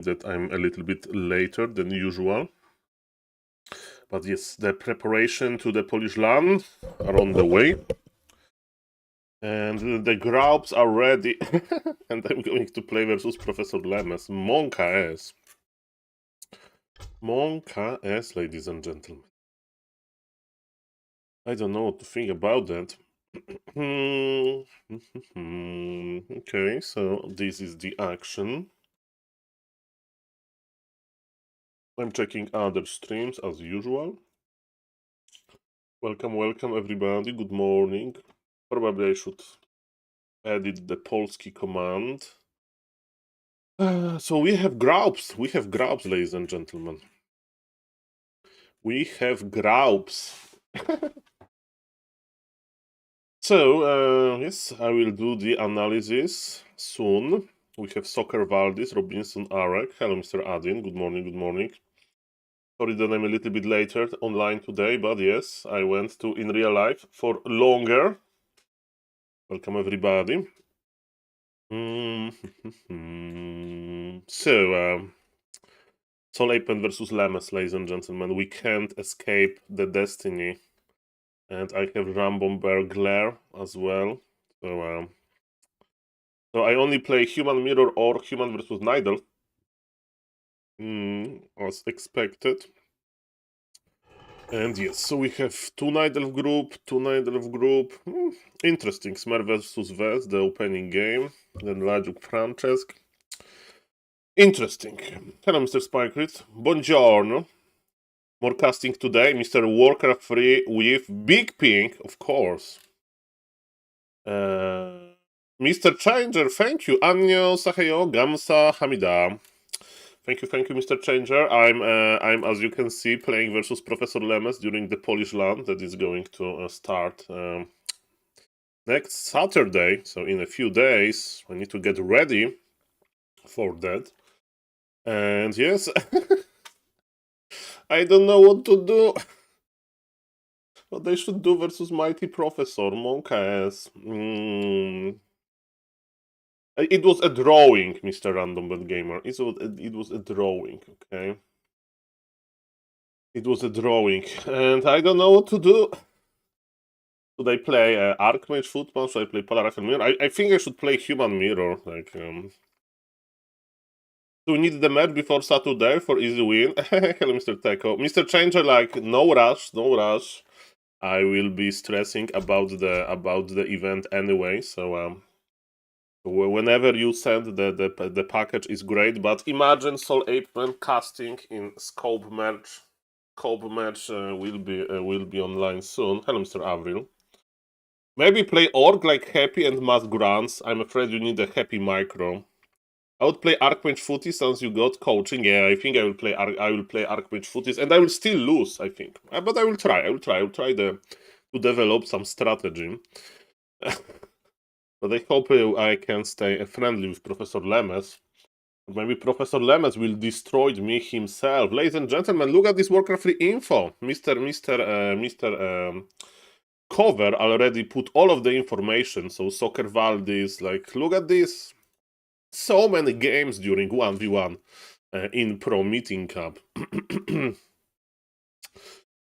that I'm a little bit later than usual. But yes, the preparation to the Polish land are on the way. And the groups are ready. And I'm going to play versus Professor Lemes. Monka S. Monka S, ladies and gentlemen. I don't know what to think about that. Okay, so this is the action. I'm checking other streams as usual. Welcome, welcome everybody. Good morning. Probably I should edit the polski command. So we have groups. We have groups, ladies and gentlemen. We have groups. So, yes, I will do the analysis soon. We have Soccer Valdis, Robinson Arek. Hello, Mr. Adin. Good morning, good morning. Sorry that I'm a little bit later online today, but yes, I went to in real life for longer. Welcome, everybody. So, SaulPlayerMan versus Lemes, ladies and gentlemen. We can't escape the destiny. And I have Rambomber Glare as well. So I only play Human Mirror or Human versus Nidal. As expected. And yes, so we have two Nidal group. Interesting. Smer versus Vez, the opening game. Then Rajuk Francesc. Interesting. Hello, Mr. Spikrit. Buongiorno. More casting today. Mr. Warcraft 3 with Big Pink, of course. Mr. Changer, thank you. Annyeong, Saheyo, Gamsa, Hamida. Thank you, Mr. Changer. I'm, as you can see, playing versus Professor Lemes during the Polish LAN that is going to start next Saturday. So in a few days, I need to get ready for that. And yes, I don't know what to do. What they should do versus Mighty Professor, Monka S. It was a drawing, Mr. Random Bad Gamer. It was a drawing, okay? It was a drawing, and I don't know what to do. Should I play Archmage Footman? Should I play Polar Rifle Mirror? I think I should play Human Mirror. Like, do we need the match before Saturday for easy win? Hello, Mr. Techo. Mr. Changer, like, no rush, no rush. I will be stressing about the event anyway, so whenever you send the package is great, but imagine SaulPlayerMan casting in scope merge. Scope merge will be online soon. Hello, Mr. Avril. Maybe play Orc like Happy and Mass Grants. I'm afraid you need a Happy micro. I would play Archmage Footy since you got coaching. Yeah, I think I will play Archmage Footies, and I will still lose, I think. But I will try. I will try to develop some strategy. But I hope I can stay friendly with Professor Lemes. Maybe Professor Lemes will destroy me himself. Ladies and gentlemen, look at this Warcraft 3 info. Mr. Cover already put all of the information. So Soccer Valdis, like, look at this. So many games during 1v1 in Pro Meeting Cup.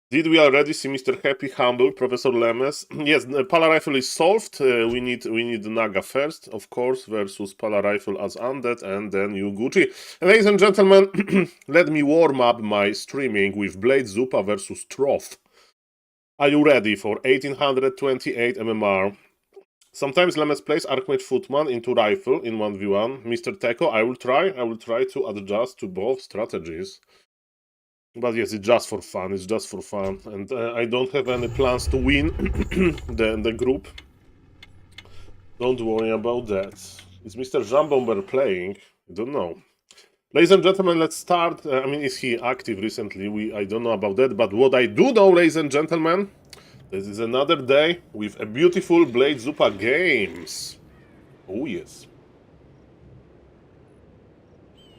Did we already see Mr. Happy Humble, Professor Lemes? Yes, Pala Rifle is solved. We need Naga first, of course, versus Pala Rifle as Undead, and then Yuguchi. Ladies and gentlemen, let me warm up my streaming with Blade Zupa versus Troth. Are you ready for 1828 MMR? Sometimes Lemes plays Archmage Footman into Rifle in 1v1. Mr. Techo, I will try to adjust to both strategies. But yes, it's just for fun. And I don't have any plans to win the group. Don't worry about that. Is Mr. Jambomber playing? I don't know. Ladies and gentlemen, let's start. I mean, is he active recently? I don't know about that. But what I do know, ladies and gentlemen, this is another day with a beautiful Blade Zupa games. Oh, yes.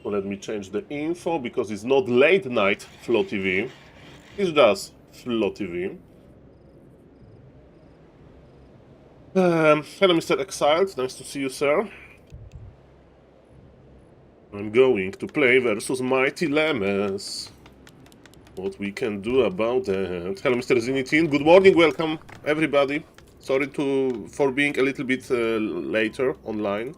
So let me change the info because it's not late night Flow TV. It's just Flow TV. Hello, Mr. Exiled. Nice to see you, sir. I'm going to play versus Mighty Lemes. What we can do about that? Hello, Mr. Zinitin. Good morning, welcome everybody. Sorry for being a little bit later online.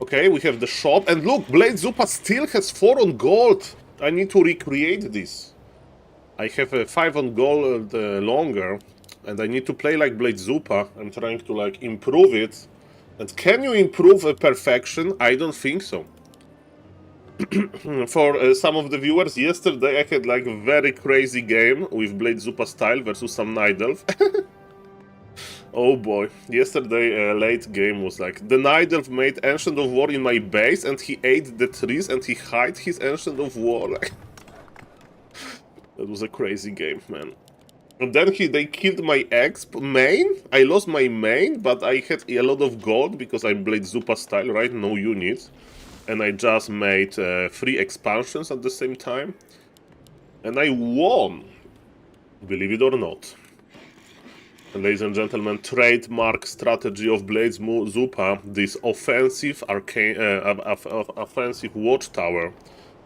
Okay, we have the shop, and look, Blade Zupa still has 4 on gold. I need to recreate this. I have a 5 on gold longer, and I need to play like Blade Zupa. I'm trying to like improve it. And can you improve perfection? I don't think so. For some of the viewers, yesterday I had like a very crazy game with Blade Zupa style versus some Night Elf. Oh boy, yesterday late game was like, the Night Elf made Ancient of War in my base and he ate the trees and he hid his Ancient of War. Like, that was a crazy game, man. And then they killed my main. I lost my main, but I had a lot of gold because I'm Blade Zupa style, right? No units. And I just made 3 expansions at the same time. And I won, believe it or not. Ladies and gentlemen, trademark strategy of Blade Zupa, this offensive offensive watchtower.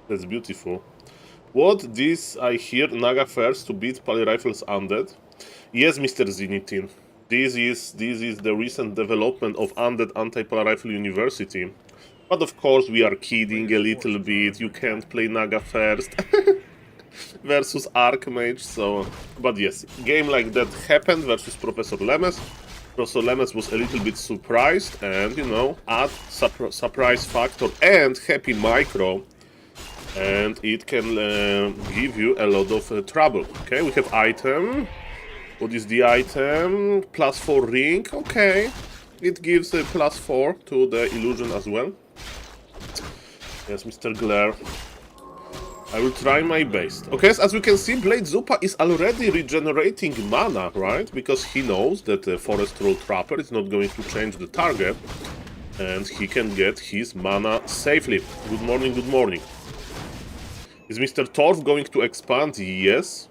That's beautiful. What this I hear Naga first to beat Polyrifle's Undead? Yes, Mr. Zinitin. This is the recent development of Undead Anti-Polyrifle University. But of course we are kidding a little bit. You can't play Naga first. Versus Archmage, so... But yes, game like that happened versus Professor Lemes. Professor Lemes was a little bit surprised, and, you know, add surprise factor and happy micro, and it can give you a lot of trouble. Okay, we have item. What is the item? +4 ring, okay. It gives a +4 to the illusion as well. Yes, Mr. Glare. I will try my best. Okay, so as you can see, Blade Zupa is already regenerating mana, right? Because he knows that the Forest Troll Trapper is not going to change the target. And he can get his mana safely. Good morning, good morning. Is Mr. Torf going to expand? Yes.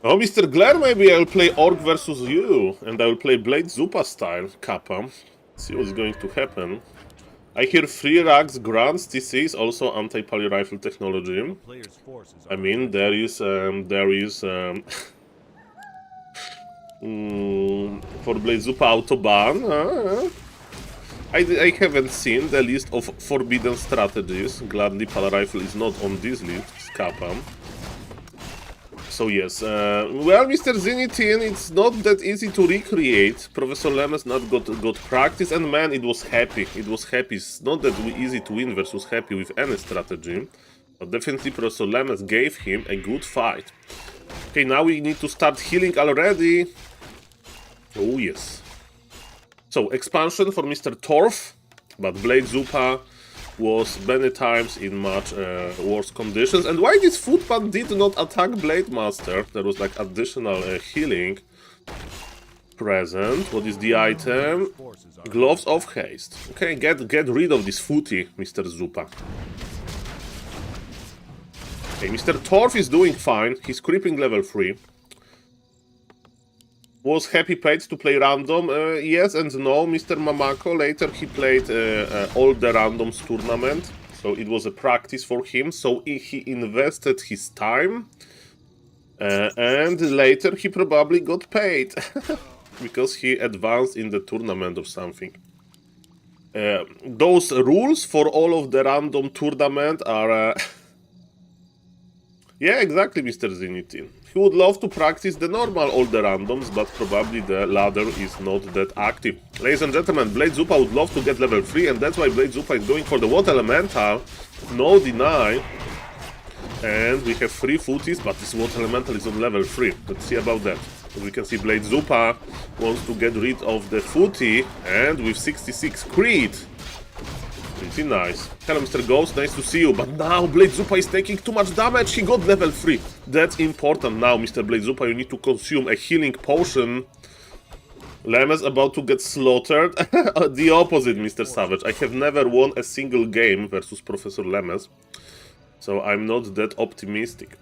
Oh, Mr. Glare, maybe I'll play Orc versus you. And I will play Blade Zupa style, Kappa. See what's going to happen. I hear free rags grants. This is also anti-polyrifle technology. I mean, there is for Blade Zupa Autobahn. I haven't seen the list of forbidden strategies. Gladly, polyrifle is not on this list. Kappa. So yes, well, Mr. Zinitin, it's not that easy to recreate. Professor Lemes not got practice, and man, it was happy. It was happy. It's not that easy to win versus happy with any strategy, but definitely Professor Lemes gave him a good fight. Okay, now we need to start healing already. Oh yes. So expansion for Mr. Torf, but Blade Zupa was many times in much worse conditions. And why this footman did not attack Blade Master? There was like additional healing present. What is the item? Gloves of Haste. Okay, get rid of this footy, Mr. Zupa. Okay, Mr. Torf is doing fine. He's creeping level 3. Was Happy paid to play random? Yes and no, Mr. Mamako. Later he played all the randoms tournament, so it was a practice for him. So he invested his time, and later he probably got paid because he advanced in the tournament or something. Those rules for all of the random tournament are... Yeah, exactly, Mr. Zinitin. He would love to practice the normal all the randoms, but probably the ladder is not that active. Ladies and gentlemen, Blade Zupa would love to get level 3, and that's why Blade Zupa is going for the Water Elemental. No deny. And we have 3 footies, but this Water Elemental is on level 3. Let's see about that. As we can see, Blade Zupa wants to get rid of the footy, and with 66 crit. Pretty nice. Hello, Mr. Ghost, nice to see you. But now Blade Zupa is taking too much damage. He got level 3. That's important now, Mr. Blade Zupa. You need to consume a healing potion. Lemes about to get slaughtered. The opposite, Mr. Savage. I have never won a single game versus Professor Lemes. So I'm not that optimistic.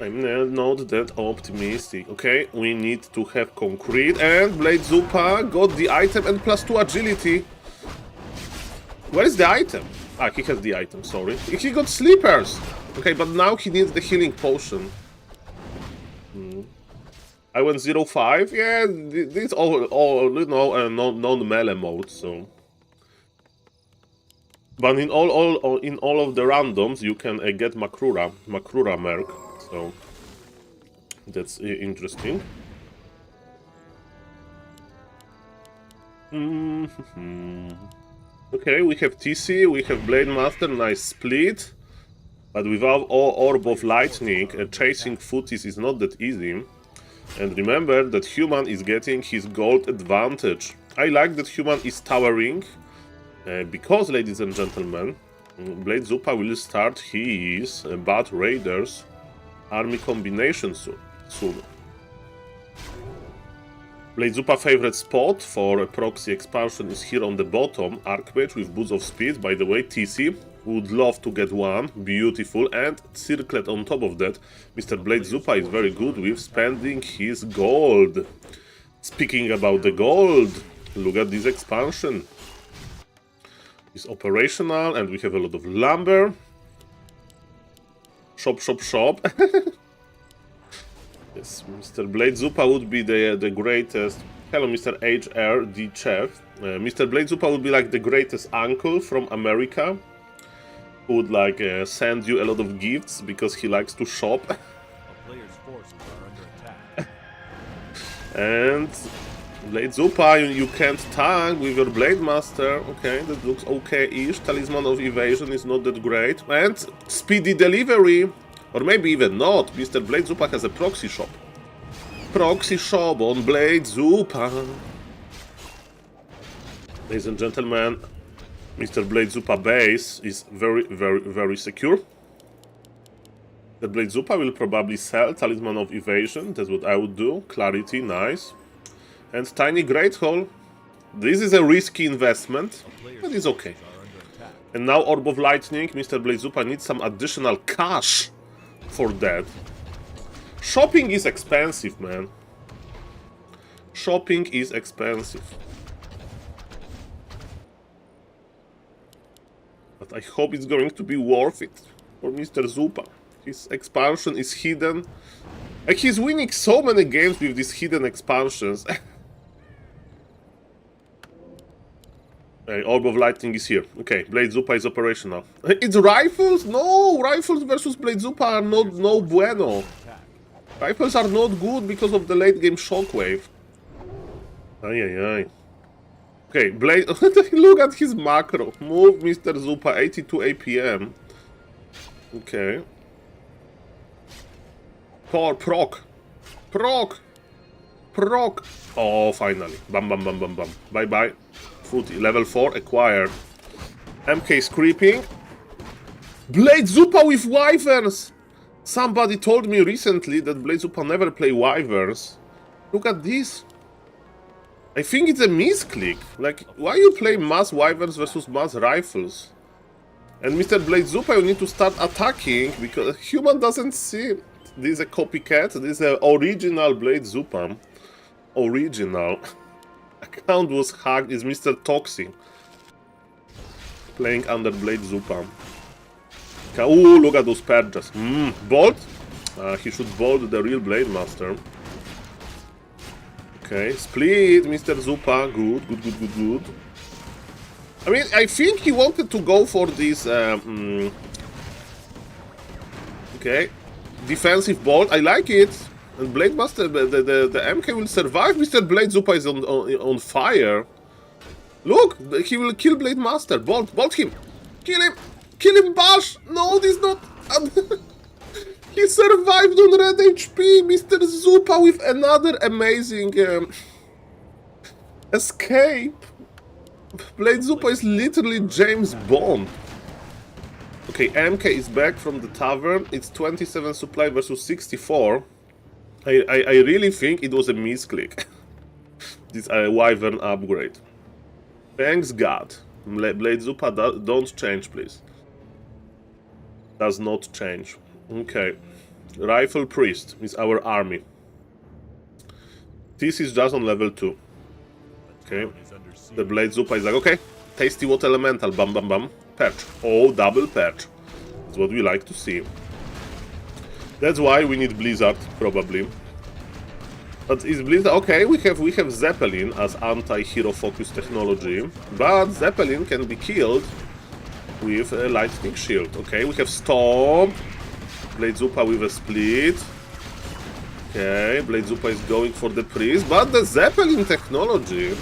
I'm not that optimistic. Okay, we need to have concrete. And Blade Zupa got the item and +2 agility. Where is the item? Ah, he has the item, sorry. He got sleepers! Okay, but now he needs the healing potion. I went 0-5. Yeah, this all you know, non-melee mode, so... But in all of the randoms, you can get Makrura Merc, so... That's interesting. Okay, we have TC, we have Blade Master, nice split. But without Orb of Lightning, chasing footies is not that easy. And remember that Human is getting his gold advantage. I like that Human is towering, because, ladies and gentlemen, Blade Zupa will start his Bad Raiders army combination soon. Blade Zupa favorite spot for a proxy expansion is here on the bottom, Archmage with Boots of Speed. By the way, TC would love to get one, beautiful, and circlet on top of that. Mr. Blade Zupa is very good with spending his gold. Speaking about the gold, look at this expansion. It's operational and we have a lot of lumber. Shop. Yes, Mr. Blade Zupa would be the greatest. Hello, Mr. HRD Chef. Mr. Blade Zupa would be like the greatest uncle from America, who would like send you a lot of gifts because he likes to shop. A player's forces are under attack. And Blade Zupa, you can't tank with your Blade Master. Okay, that looks okay-ish. Talisman of Evasion is not that great. And Speedy Delivery. Or maybe even not. Mr. Blade Zupa has a proxy shop. Proxy shop on Blade Zupa. Ladies and gentlemen, Mr. Blade Zupa base is very secure. The Blade Zupa will probably sell Talisman of Evasion. That's what I would do. Clarity, nice. And Tiny Great Hall. This is a risky investment, but it's okay. And now Orb of Lightning. Mr. Blade Zupa needs some additional cash for that. Shopping is expensive, man. Shopping is expensive. But I hope it's going to be worth it for Mr. Zupa. His expansion is hidden. Like, he's winning so many games with these hidden expansions. Okay, Orb of Lightning is here. Okay, Blade Zupa is operational. It's rifles? No! Rifles versus Blade Zupa are not no bueno. Rifles are not good because of the late game shockwave. Ay. Okay, Blade... Look at his macro. Move Mr. Zupa, 82 APM. Okay. Proc. Oh, finally. Bam. Bye. Fruity. Level 4 acquired. MK is creeping. Blade Zupa with Wyverns! Somebody told me recently that Blade Zupa never play Wyverns. Look at this. I think it's a misclick. Like, why you play mass Wyverns versus mass rifles? And Mr. Blade Zupa, you need to start attacking because Human doesn't see it. This is a copycat. This is an original Blade Zupa. Original. Account was hacked. Is Mr. Toxi playing under Blade Zupa. Ooh, look at those purges. Bolt? He should bolt the real Blade Master. Okay, split, Mr. Zupa. Good. I mean, I think he wanted to go for this... Okay. Defensive bolt. I like it. And Blade Master, the MK will survive. Mr. Blade Zupa is on fire. Look, he will kill Blade Master. Bolt him. Kill him, Bash. No, this is not... He survived on red HP. Mr. Zupa with another amazing escape. Blade Zupa is literally James Bond. Okay, MK is back from the tavern. It's 27 supply versus 64. I really think it was a misclick. This Wyvern upgrade. Thanks God. Blade Zupa, don't change, please. Does not change. Okay. Rifle Priest is our army. This is just on level 2. Okay. The Blade Zupa is like, okay, Tasty what elemental, bam bam bam. Perch. Oh, double perch. That's what we like to see. That's why we need Blizzard, probably. But is Blizzard... Okay, we have Zeppelin as anti-hero focused technology. But Zeppelin can be killed with a lightning shield. Okay, we have Storm. Blade Zupa with a split. Okay, Blade Zupa is going for the priest, but the Zeppelin technology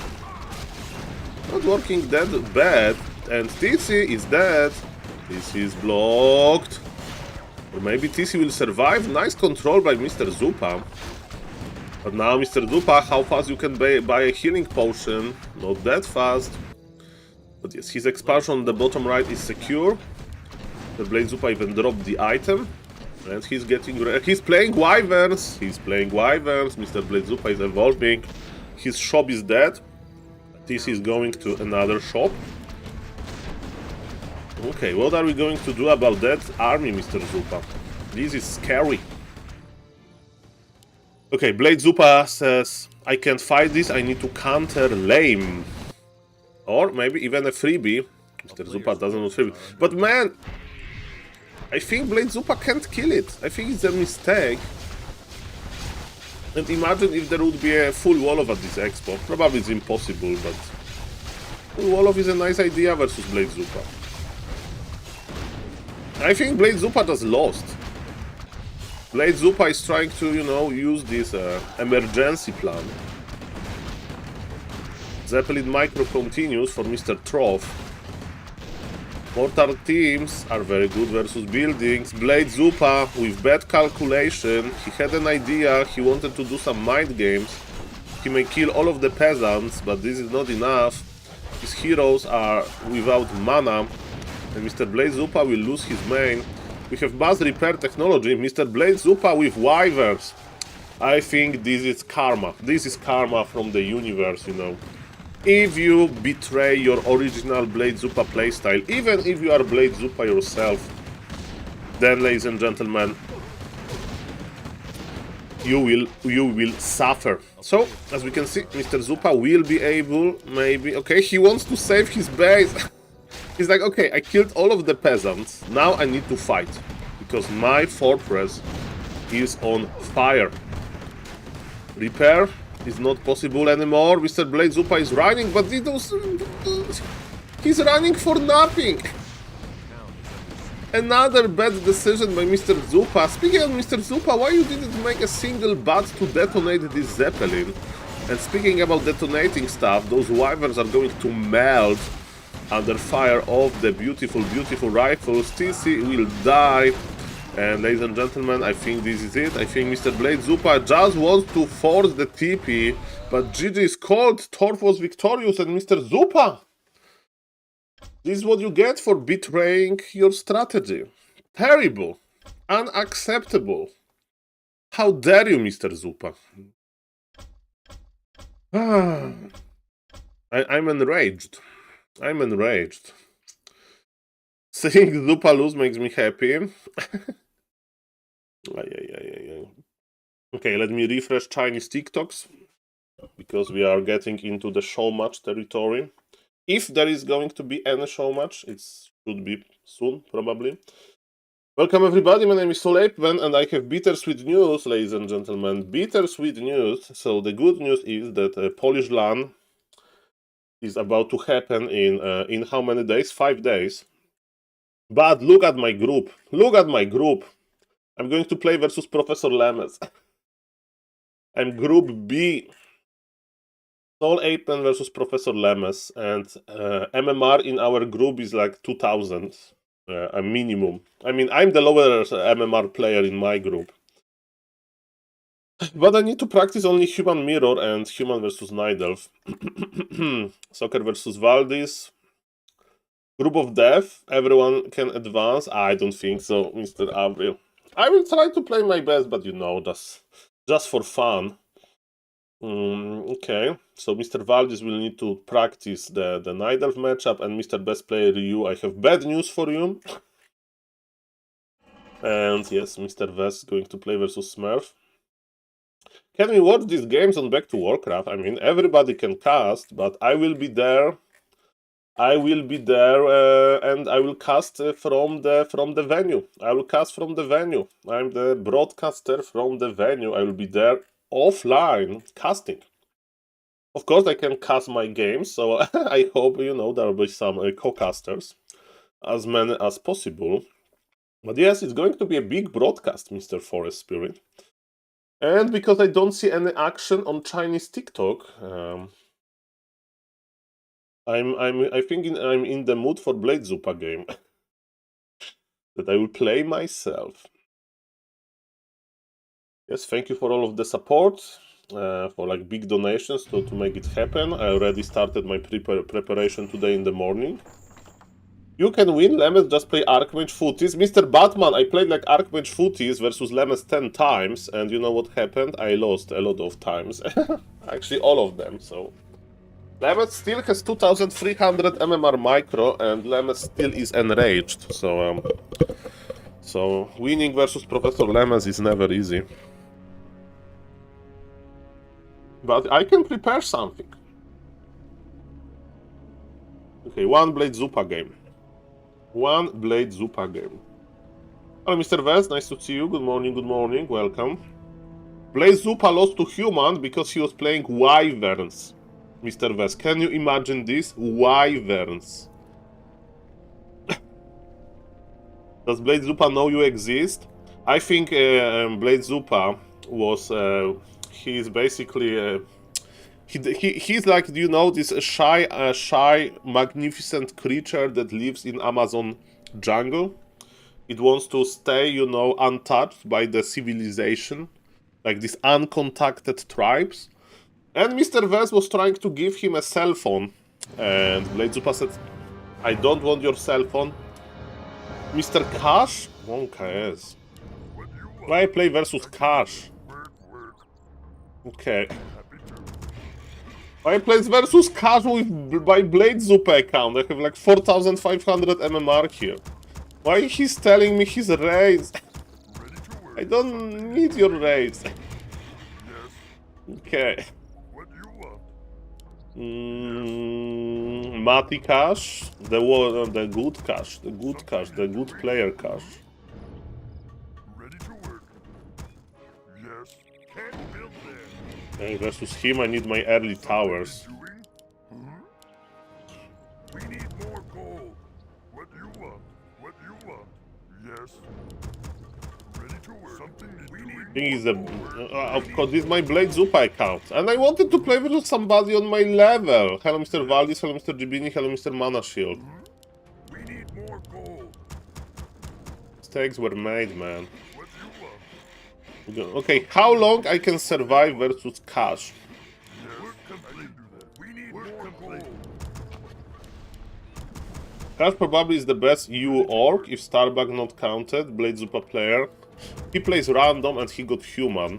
not working that bad, and TC is dead. TC is blocked. Or maybe TC will survive. Nice control by Mr. Zupa. But now Mr. Zupa, how fast you can buy a healing potion? Not that fast. But yes, his expulsion on the bottom right is secure. The Blade Zupa even dropped the item. And he's playing Wyverns. He's playing Wyverns. Mr. Blade Zupa is evolving. His shop is dead. TC is going to another shop. Okay, what are we going to do about that army, Mr. Zupa? This is scary. Okay, Blade Zupa says, I can't fight this, I need to counter lame. Or maybe even a freebie. Mr. Zupa doesn't want freebie. But man, I think Blade Zupa can't kill it. I think it's a mistake. And imagine if there would be a full Wolof at this expo. Probably it's impossible, but full Wolof is a nice idea versus Blade Zupa. I think Blade Zupa just lost. Blade Zupa is trying to, you know, use this emergency plan. Zeppelin Micro continues for Mr. Trough. Mortar teams are very good versus buildings. Blade Zupa with bad calculation. He had an idea, he wanted to do some mind games. He may kill all of the peasants, but this is not enough. His heroes are without mana. And Mr. Blade Zupa will lose his main. We have mass repair technology. Mr. Blade Zupa with Wyverns. I think this is karma. This is karma from the universe, you know. If you betray your original Blade Zupa playstyle, even if you are Blade Zupa yourself, then, ladies and gentlemen, you will suffer. So, as we can see, Mr. Zupa will be able, maybe... Okay, he wants to save his base. He's like, okay, I killed all of the peasants, now I need to fight. Because my fortress is on fire. Repair is not possible anymore. Mr. Blade Zupa is running, but he's running for nothing. Another bad decision by Mr. Zupa. Speaking of Mr. Zupa, why you didn't make a single bat to detonate this Zeppelin? And speaking about detonating stuff, those Wyverns are going to melt under fire of the beautiful, beautiful rifles. TC will die. And ladies and gentlemen, I think this is it. I think Mr. Blade Zupa just wants to force the TP, but GG is called. Torf was victorious, and Mr. Zupa, this is what you get for betraying your strategy. Terrible. Unacceptable. How dare you, Mr. Zupa? I'm enraged. I'm enraged. Seeing Zupa lose makes me happy. Okay, let me refresh Chinese TikToks, because we are getting into the show match territory. If there is going to be any show match, it should be soon, probably. Welcome everybody, my name is SaulPlayerMan and I have bittersweet news, ladies and gentlemen. Bittersweet news. So the good news is that Polish LAN is about to happen in how many days? 5 days. But look at my group. Look at my group. I'm going to play versus Professor Lemes. I'm Group B. SaulPlayerMan versus Professor Lemes. And MMR in our group is like 2000. A minimum. I mean, I'm the lower MMR player in my group. But I need to practice only Human Mirror and Human versus Night Elf. Soccer versus Valdis. Group of Death. Everyone can advance. I don't think so, Mr. Avril. I will try to play my best, but you know, just for fun. Okay, so Mr. Valdis will need to practice the Night Elf matchup, and Mr. Best Player Ryu, I have bad news for you. And yes, Mr. Vest is going to play versus Smurf. Can we watch these games on Back to Warcraft? I mean, everybody can cast, but I will be there I will be there and I will cast from the venue. I will cast from the venue. I'm the broadcaster from the venue. I will be there offline casting. Of course, I can cast my games, so I hope there will be some co-casters, as many as possible. But yes, it's going to be a big broadcast, Mr. Forest Spirit. And because I don't see any action on Chinese TikTok, I think I'm in the mood for Blade Zupa game that I will play myself. Yes, thank you for all of the support, for like big donations to make it happen. I already started my preparation today in the morning. You can win, Lemes, just play Archmage Footies. Mr. Batman, I played like Archmage Footies versus Lemes 10 times, and you know what happened? I lost a lot of times. Actually, all of them, so... Lemes still has 2300 MMR micro, and Lemes still is enraged, so... So, winning versus Professor Lemes is never easy. But I can prepare something. Okay, one Blade Zupa game. One Blade Zupa game. Hello, Mr. Vest, nice to see you. Good morning, welcome. Blade Zupa lost to Human because he was playing Wyverns. Mr. Vest, can you imagine this? Wyverns. Does Blade Zupa know you exist? I think Blade Zupa was... he's basically... he's like, this shy, magnificent creature that lives in Amazon jungle. It wants to stay, untouched by the civilization, like these uncontacted tribes. And Mr. Vest was trying to give him a cell phone, and Blade Zupa said, I don't want your cell phone. Mr. Cash? OneKS. Why I play versus Cash? Okay. I play versus Cash with my Blade Zupa account. I have like 4500 MMR here. Why he's telling me his raids? I don't need your raids. Okay. Mati Cash, the good Cash, the good player Cash. Okay, versus him, I need my early towers. We need more gold. What do you want? What do you want? Yes. Ready to work. Something we need. Thing is, of course, this is my Blade Zupa account, and I wanted to play with somebody on my level. Hello, Mr. Valdis. Hello, Mr. Gibini. Hello, Mr. Mana Shield. We need more gold. Mistakes were made, man. What do you want? Okay, how long I can survive versus Cash? Work complete. We need more gold. Cash probably is the best EU orc, if Starbuck not counted, Blade Zupa player. He plays random and he got human.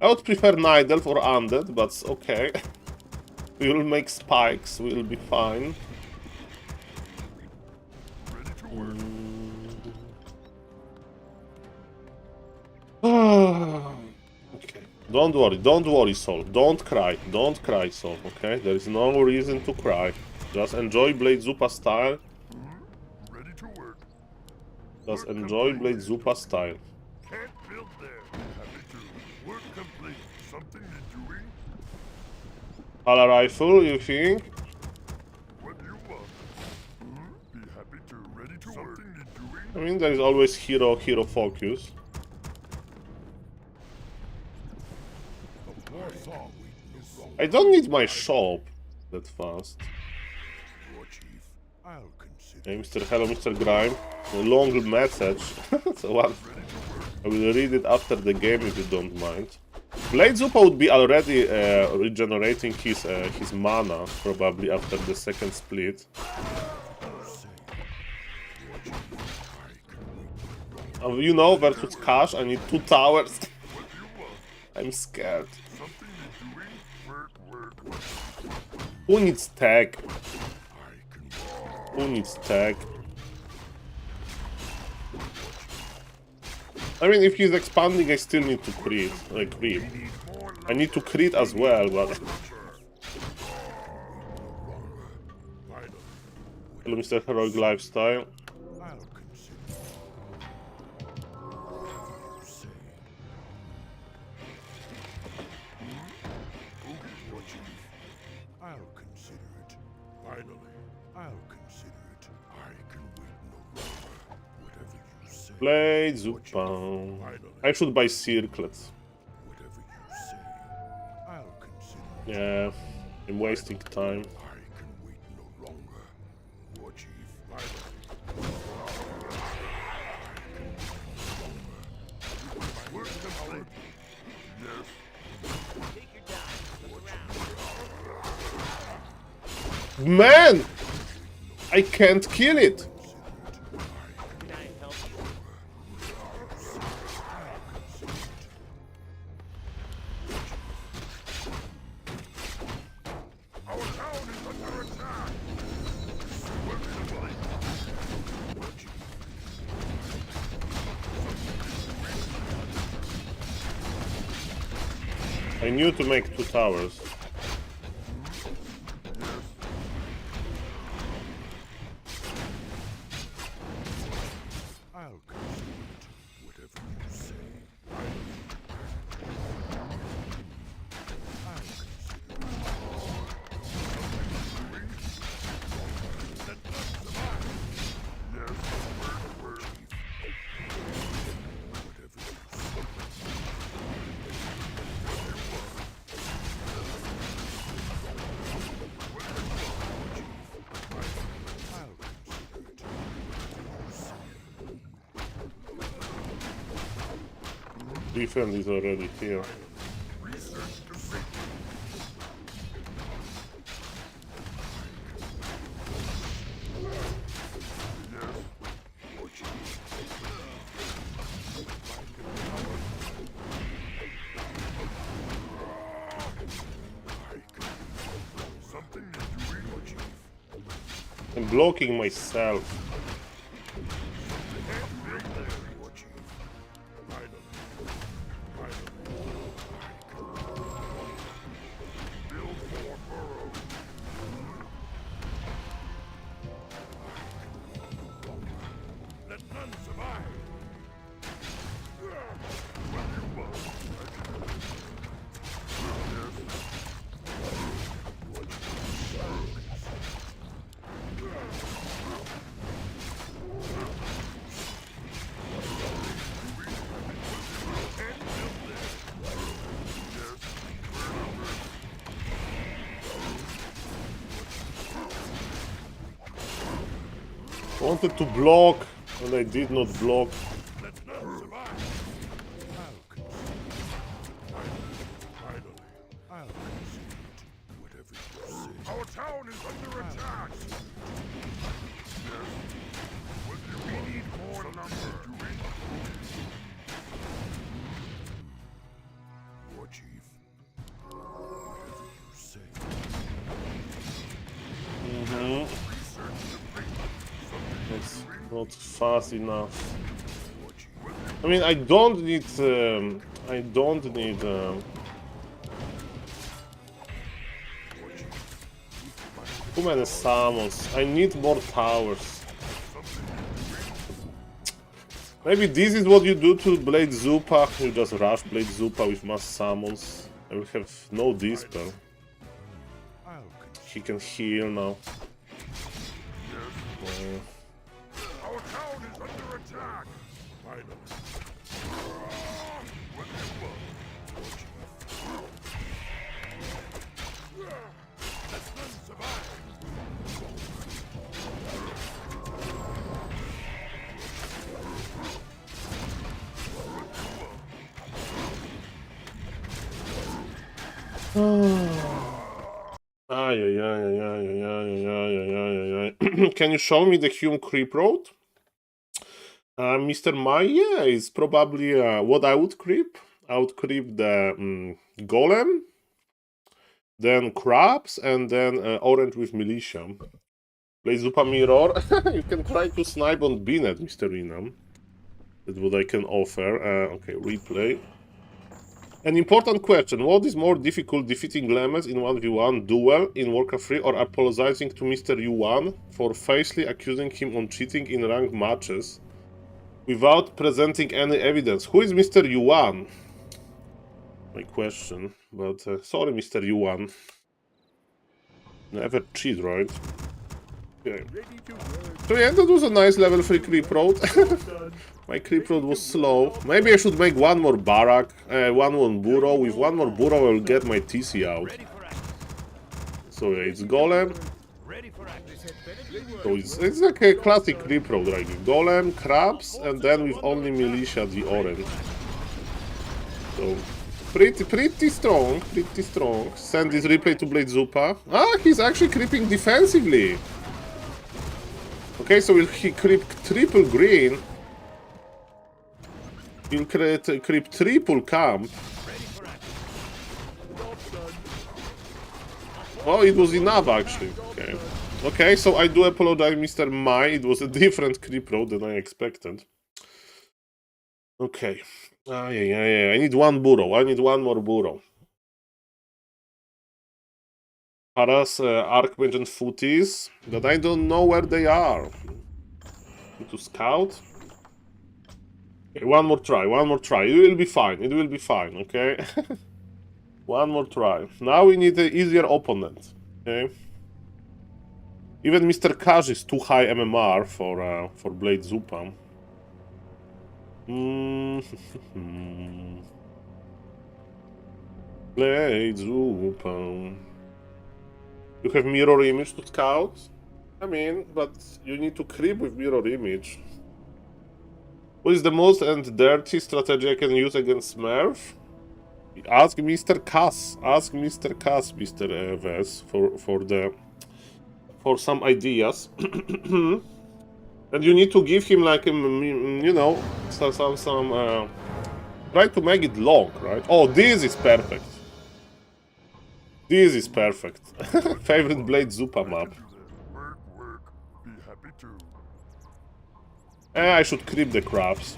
I would prefer Night Elf or Undead, but okay. We will make spikes, we will be fine. Ready to work. Okay. Don't worry, Saul. Don't cry, Saul, okay? There is no reason to cry. Just enjoy Blade Zupa style. Ready to work. Just enjoy Blade Zupa style. Can't build there. Happy to. Work complete. Something you're doing? Pala rifle, you think? What do you want? Be happy to. Ready to work. Something you're doing? I mean, there is always hero focus. I don't need my shop that fast. I'll consider. Hey, Hello, Mr. Grime. A long message. So what? I will read it after the game if you don't mind. Blade Zupa would be already regenerating his mana, probably after the second split. Versus Cash, I need 2 towers. I'm scared. Who needs tag? Who needs tag? I mean, if he's expanding, I still need to creep. I need to crit as well, but... Hello, Mr. Heroic Lifestyle. I'll consider whatever you say. What, Chief? I'll consider it. Finally, I'll consider it. I can wait no longer. Whatever you say. Blade Zupa. I should buy circlets. Whatever you say. I'll consider it. Yeah, I'm wasting time. I can wait no longer. War Chief, Where's the bullet? Yes. Take your time. Look around. Man! I can't kill it! Can I help you? Our town is under attack. Where's the bullet? War Chief. I knew to make 2 towers. I'll consider it. Whatever you say. I'll consider it. Let us survive. Yes, word. Whatever you say. I'll consider it. Defense is already here. Research to safety. Yes. War Chief. Something is doing, War Chief. I'm blocking myself. War Chief. Finally. Build more burrows. Let none survive. What you want? I wanted to block, and I did not block. Let none survive. I'll consider it. Finally. I'll consider it. Whatever you say. Our town is under attack. Yes. We need more lumber. War Chief. Whatever you say. It's not fast enough. I mean, I don't need. Too many summons. I need more towers. Maybe this is what you do to Blade Zupa. You just rush Blade Zupa with mass summons. And we have no dispel. He can heal now. Our town is under attack. Finally. What you want? Let none survive. Can you show me the Hume Creep Road? Mr. Mai, yeah, it's probably what I would creep. I would creep the Golem, then Crabs, and then Orange with Militia. Play Zupa Mirror. You can try to snipe on Binet, Mr. Inam. That's what I can offer. Okay, replay. An important question. What is more difficult, defeating Lemes in 1v1 duel in Warcraft 3 or apologizing to Mr. U1 for falsely accusing him on cheating in ranked matches without presenting any evidence? Who is Mr. U1? My question. But sorry, Mr. U1. Never cheat, right? Okay. So yeah, that was a nice level 3 creep road. My creep road was slow. Maybe I should make one more barrack, one more burrow. With one more burrow, I will get my TC out. So yeah, it's golem. So it's like a classic creep road, right? Golem, crabs, and then with only militia, the orange. So pretty strong, pretty strong. Send this replay to Blade Zupa. Ah, he's actually creeping defensively. Okay, so will he creep triple green? He'll creep triple camp. Oh, it was enough actually. Okay. Okay, so I do apologize, Mr. Mai. It was a different creep road than I expected. Okay. Yeah. I need one burrow. I need one more burrow. Paras, Archmage and Footies, but I don't know where they are. Need to scout. Okay, one more try. It will be fine. It will be fine, okay? One more try. Now we need an easier opponent, okay? Even Mr. Kaj is too high MMR for Blade Zupa. Blade Zupa. You have mirror image to scout? I mean, but you need to creep with mirror image. What is the most and dirty strategy I can use against Smurf? Ask Mr. Cass. Ask Mr. Cass, Mr. Ves, for some ideas. And you need to give him like you know, some try to make it long, right? Oh, this is perfect. This is perfect. Favorite Blade Zupa map. Work. Be happy to. I should creep the crabs.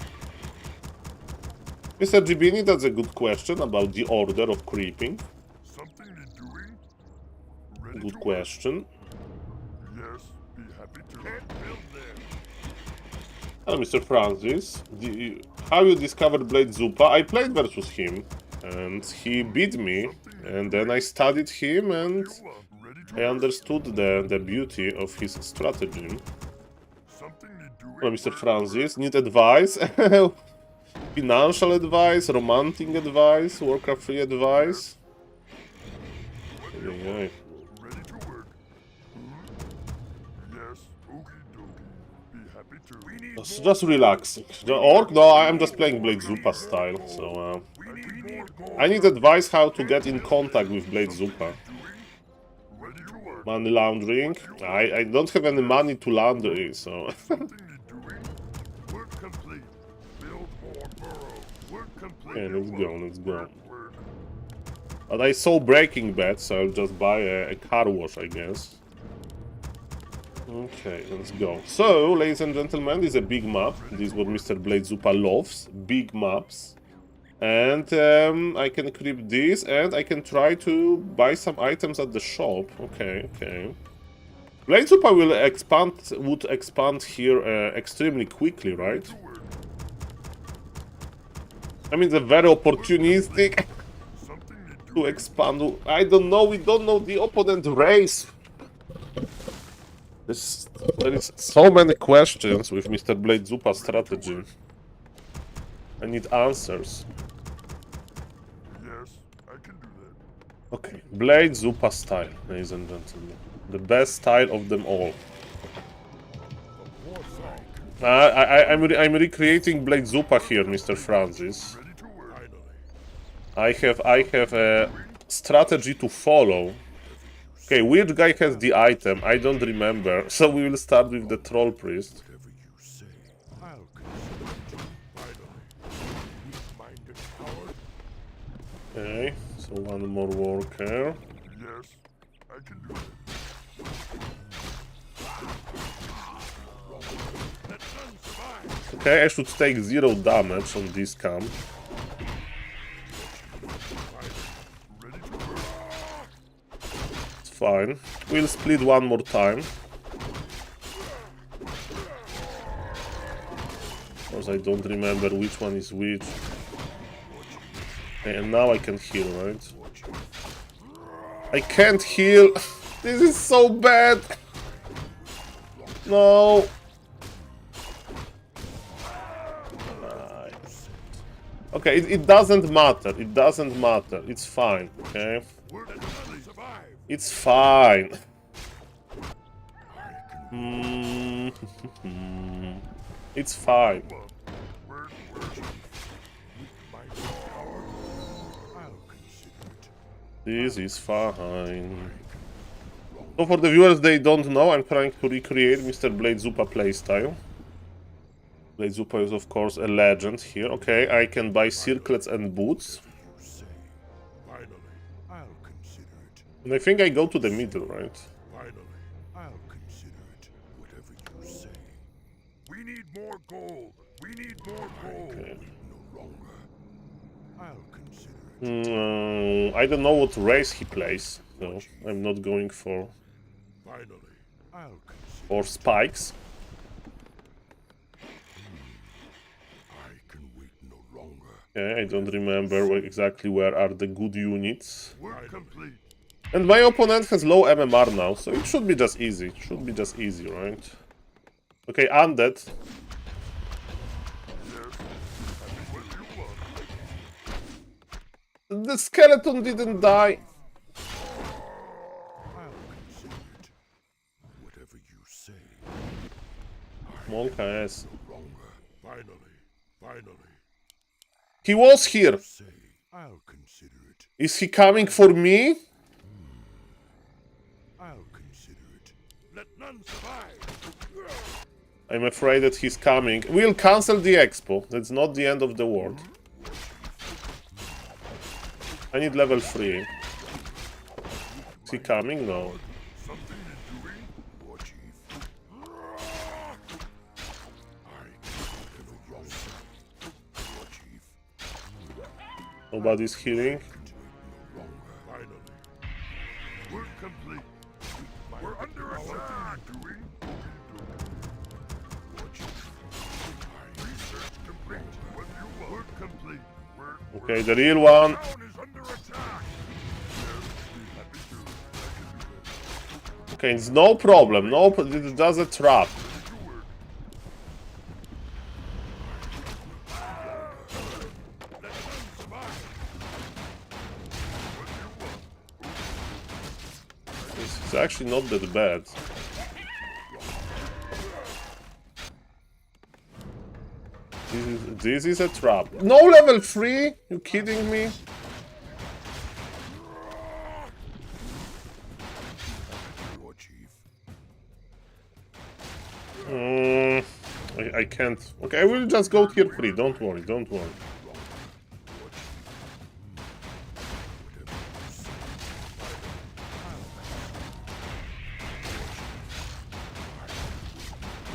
Mr. Gibini, that's a good question about the order of creeping. Something you're doing? Ready Good to question. Yes, be happy to. Hello, Mr. Francis. How you discovered Blade Zupa? I played versus him, and he beat me, and then I studied him, and Ready to I understood the beauty of his strategy. something you're doing? Hello, Mr. Francis. Need advice? Financial advice? Romantic advice? Warcraft 3 advice? Yeah. Ready to work. Yes, okie dokie. Be happy to. We need Just relaxing. Or no, I'm just playing Blade Zupa style, so I need advice how to get in contact with Blade Zupa. ready to work. Money laundering. I don't have any money to launder, so Something you're doing? Work complete. Build more burrow. Work complete. yeah, let's go. Work. But I saw Breaking Bad, so I'll just buy a car wash, I guess. Okay, let's go. So, ladies and gentlemen, this is a big map. This is what Mr. Blade Zupa loves. Big maps. And I can creep this, and I can try to buy some items at the shop. Okay. Blade Zupa would expand here extremely quickly, right? I mean, they're very opportunistic Something you're doing? to expand. I don't know, we don't know the opponent race. There is so many questions with Mr. Blade Zupa strategy. I need answers. Yes, I can do that. Okay, Blade Zupa style, ladies and gentlemen. The best style of them all. I'm recreating Blade Zupa here, Mr. Francis. Ready to work. I have a strategy to follow. Okay, which guy has the item? I don't remember. So we will start with the Troll Priest. Whatever you say, I'll consider it. Finally. Weak-minded coward. Okay, so one more worker. Yes, I can do it. Let none survive. Okay, I should take 0 damage on this camp. fine. We'll split one more time. Of course, I don't remember which one is which. Okay, and now I can heal, right? I can't heal. This is so bad. No. Okay, it doesn't matter. It doesn't matter. It's fine. Okay. It's fine. It's fine. This is fine. So for the viewers, they don't know, I'm trying to recreate Mr. Blade Zupa playstyle. Blade Zupa is of course a legend here. Okay, I can buy circlets and boots. And I think I go to the middle, right? Finally, I'll consider it. Whatever you say. We need more gold. We need more gold. Okay. No longer. I'll consider it. I don't know what race he plays, so I'm not going for Finally, I'll consider. for spikes. I can wait no longer. Okay, I don't remember exactly where are the good units. Work complete. And my opponent has low MMR now, so it should be just easy. It should be just easy, right? Okay, undead. The skeleton didn't die. I'll consider it. Whatever you say. Come on, KS. No longer. Finally. He was here. Say. I'll consider it. Is he coming for me? I'll consider it. Let none survive. I'm afraid that he's coming. We'll cancel the expo. That's not the end of the world. I need level 3. Is he coming? No. Something in doing, War Chief. I can whatever you say. War Chief. Nobody's healing. No longer. Finally. Work complete. We're under attack. Doing. War Chief. Research complete. What you want. Work complete. Okay, the real one. Town is under attack. Let me do it. Okay, it's no problem. No, it's just a trap. It's actually not that bad. This is a trap. No level 3? You kidding me? War Chief. I can't. Okay, I will just go tier 3. Don't worry, don't worry.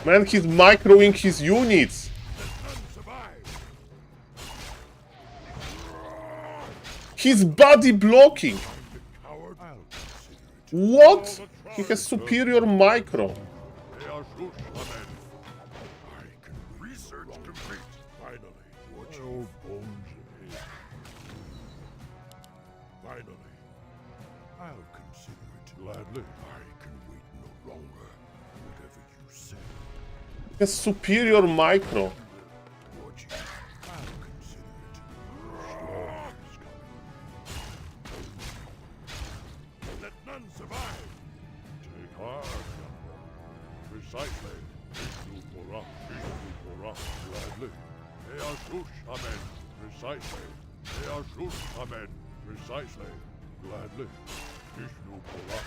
Man, he's microing his units. He's body blocking. What? He has superior micro. They are footmen. I can research complete. Finally. What your bones in here. Finally. I'll consider it. Gladly. I can wait no longer. Whatever you say. He has superior micro. War Chief. I'll consider it. Storm is coming. Let none survive. Take heart, young one. Precisely. Gladly. They are Amen. Precisely. They are Amen. Precisely. Gladly. Ishnu Pura. I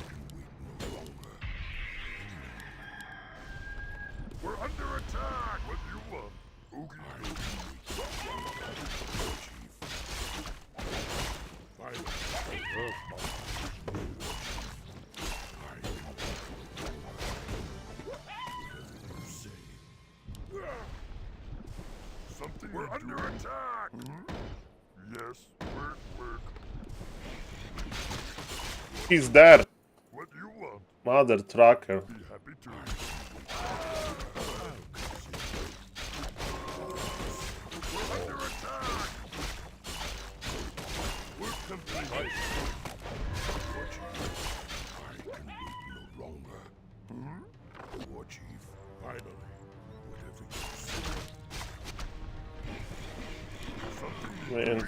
can wait no longer. We're under attack. What do you want? Okay. Something we're under attack. Yes, work. He's there. Mother tracker. Be happy to. We're under attack. We're complete. I can wait no longer. War Chief, finally, whatever you say. Something Man.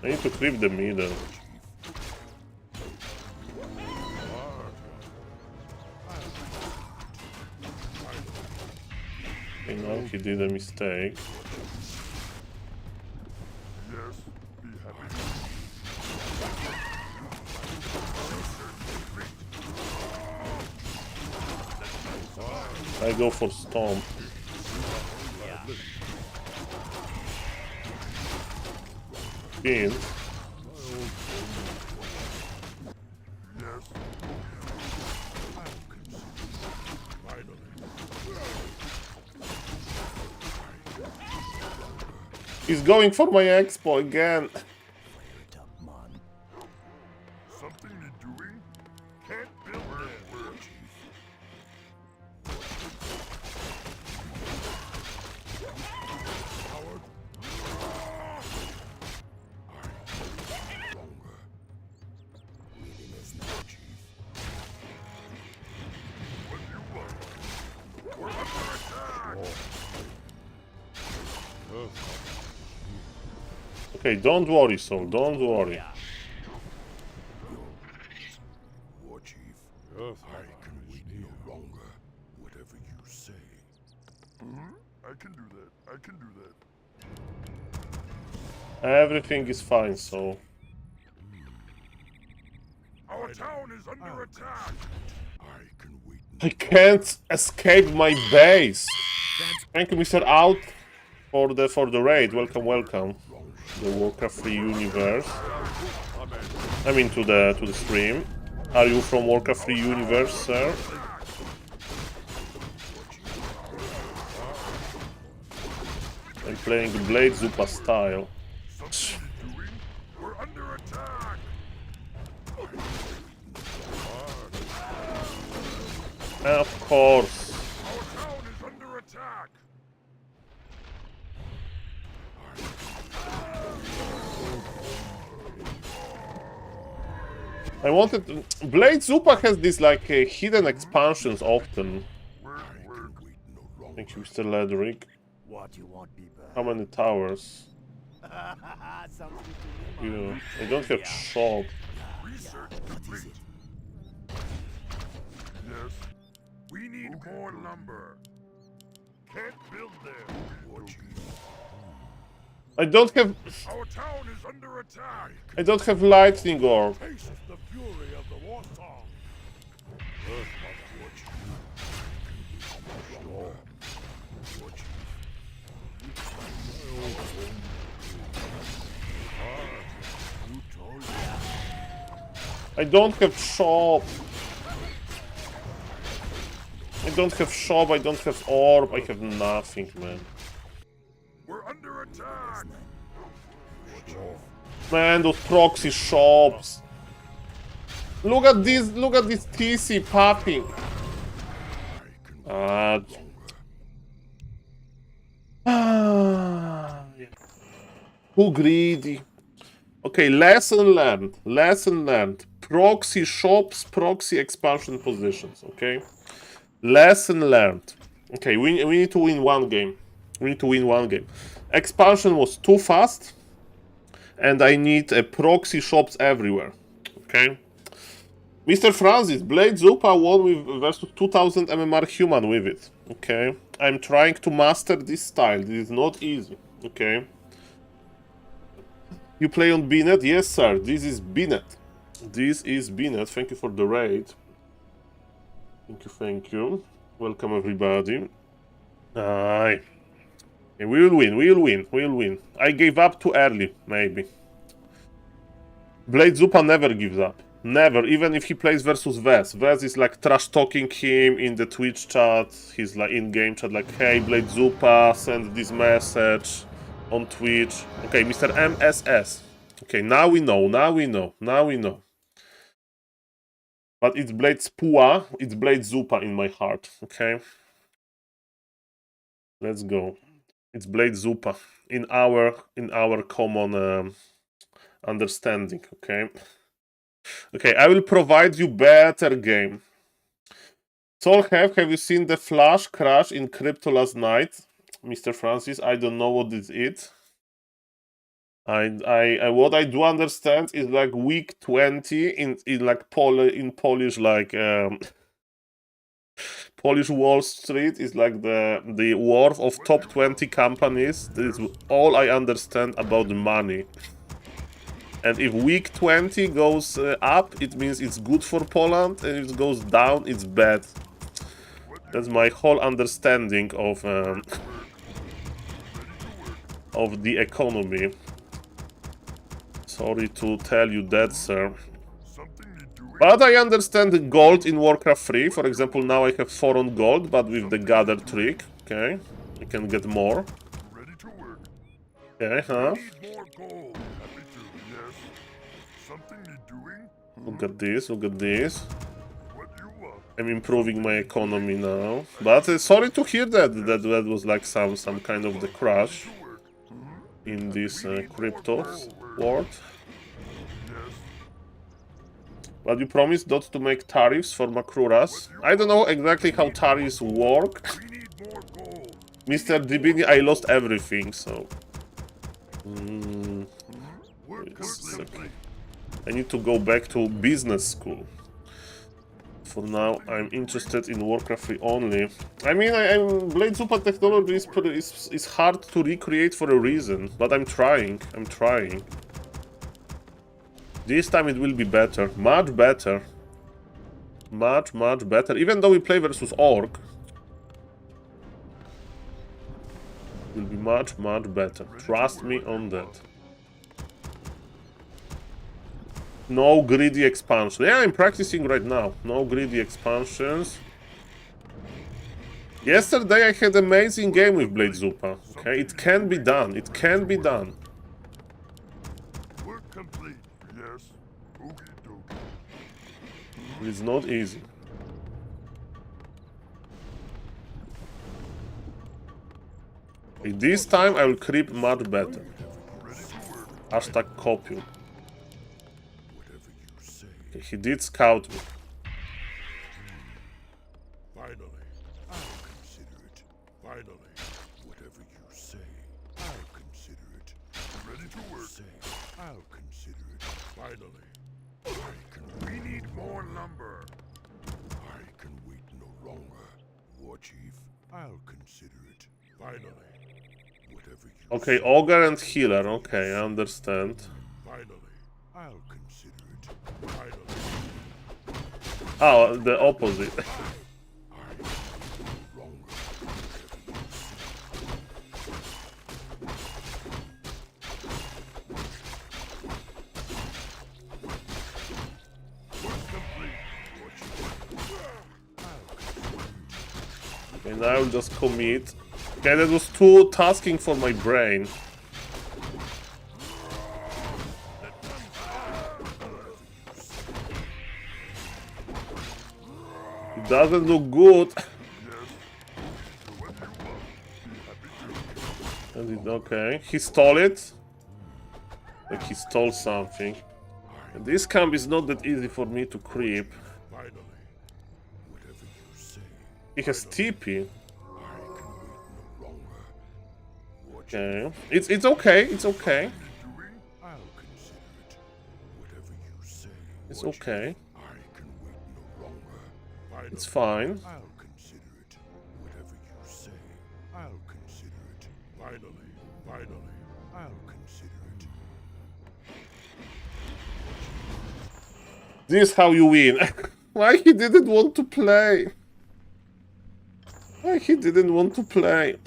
I need to creep the middle. Okay, now he did a mistake. Yes, be happy. I go for stomp. Pin. Yes. Finally. He's going for my expo again. Something need doing? Can't build there. Howard. What do you want? We're under attack. Okay, don't worry, Saul, don't worry. War Chief, I can wait no longer. Whatever you say. I can do that. I can do that. Everything is fine, Saul. Our town is under attack. I can wait. I can't escape my base. Thank you, Mr. Out, for the raid. Welcome, welcome. The Warcraft 3 universe. I mean to the stream. Are you from Warcraft 3 universe, sir? I'm playing the Blade Zupa style. Something doing? We're under attack. Of course. Our town is under attack. I wanted to... Blade Zupa has these like hidden expansions often. We're wait no longer. Thank you, Mr. Ledrick. What you want, people? How many towers? Sounds good to me. Yeah, I don't have shop. Research complete. Yes. We need more lumber. Can't build there. War Chief. I don't have... Our town is under attack. I don't have lightning orb. Taste the fury of the war song. I don't have shop. I don't have shop, I don't have orb, I have nothing, man. We're under attack. Man, those proxy shops. Look at this TC popping. Too greedy. Okay, lesson learned. Lesson learned. Proxy shops, proxy expansion positions, okay? Lesson learned. Okay, we need to win one game. We need to win one game. Expansion was too fast, and I need proxy shops everywhere, okay? Mr. Francis, Blade Zupa won with versus 2000 MMR human with it, okay? I'm trying to master this style. This is not easy, okay? You play on Bnet? Yes, sir. This is Bnet. This is Bnet. Thank you for the raid. Thank you. Welcome, everybody. Aye. Okay, we will win, we will win, we will win. I gave up too early, maybe. Blade Zupa never gives up. Never, even if he plays versus Vez. Vez is like trash-talking him in the Twitch chat. He's like in-game chat like, hey, Blade Zupa, send this message. on Twitch. Okay, Mr. MSS. Okay, now we know, now we know, now we know. But it's Blade Spua, it's Blade Zupa in my heart, okay? Let's go. It's Blade Zupa in our common understanding, okay? Okay, I will provide you better game. Have you seen the flash crash in crypto last night? Mr. Francis, I don't know what is it. I what I do understand is like week 20 in like Polish like Polish Wall Street is like the worth of top 20 companies. This is all I understand about the money. And if week 20 goes up, it means it's good for Poland, and if it goes down, it's bad. That's my whole understanding of the economy. Sorry to tell you that, sir. But I understand the gold in Warcraft 3. For example, now I have 4 on gold, but with the gather trick, okay, I can get more. Okay, huh? Look at this, look at this. I'm improving my economy now. But sorry to hear that was like some kind of the crash in this crypto world. But you promised not to make tariffs for Makruras. I don't know exactly how tariffs work. Mr. Dibini, I lost everything, so... I need to go back to business school. For now, I'm interested in Warcraft 3 only. I mean, Blade Super technology is hard to recreate for a reason, but I'm trying. I'm trying. This time it will be better, much better. Much better. Even though we play versus Orc, it will be much better. Trust me on that. No greedy expansion. Yeah, I'm practicing right now. No greedy expansions. Yesterday I had an amazing game with Blade Zupa. Okay, it can be done. It can be done. Work complete. Yes. Okie dokie. It's not easy. Okay, this time I will creep much better. Hashtag copium. Okay, he did scout me. Finally, I'll consider it. Finally, whatever you say, I'll consider it. Ready to work. I'll consider it. Finally, we need more lumber. I can wait no longer, War Chief. I'll consider it. Finally, whatever you Okay, say. Ogre and Healer. Okay, I understand. Finally, I'll consider it. Finally. Oh, the opposite. Okay, now I'll just commit. Okay, that was too tasking for my brain. It doesn't look good. Okay, he stole it. Like he stole something. And this camp is not that easy for me to creep. He has TP. Okay, it's okay. It's okay. It's okay. It's fine. I'll consider it. Whatever you say, I'll consider it. Finally, I'll consider it. This is how you win. Why he didn't want to play? Why he didn't want to play?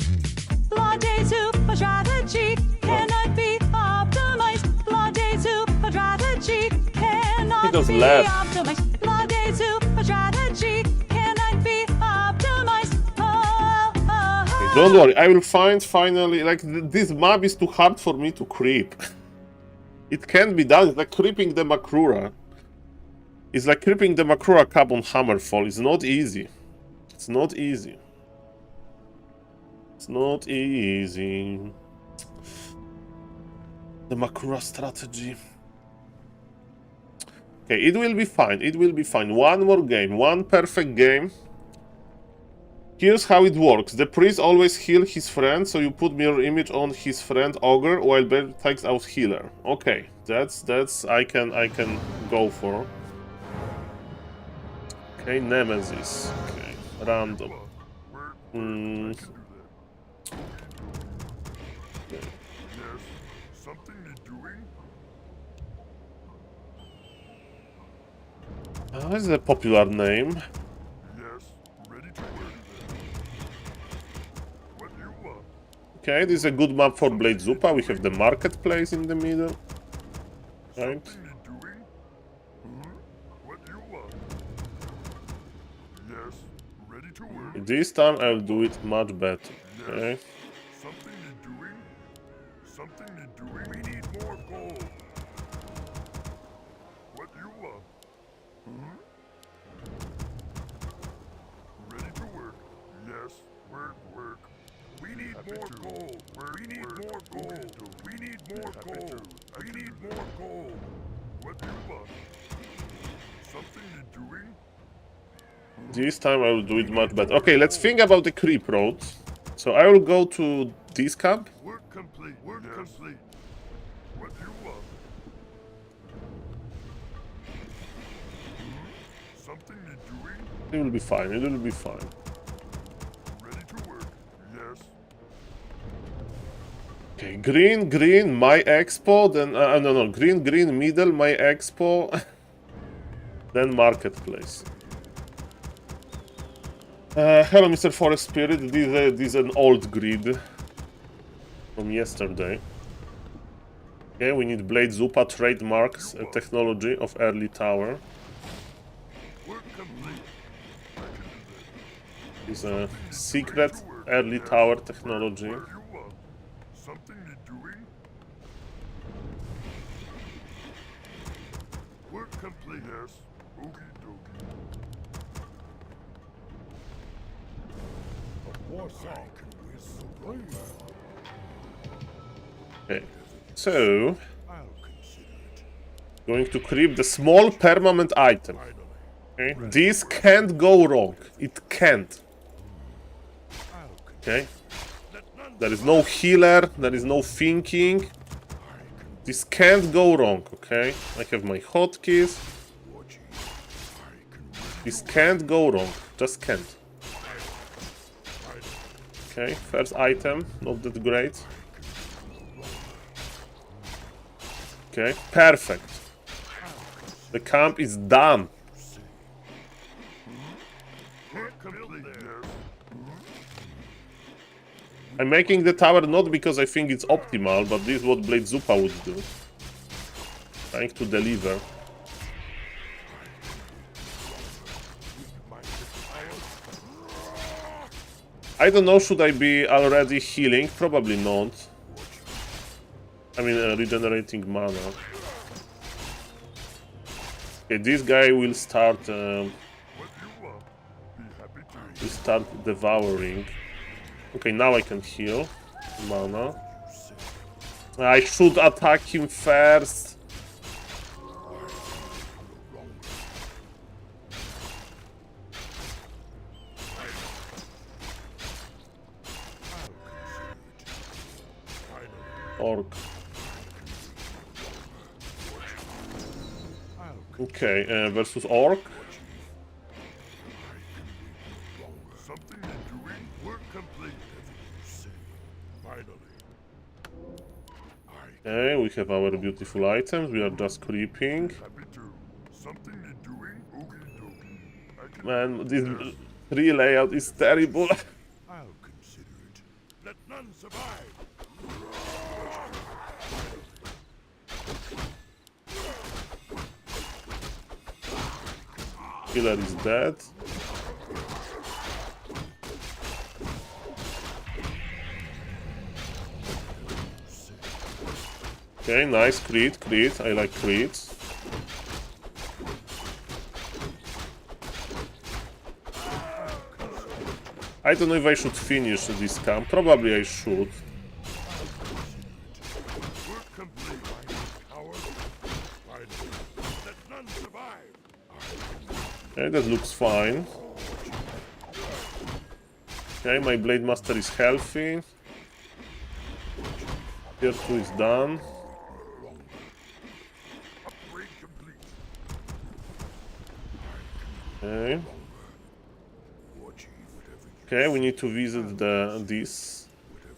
Bloody super strategy cannot be optimized. Bloody super strategy cannot just be left. optimized. Bloody super strategy cannot be optimized. Oh, oh, oh. Don't worry, I will find finally, like, this map is too hard for me to creep. It can be done, it's like creeping the Makrura. It's like creeping the Makrura Cub on Hammerfall, it's not easy. It's not easy. It's not easy. The Makrura strategy. Okay, it will be fine, it will be fine. One more game, one perfect game. Here's how it works. The priest always heals his friend, so you put mirror image on his friend Ogre while Bear takes out healer. Okay, that's I can go for. Okay, Nemesis. Okay, random. Yes, something need doing? That's a popular name. Yes, ready to work. What do you want? Okay, this is a good map for Blade Zupa. We have the marketplace in the middle. Right. Something need doing? What do you want? Yes, ready to work. This time I'll do it much better. Okay. Something need doing? Something need doing? We need more gold. What do you want? Ready to work. Yes, work. We need more gold. We need more gold. We need more gold. We need more gold. What do you want? Something need doing? This time I will do it much better. Okay, let's think about the creep road. So I will go to this camp. Work complete. Work complete. What do you want? Something need doing? It will be fine. It will be fine. Ready to work. Yes. Okay, green, my expo. Then no, green, middle, my expo. Then marketplace. Hello, Mr. Forest Spirit. This is an old grid from yesterday. Okay, we need Blade Zupa trademarks, technology of early tower. Work complete. Is a secret early tower technology. What do you want? Something need doing? Work complete. Yes. Okie dokie. War song. Okay, so I'll consider it. going to creep the small permanent item. Finally. Okay, this can't go wrong. It can't. I'll Okay, let none there is no healer. There is no thinking. This can't go wrong. Okay, I have my hotkeys. watch it. I can This can't go wrong. Just can't. Okay, first item, not that great. Okay, perfect. The camp is done. work complete. Yes. I'm making the tower not because I think it's optimal, but this is what Blade Zupa would do. Trying to deliver. I don't know, should I be already healing? Probably not. I mean, regenerating mana. Okay, this guy will start... What do you want? Be happy to. will start devouring. Okay, now I can heal mana. I should attack him first. Orc. Okay, versus Orc. Something need doing? Work complete. Finally. Okay, we have our beautiful items. We are just creeping. Happy to. Something need doing? Okie dokie. I can. Man, this tree layout is terrible. I'll consider it. Let none survive. Killer is dead. Okay, nice crit, crit. I like crits. I don't know if I should finish this camp. Probably I should. Work complete, coward. Finally, let none survive. Okay, that looks fine. Okay, my Blade Master is healthy. Tier 2 is done. Upgrade complete. Okay. War chief, whatever you Okay, we need to visit this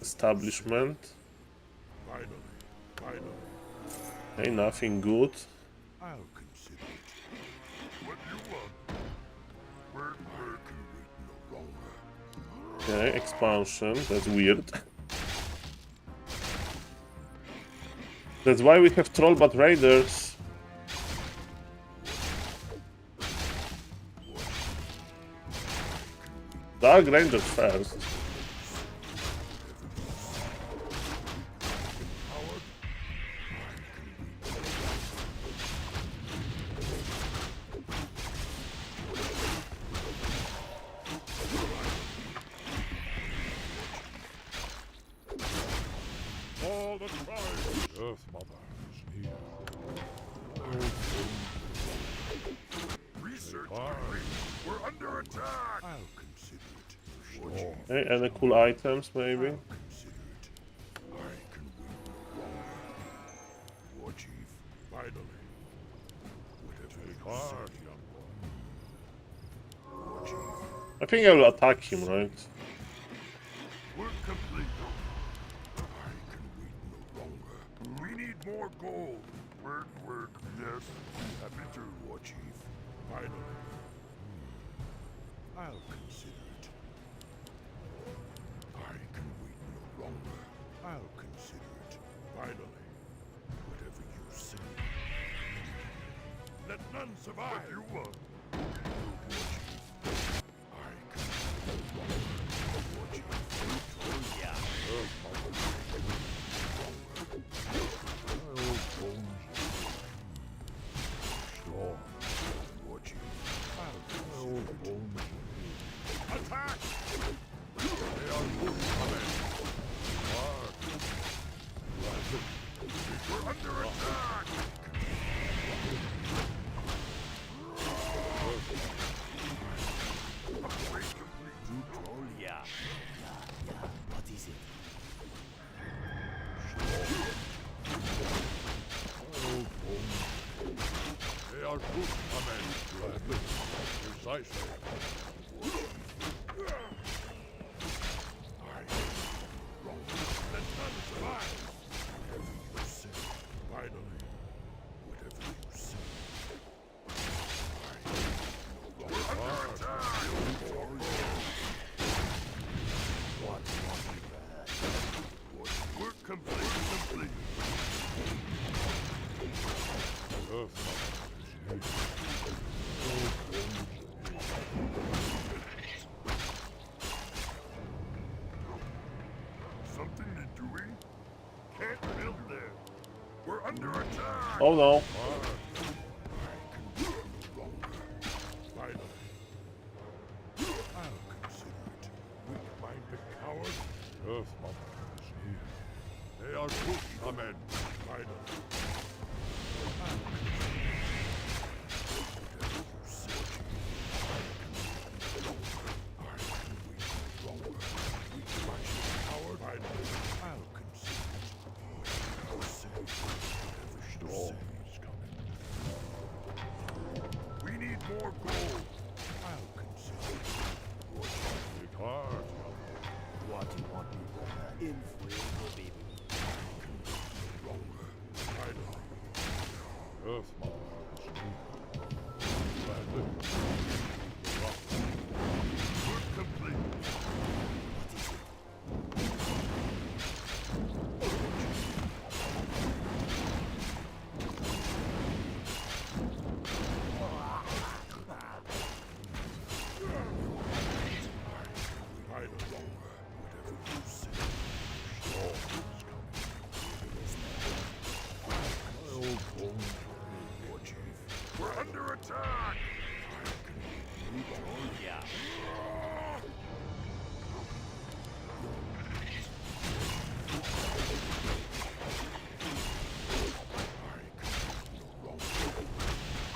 establishment. finally. Okay, nothing good. I'll consider it. What you want? Where can wait no longer? Okay, expansion. That's weird. That's why we have troll but raiders. Dark Rangers first. All the tribes. Earth Mother is near. Research complete. We're under attack. I'll consider it. Sure. Okay, any cool items maybe? Consider it. I can wait no longer. War chief, finally. Whatever you say, young one. War chief, I think I will attack him, right? work complete. I can wait no longer. We need more gold. Work, yes. Happy to, War chief. Finally. I'll consider it. I can wait no longer. I'll consider it. Finally. Whatever you say. Let none survive. What you want? I can wait no longer. War chief. Attack! They are good, coming. We're under attack! Upgrade complete. Yeah. What is it? They are good, coming. Precisely. Let none survive. Whatever you say. Finally. Whatever you say. We're under attack. Work complete. Something to doing? Can't build there. We're under attack. Oh no. I can wait no longer. Finally. I'll consider it. Weak-minded coward. Earth Mother is here. They are good, amen. Finally. I'll consider it. Whatever you say. I can wait no longer. Weak-minded coward. Finally. I'll consider it. Whatever you say. Whatever you say is coming. We need more gold. I'll consider it. Work hard, young one. What do you want me to in free, baby? Longer. Finally. Earth Mother is near. Gladly. Work complete.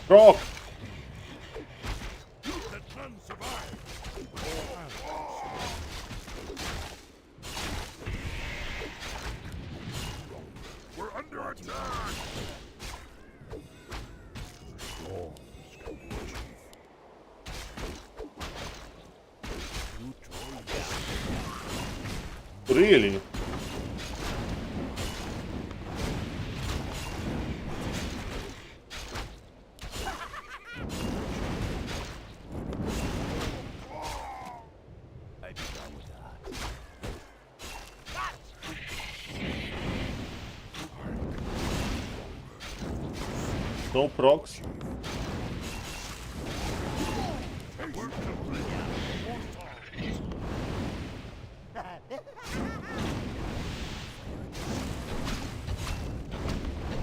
Rock! Let none survive. We're under attack. Really? I'd be down with that. No procs?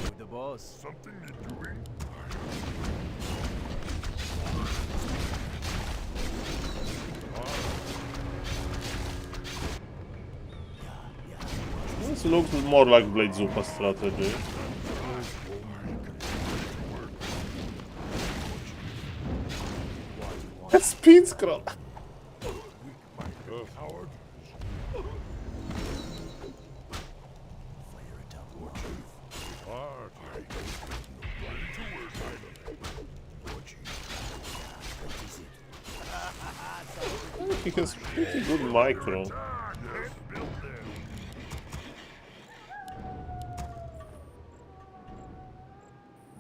With the boss. Something you're doing? This looks more like Blade Zupa strategy. A speed scroll! Howard. Fire it up. Hard. He has pretty good micro. Yes, build them.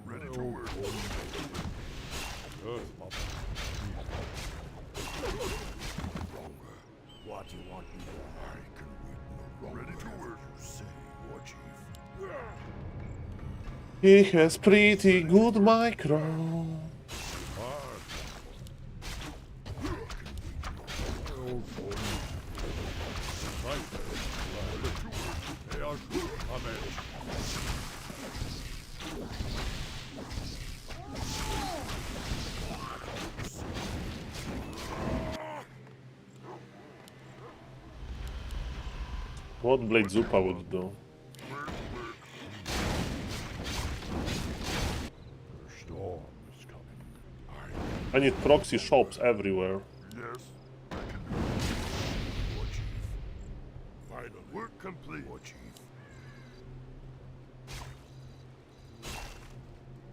Ready to work. What do you want me for? I can wait no longer. Ready to work. Say, War Chief. He has pretty good micro. They are good. Amen. What Blade Zupa would do? Storm is coming. I need proxy shops everywhere. Yes, I can do it. War Chief. Finally. Work complete. War Chief.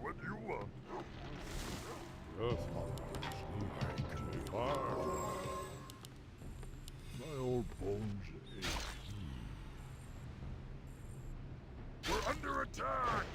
What do you want? Yes, I can be hard. My old bones ache. We're under attack!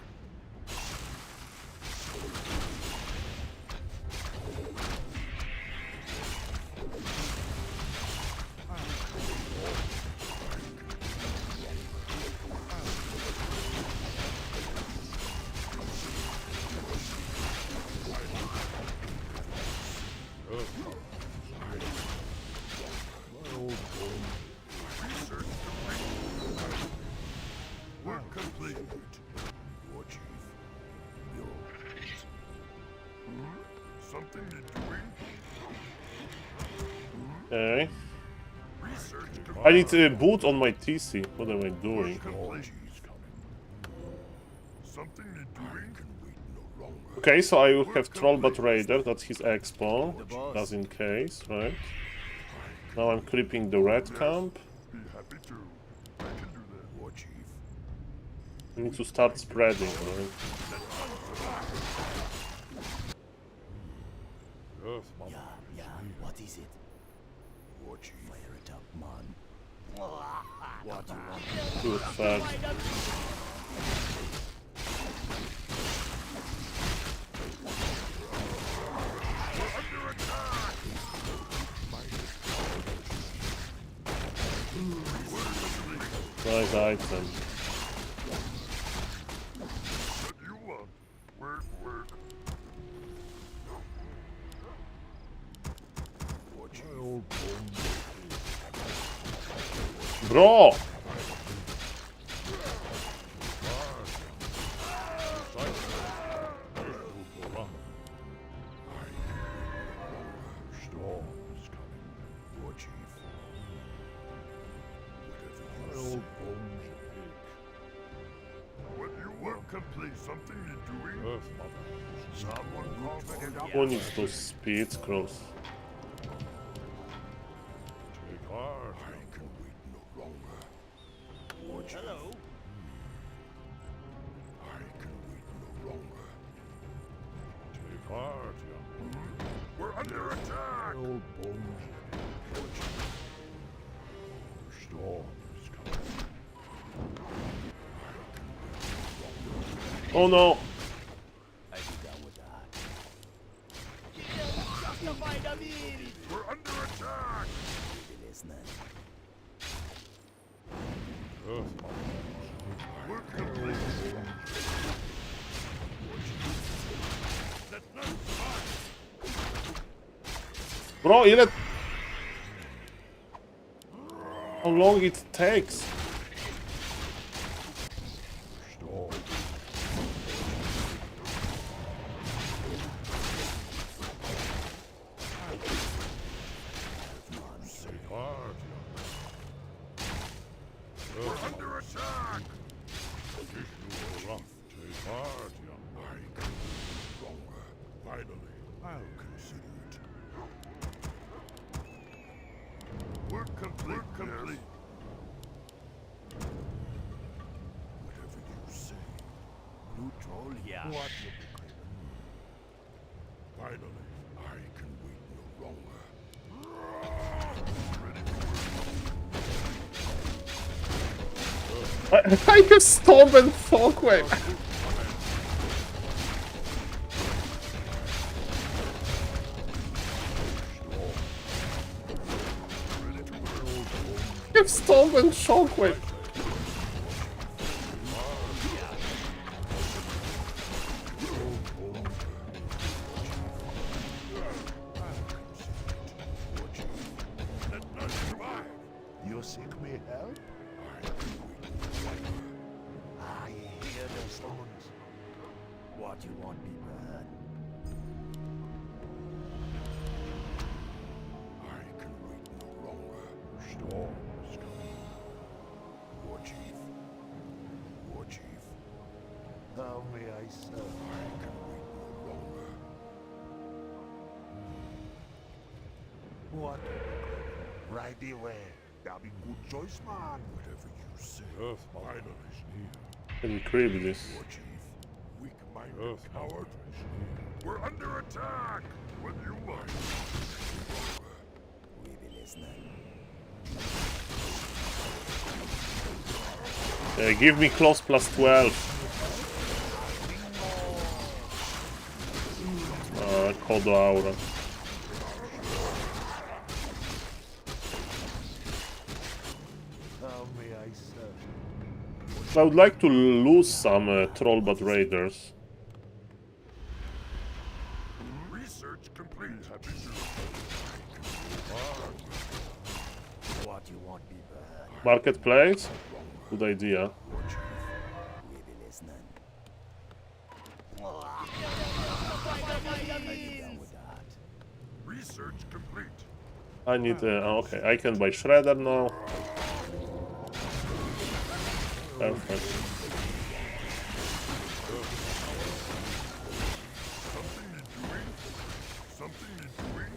Work complete. War Chief. Yours. Something you're doing? Okay. Research I need a boot on my TC. What am I doing? complete. Something you're doing? Can wait no longer. Okay, so I will have Trollbat Raider, that's his expo. Just in case, right? Now I'm creeping the red camp. Be happy to. I can do that. War Chief. I need to start spreading, right? Yes, Mama. Yeah. What is it? War Chief. Fire it up, man. What do you want? Good fact. Under attack! Nice item. What do you want? Work. War Chief. My old bones. Bro! Storm is coming. War Chief. Whatever you say. What you want complete. something you're doing? Someone called it up. Who needs those speed scrolls? Take heart. I can wait no longer. Hello. I can wait no longer. Take heart, young one. We're under attack! Old bones. The storm is coming. Oh no! I'd be down with that. We're under attack! Maybe listening. We're complete. Let none survive. Bro, ile... How long it takes? Storm. Take heart, young. We're under attack! Take heart, young. I can no longer. Finally, I'll consider it. We're complete. We're complete. Whatever you say. Blue troll here. What? Finally, I can wait no longer. I can stop and shockwave. I have stop and shockwave. Let none survive. You seek me help? I hear the stones. What you want me burn? I can wait no longer. Storm is coming. War Chief. War Chief. How may I serve? I can wait no longer. What? Right away. That'll be good choice, man. Whatever you say. Finally. Encrypt this. War Chief. Weak-minded coward. We're under attack. Whether you like. We be listening. Give me close plus 12. Kodo Aura. How may I serve? I would like to lose some Trollbot Raiders. Research complete. What you want me burn? Marketplace? Good idea. We be listening. I'd be down with that. Research complete. I need... okay, I can buy Shredder now. Perfect. Something you're doing?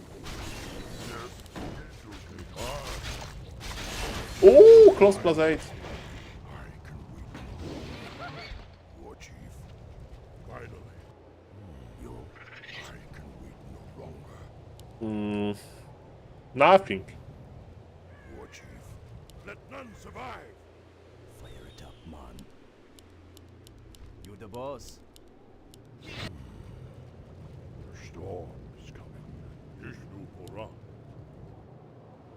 Yes. Ooh, close plus 8. I can wait. War Chief. Finally. You. I can wait no longer. Nothing. War Chief. Let none survive. Fire it up, man. You the boss? The storm is coming. Ishnu Pura.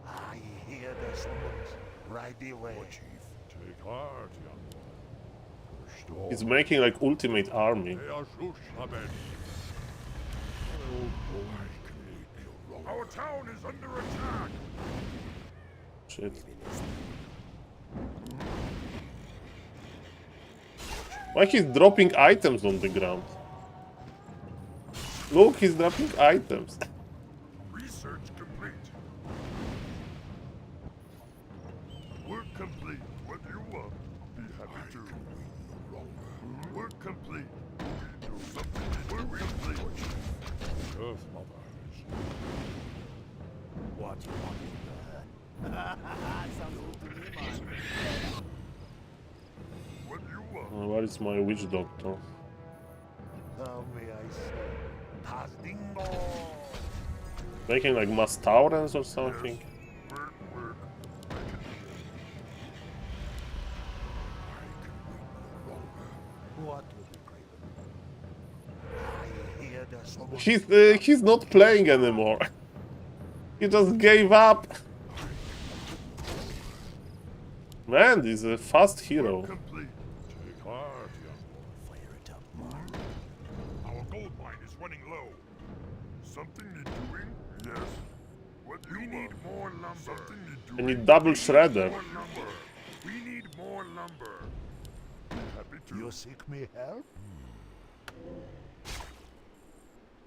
I hear the summons. Right away. War Chief. Take heart, young one. The storm. He's making like ultimate army. They are Shushaben. Our town is under attack. Shit. Why he's dropping items on the ground? Look, he's dropping items. Research complete. We're complete. Whether you want, be happy to. Work complete. Something to do. Work complete. Earth Mother is What you want to learn? Sounds good to me, man. what you want. Where is my witch doctor? How may I say? Tastingo! Making like mass taurens or something? Work, work. What will you crave? I hear the summons. He's not playing anymore. He just gave up. Man, he's a fast hero. Complete. Take heart, young boy. Fire it up, man. Our gold mine is running low. Something need doing? Yes. What you need more lumber. Something need I doing. need double shredder. More lumber. We need more lumber. Happy to. You seek me help?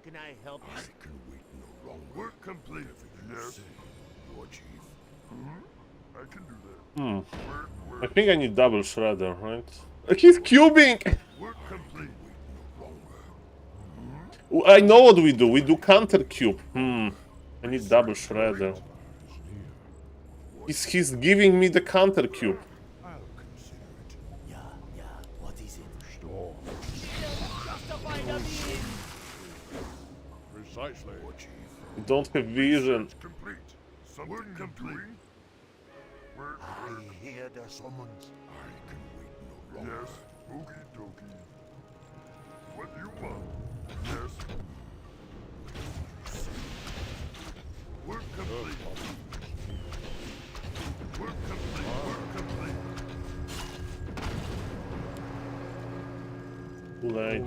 Can I help you? can wait no longer. Work complete. Yes. Your chief. I can do that. Work, I work. think I need double shredder, right? He's cubing! Work complete. I know what we do. We do counter cube. I need double shredder. He's giving me the counter cube. I'll consider it. Yeah. What is it? Storm. Justify the means! Precisely. Your chief. We don't have vision. Complete. Something complete. Work, I work. hear the summons. I can wait no longer. Yes. Okie dokie. What do you want? Yes. Work complete. Work complete. Work complete. Too late.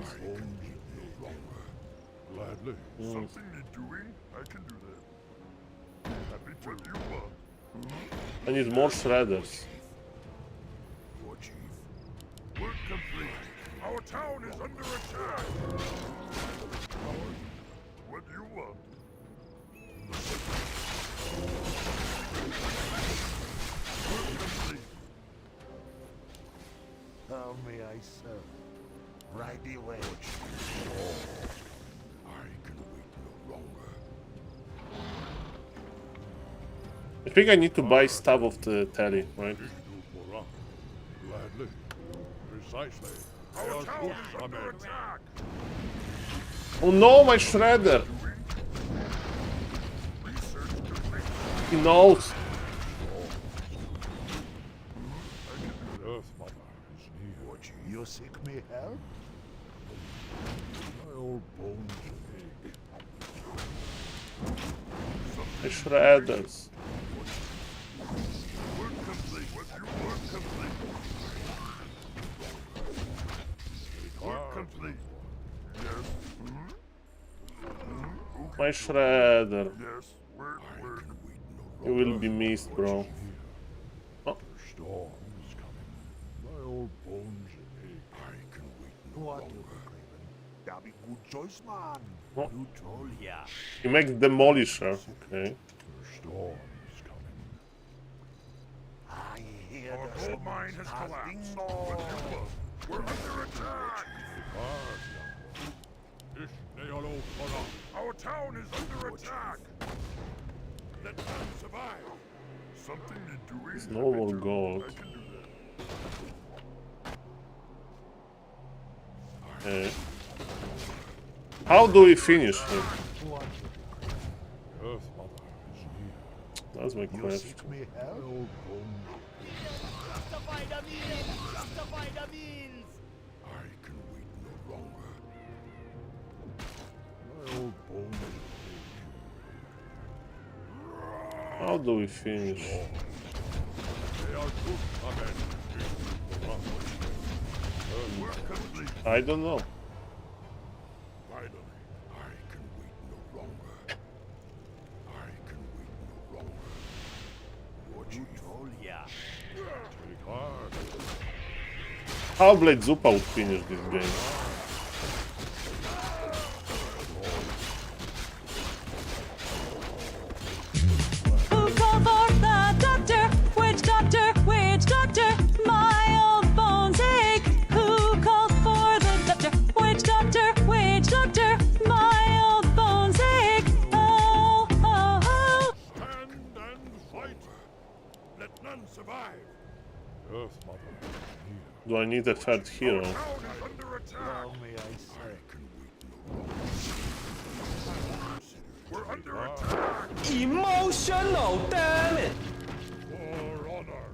Gladly. Something need doing? I can do that. Happy to. What do you want? I need more shredders. Your chief. Work complete. Our town is under attack. What do you want? Work complete. How may I serve? Right away. I can wait no longer. I think I need to buy stuff of the telly, right? Gladly. Precisely. Our town is under attack. Oh no, my shredder! Research complete. He knows. Earth Mother is near. You seek me help? My old bones ache. My shredders. Work complete. What you work complete. Work complete. Yes. My shredder. Yes. Work. Work. You will be missed, bro. Oh, Storm is coming. My old bones ache. I can wait no What longer. will you crave? That be good choice, man. Oh. You told ya. he makes demolisher. Okay. The storm is coming. I hear Our the gold mine has summons. collapsed. Tastingo! What do you want? We're under attack. Our town is under attack. Let them survive. Something need doing. There's no more gold. I can do that. Okay. How do we finish him? What will you crave? Earth Mother is near. That's my You question. seek me help? Old bones. Justify the means! Justify the means! I can wait no longer. My old bones How do we finish? They are good, amen. Work complete. I don't know. Finally, I can wait no longer. I can wait no longer. What you Told ya. take heart. How Blade Zupa would finish this game? Who called for the doctor? Which doctor? Which doctor? My old bones ache. Who can survive. Earth Mother. Do I need a third hero? Town is under attack. Allow me, I say. We're under attack. Emotional, damn it! For honor.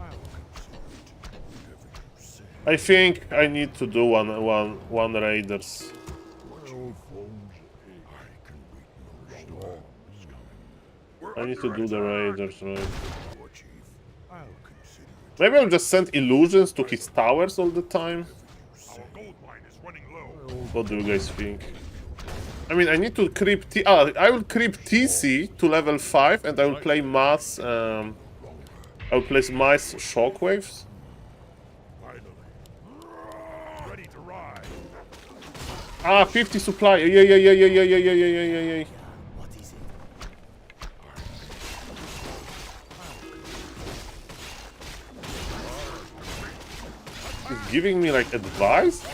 I'll consider it. Whatever you say. I think I need to do one raiders. My old foes ache. I can wait no storms coming. We're I need to do the raiders, right? War Chief. I'll consider it. Maybe I'll just send illusions to his towers all the time. Our gold mine is running low. What do you guys think? I mean, I need to creep I will creep TC to level 5 and I will play mass, I will place mass shockwaves. Finally. Ready to ride. Ah, 50 supply. Yeah. What is it? He's giving me like advice?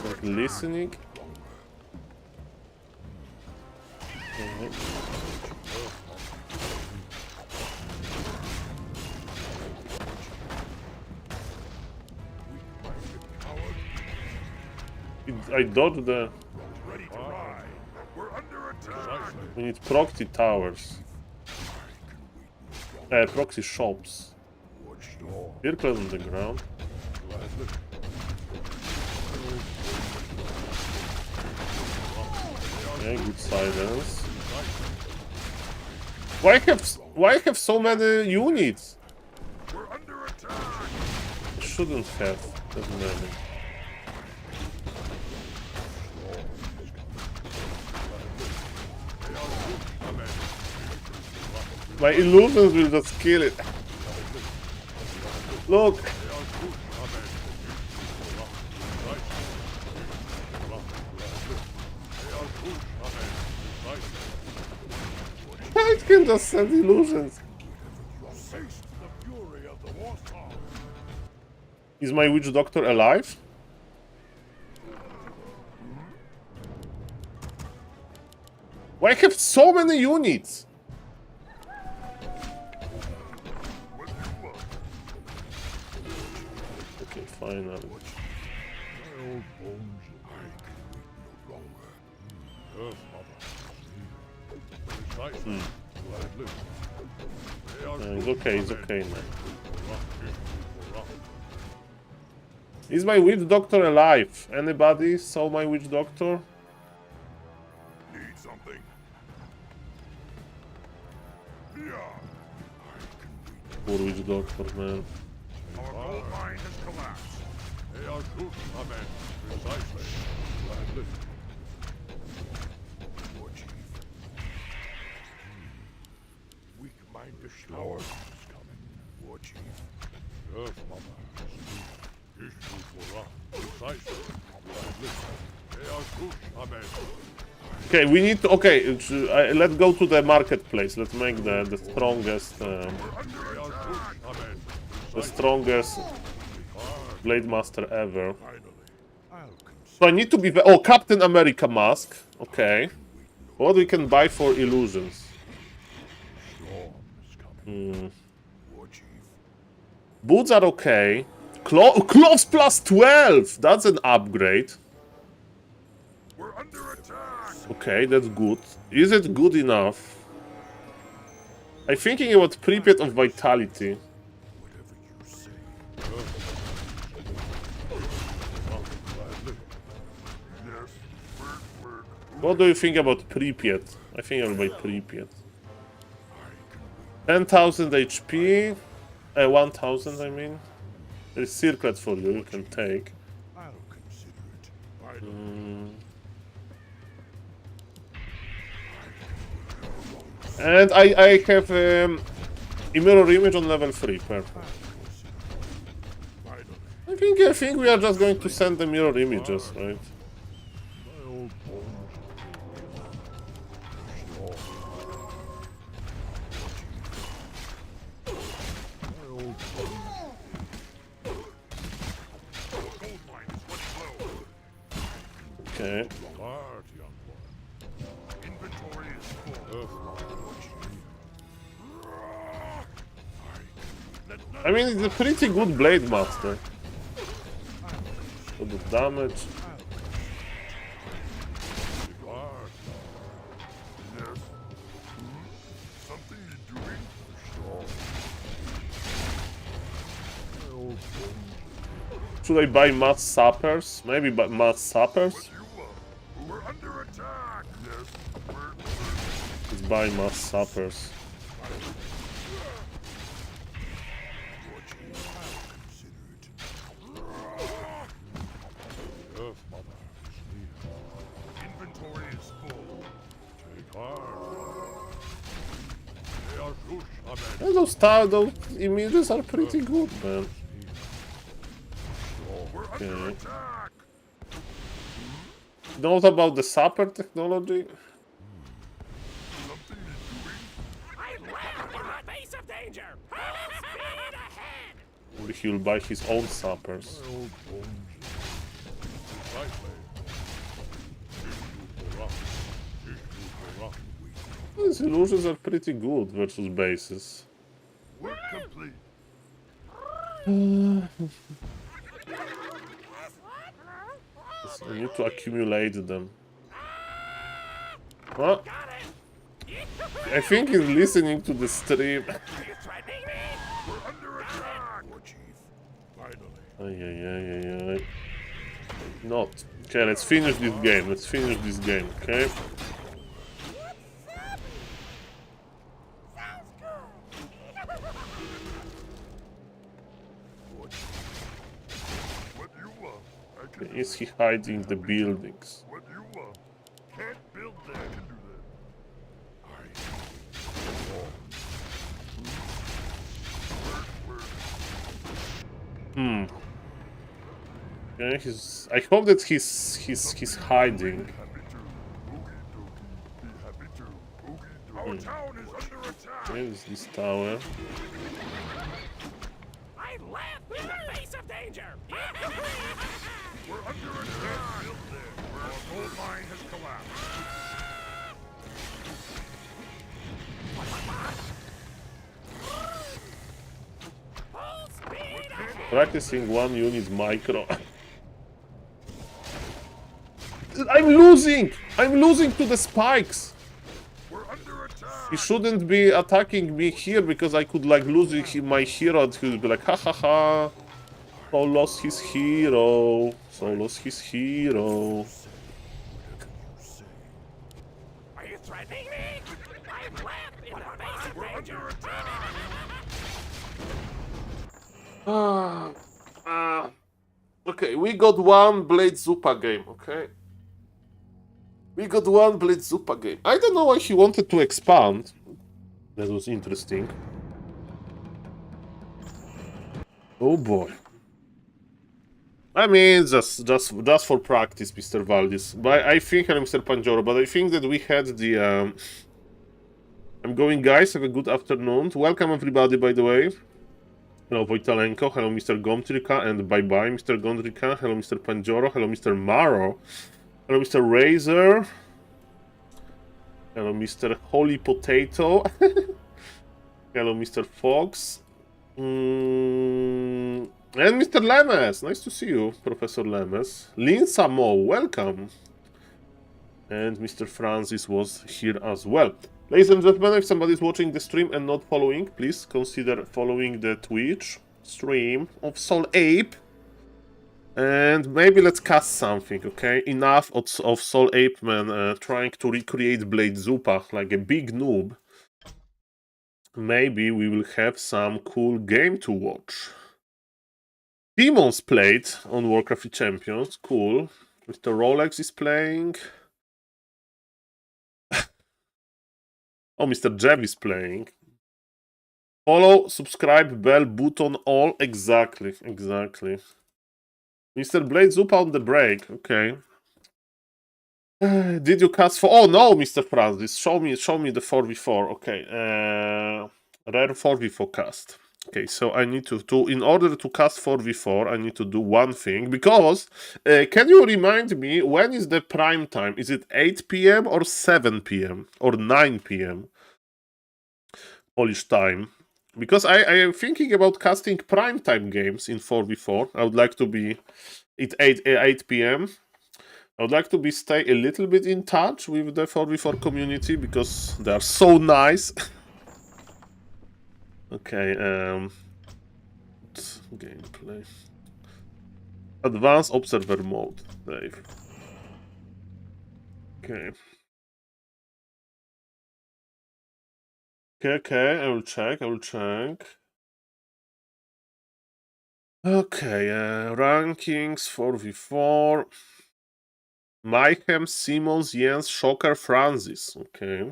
Like listening? I dodged the... Ready to ride. We're under attack. We need proxy towers. Proxy shops. Circle on the ground. Okay, good silence. Why have so many units? We're under attack. Shouldn't have that many. My illusions will just kill it. Look! I can just send illusions. Face the fury of the war storm. Is my witch doctor alive? Why I have so many units? Okay, finally. My old bones I can wait no longer. Earth Mother. Precisely. Gladly. They are It's okay now. Is my witch doctor alive? Anybody saw my witch doctor? Need something. Yeah. Poor witch doctor, man. Our gold mine has collapsed. They are good, Amen. Precisely. Gladly. War Chief. Weak-minded tower is coming. War Chief. Earth Mother. Issue for us. Precisely. Gladly. They are good, Amen. Okay, we need to. Okay, let's go to the marketplace. Let's make the strongest, Under attack. Amen. the strongest blade master ever. Finally. I'll consider. So I need to be. Oh, Captain America mask. Okay. What we can buy for illusions? Storms coming. War Chief. Boots are okay. Clothes plus 12. That's an upgrade. We're under attack. Okay, that's good. Is it good enough? I'm thinking about Pripyat of Vitality. Whatever you say. Yes. Work. What do you think about Pripyat? I think I'll buy Pripyat. 10,000 HP. 1,000, I mean. There's circlet for you, you can take. I'll consider it. Finally. And I have a mirror image on level 3, perfect. Finally. I think we are just going to send the mirror images, right? My old bones. My old bones. Gold mine is running low. Okay. Smart, young one. Inventory is full. I mean, it's a pretty good Blade Master. Good damage. Smart. Yes. Something you're doing? Sure. Should I buy mass sappers? Maybe buy mass sappers? We're under attack. Yes. Let's buy mass sappers. Inventory is full. Take heart. They are push. Yeah, those images are pretty good, man. We're Okay. under attack. Note about the sapper technology? Something you're doing? I laugh in the face of danger. Speed ahead. Or he'll buy his own sappers. These illusions are pretty good versus bases. Work complete. I need to accumulate them. What? I think he's listening to the stream. Are you threatening me? We're under attack. War chief. Finally. Ay, ay, ay, ay, ay. Not. Okay, let's finish this game. Let's finish this game, okay? What you want? I can do Is he hiding the buildings? what you want. Can't build there. I can do that. Okay, he's. I hope that he's hiding. Happy to. Oogie doogie. Be happy to. Oogie doogie. Our town is under attack. Where is this tower? I laugh in the face of danger. We're under attack. Build there. Our gold mine has collapsed. Full speed ahead. Practicing one unit micro. I'm losing! I'm losing to the spikes! We're under attack. He shouldn't be attacking me here because I could like lose my hero and he would be like, ha ha ha. Saul lost his hero. Saul lost his hero. Are you threatening me? I laugh in the face of danger. Okay, we got one Blade Zupa game, okay? We got one Blade Zupa game. I don't know why he wanted to expand. That was interesting. Oh boy. I mean, just for practice, Mr. Valdis. But I think, and Mr. Panjoro, but I think that we had the... I'm going, guys. Have a good afternoon. Welcome, everybody, by the way. Hello, Wojtalenko. Hello, Mr. Gomtrika. And bye-bye, Mr. Gondrika. Hello, Mr. Panjoro. Hello, Mr. Maro. Hello, Mr. Razor. Hello, Mr. Holy Potato. Hello, Mr. Fox. And Mr. Lemes. Nice to see you, Professor Lemes. Lin Samo, welcome. And Mr. Francis was here as well. Ladies and gentlemen, if somebody is watching the stream and not following, please consider following the Twitch stream of Soul Ape. And maybe let's cast something, okay? Enough of SaulPlayerMan trying to recreate Blade Zupa like a big noob. Maybe we will have some cool game to watch. Demons played on Warcraft Champions, cool. Mr. Rolex is playing. Oh, Mr. Jeff is playing. Follow, subscribe, bell, button, all. Exactly. Mr. Blade Zupa on the break. Okay. Did you cast for... Oh, no, Mr. Francis. Show me the 4v4. Okay. Rare 4v4 cast. Okay, so I need to in order to cast 4v4, I need to do one thing, because can you remind me, when is the prime time? Is it 8 p.m. or 7 p.m. or 9 p.m. Polish time? Because I am thinking about casting prime time games in 4v4. I would like to be at 8 p.m. I would like to stay a little bit in touch with the 4v4 community, because they are so nice. Okay, gameplay. Advanced observer mode, Dave. Okay. Okay, I will check. Okay, rankings 4v4. Mayhem, Simmons, Jens, Shocker, Francis. Okay.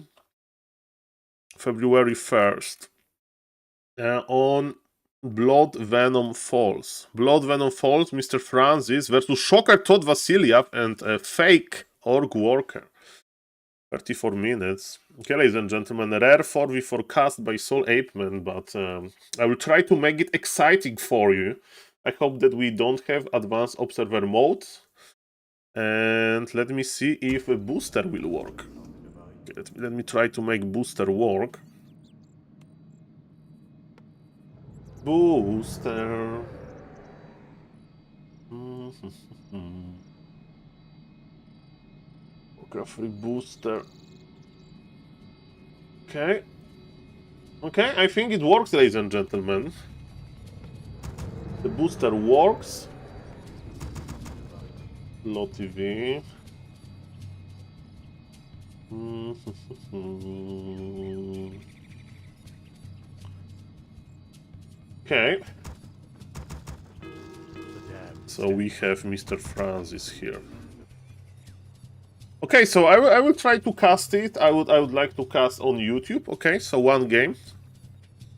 February 1st. On Blood Venom Falls. Blood Venom Falls, Mr. Francis versus Shocker, Todd Vasilyev, and a fake Org Worker. 34 minutes. Okay, ladies and gentlemen, rare 4v4 cast by SaulPlayerMan, but I will try to make it exciting for you. I hope that we don't have advanced observer mode. And let me see if a booster will work. Okay, let me try to make booster work. Booster. Free booster. Okay. Okay, I think it works, ladies and gentlemen. The booster works. Low TV. Okay. So we have Mr. Francis here. Okay, so I will try to cast it. I would like to cast on YouTube. Okay, so one game.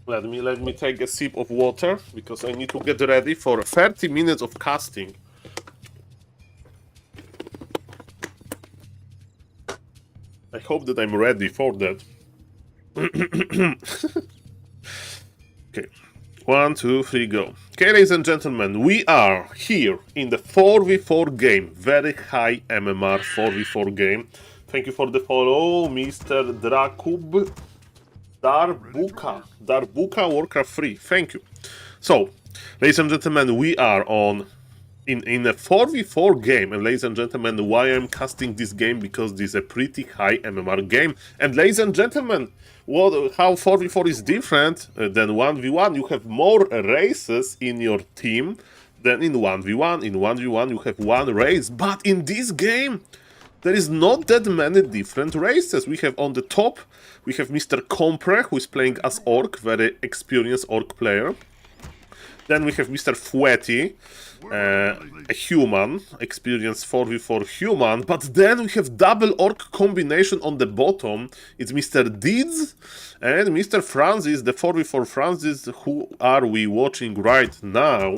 Let me take a sip of water, because I need to get ready for 30 minutes of casting. I hope that I'm ready for that. Okay. 1, 2, 3, go. Okay, ladies and gentlemen, we are here in the 4v4 game. Very high MMR 4v4 game. Thank you for the follow, Mr. Drakub. Darbuka Warcraft 3. Thank you. So, ladies and gentlemen, we are on in a 4v4 game. And ladies and gentlemen, why I'm casting this game? Because this is a pretty high MMR game. And ladies and gentlemen, how 4v4 is different than 1v1. You have more races in your team than in 1v1. In 1v1 you have one race, but in this game there is not that many different races. We have on the top, we have Mr. Compre, who is playing as Orc, very experienced Orc player. Then we have Mr. Fweti, a human, experienced 4v4 human, but then we have double Orc combination on the bottom. It's Mr. Deeds and Mr. Francis, the 4v4 Francis, who are we watching right now.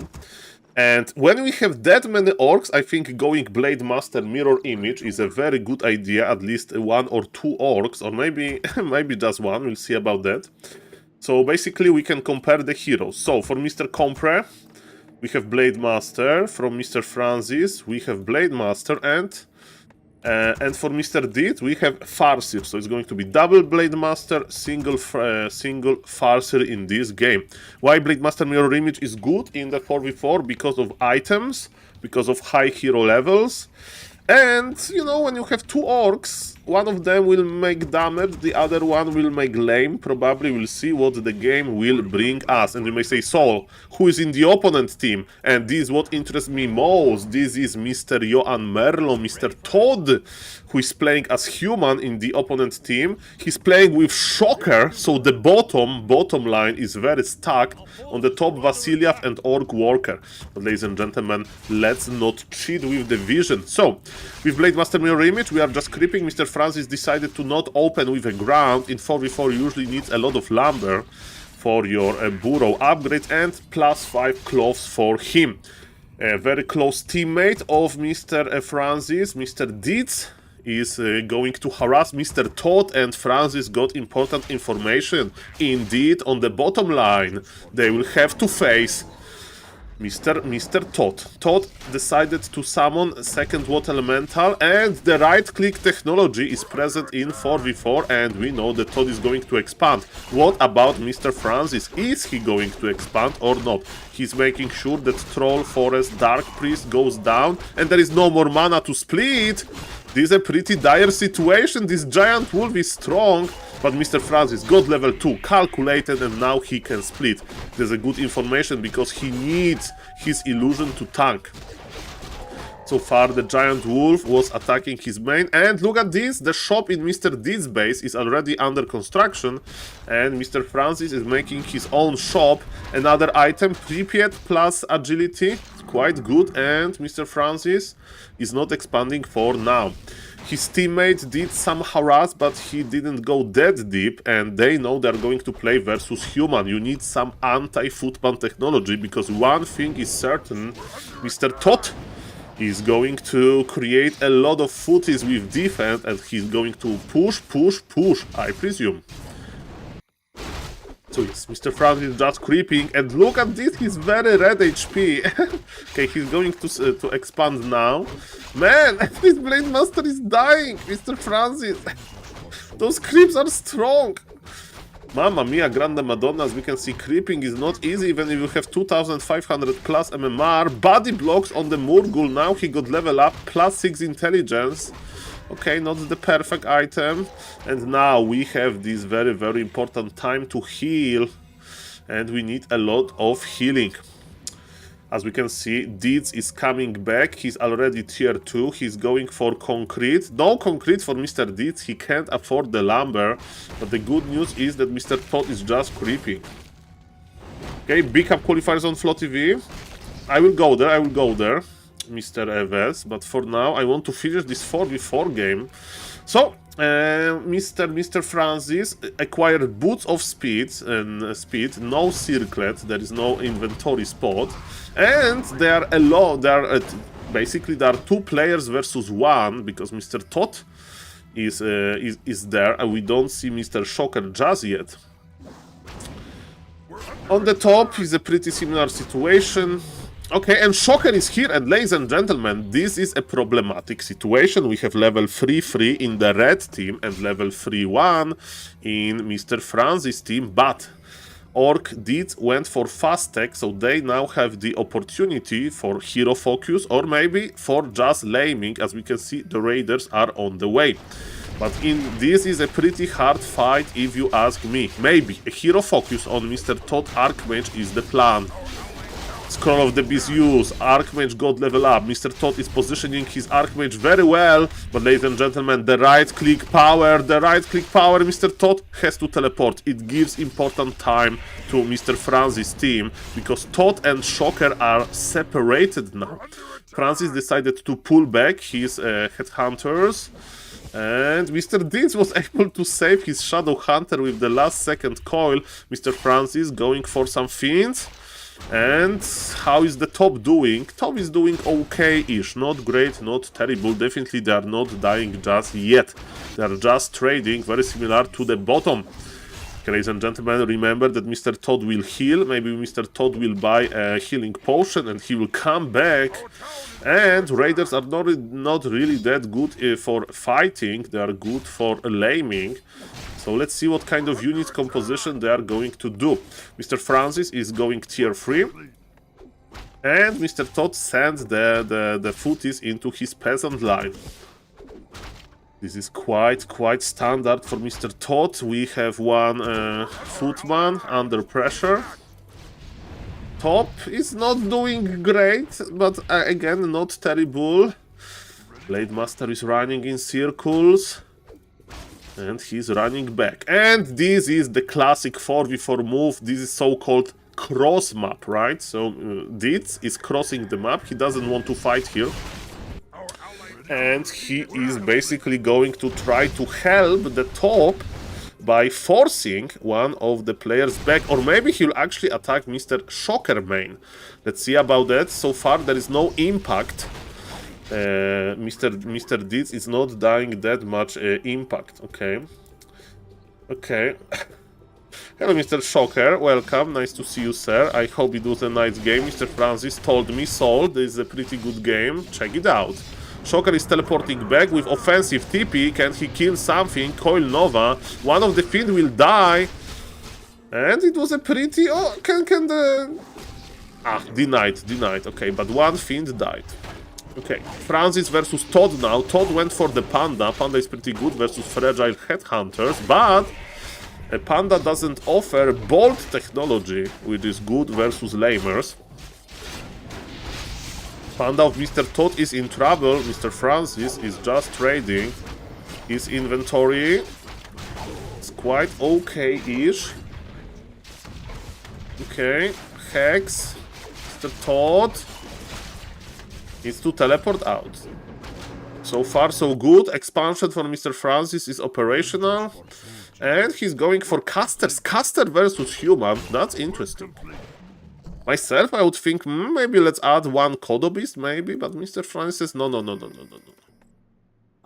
And when we have that many orcs, I think going Blade Master Mirror Image is a very good idea, at least 1 or 2 orcs, or maybe just one, we'll see about that. So basically we can compare the heroes. So for Mr. Compre, we have Blade Master. From Mr. Francis, we have Blade Master, and for Mr. Deed, we have Farseer. So it's going to be double Blade Master, single Farseer in this game. Why Blade Master Mirror Image is good in the 4v4? Because of items, because of high hero levels. And, you know, when you have 2 orcs, one of them will make damage, the other one will make lame. Probably we'll see what the game will bring us. And you may say, Saul, who is in the opponent team? And this is what interests me most. This is Mr. Johan Merlo, Mr. Todd, who is playing as human in the opponent team. He's playing with Shocker, so the bottom line is very stacked. On the top, Vasilyev and Orc Worker. But ladies and gentlemen, let's not cheat with the vision. So, with Blade Master Mirror Image, we are just creeping. Mr. Francis decided to not open with a ground. In 4v4 usually needs a lot of lumber for your burrow upgrade, and +5 cloves for him. A very close teammate of Mr. Francis, Mr. Deeds, is going to harass Mr. Todd, and Francis got important information. Indeed, on the bottom line, they will have to face Mr. Todd. Todd decided to summon second water elemental, and the right-click technology is present in 4v4, and we know that Todd is going to expand. What about Mr. Francis? Is he going to expand or not? He's making sure that Troll, Forest, Dark Priest goes down, and there is no more mana to split. This is a pretty dire situation. This giant wolf is strong, but Mr. Francis got level 2 calculated, and now he can split. There's a good information because he needs his illusion to tank. So far, the giant wolf was attacking his main, and look at this, the shop in Mr. D's base is already under construction, and Mr. Francis is making his own shop. Another item, Pripyat plus agility, quite good, and Mr. Francis is not expanding for now. His teammate did some harass, but he didn't go that deep, and they know they're going to play versus human. You need some anti-footman technology, because one thing is certain, Mr. Todd is going to create a lot of footies with defense, and he's going to push, I presume. So yes, Mr. Francis is just creeping, and look at this, he's very red HP. Okay, he's going to expand now. Man, this Blade Master is dying, Mr. Francis. Those creeps are strong. Mamma mia, Grande Madonna, as we can see, creeping is not easy, even if you have 2500 plus MMR. Body blocks on the Murgul, now he got level up, plus 6 intelligence. Okay, not the perfect item. And now we have this very, very important time to heal. And we need a lot of healing. As we can see, Deeds is coming back. He's already tier 2. He's going for concrete. No concrete for Mr. Deeds. He can't afford the lumber. But the good news is that Mr. Todd is just creeping. Okay, big up qualifiers on Flow TV. I will go there, Mr. Eves. But for now, I want to finish this 4v4 game. So, Mr. Francis acquired Boots of Speed, no circlet, there is no inventory spot, and there are basically there are 2 players versus 1, because Mr. Todd is there, and we don't see Mr. Shocker just yet. On the top is a pretty similar situation. Okay, and Shocker is here, and ladies and gentlemen, this is a problematic situation. We have level 3-3 in the red team and level 3-1 in Mr. Francis' team, but Orc Deeds went for fast tech, so they now have the opportunity for hero focus, or maybe for just laming. As we can see, the raiders are on the way. But this is a pretty hard fight if you ask me. Maybe a hero focus on Mr. Todd Archmage is the plan. Scroll of the Beast use, Archmage got level up. Mr. Todd is positioning his Archmage very well, but ladies and gentlemen, the right-click power, Mr. Todd has to teleport. It gives important time to Mr. Francis' team, because Todd and Shocker are separated now. Francis decided to pull back his headhunters, and Mr. Deeds was able to save his Shadow Hunter with the last second coil. Mr. Francis going for some fiends. And how is the top doing? Top is doing okay-ish, not great, not terrible. Definitely they are not dying just yet. They are just trading, very similar to the bottom. Okay, ladies and gentlemen, remember that Mr. Todd will heal. Maybe Mr. Todd will buy a healing potion and he will come back. And raiders are not really that good for fighting. They are good for laming. So let's see what kind of unit composition they are going to do. Mr. Francis is going tier 3. And Mr. Todd sends the footies into his peasant line. This is quite standard for Mr. Todd. We have one footman under pressure. Top is not doing great, but again, not terrible. Blade Master is running in circles. And he's running back. And this is the classic 4v4 move. This is so-called cross map, right? So Deeds is crossing the map. He doesn't want to fight here. And he is basically going to try to help the top by forcing one of the players back. Or maybe he'll actually attack Mr. SaulPlayerMan. Let's see about that. So far there is no impact Mr. Deeds is not dying that much impact. Okay. Okay. Hello, Mr. Shocker. Welcome. Nice to see you, sir. I hope it was a nice game. Mr. Francis told me, Saul, this is a pretty good game. Check it out. Shocker is teleporting back with offensive TP. Can he kill something? Coil Nova. One of the Fiend will die. And it was a pretty... Oh, can the... Ah, denied. Okay, but one Fiend died. Okay, Francis versus Todd now. Todd went for the Panda. Panda is pretty good versus Fragile Headhunters, but... A Panda doesn't offer bolt technology, which is good versus lamers. Panda of Mr. Todd is in trouble. Mr. Francis is just trading. His inventory is quite okay-ish. Okay, Hex. Mr. Todd needs to teleport out. So far, so good. Expansion for Mr. Francis is operational. And he's going for casters. Caster versus human. That's interesting. Myself, I would think, maybe let's add one Kodo Beast, maybe. But Mr. Francis says, no.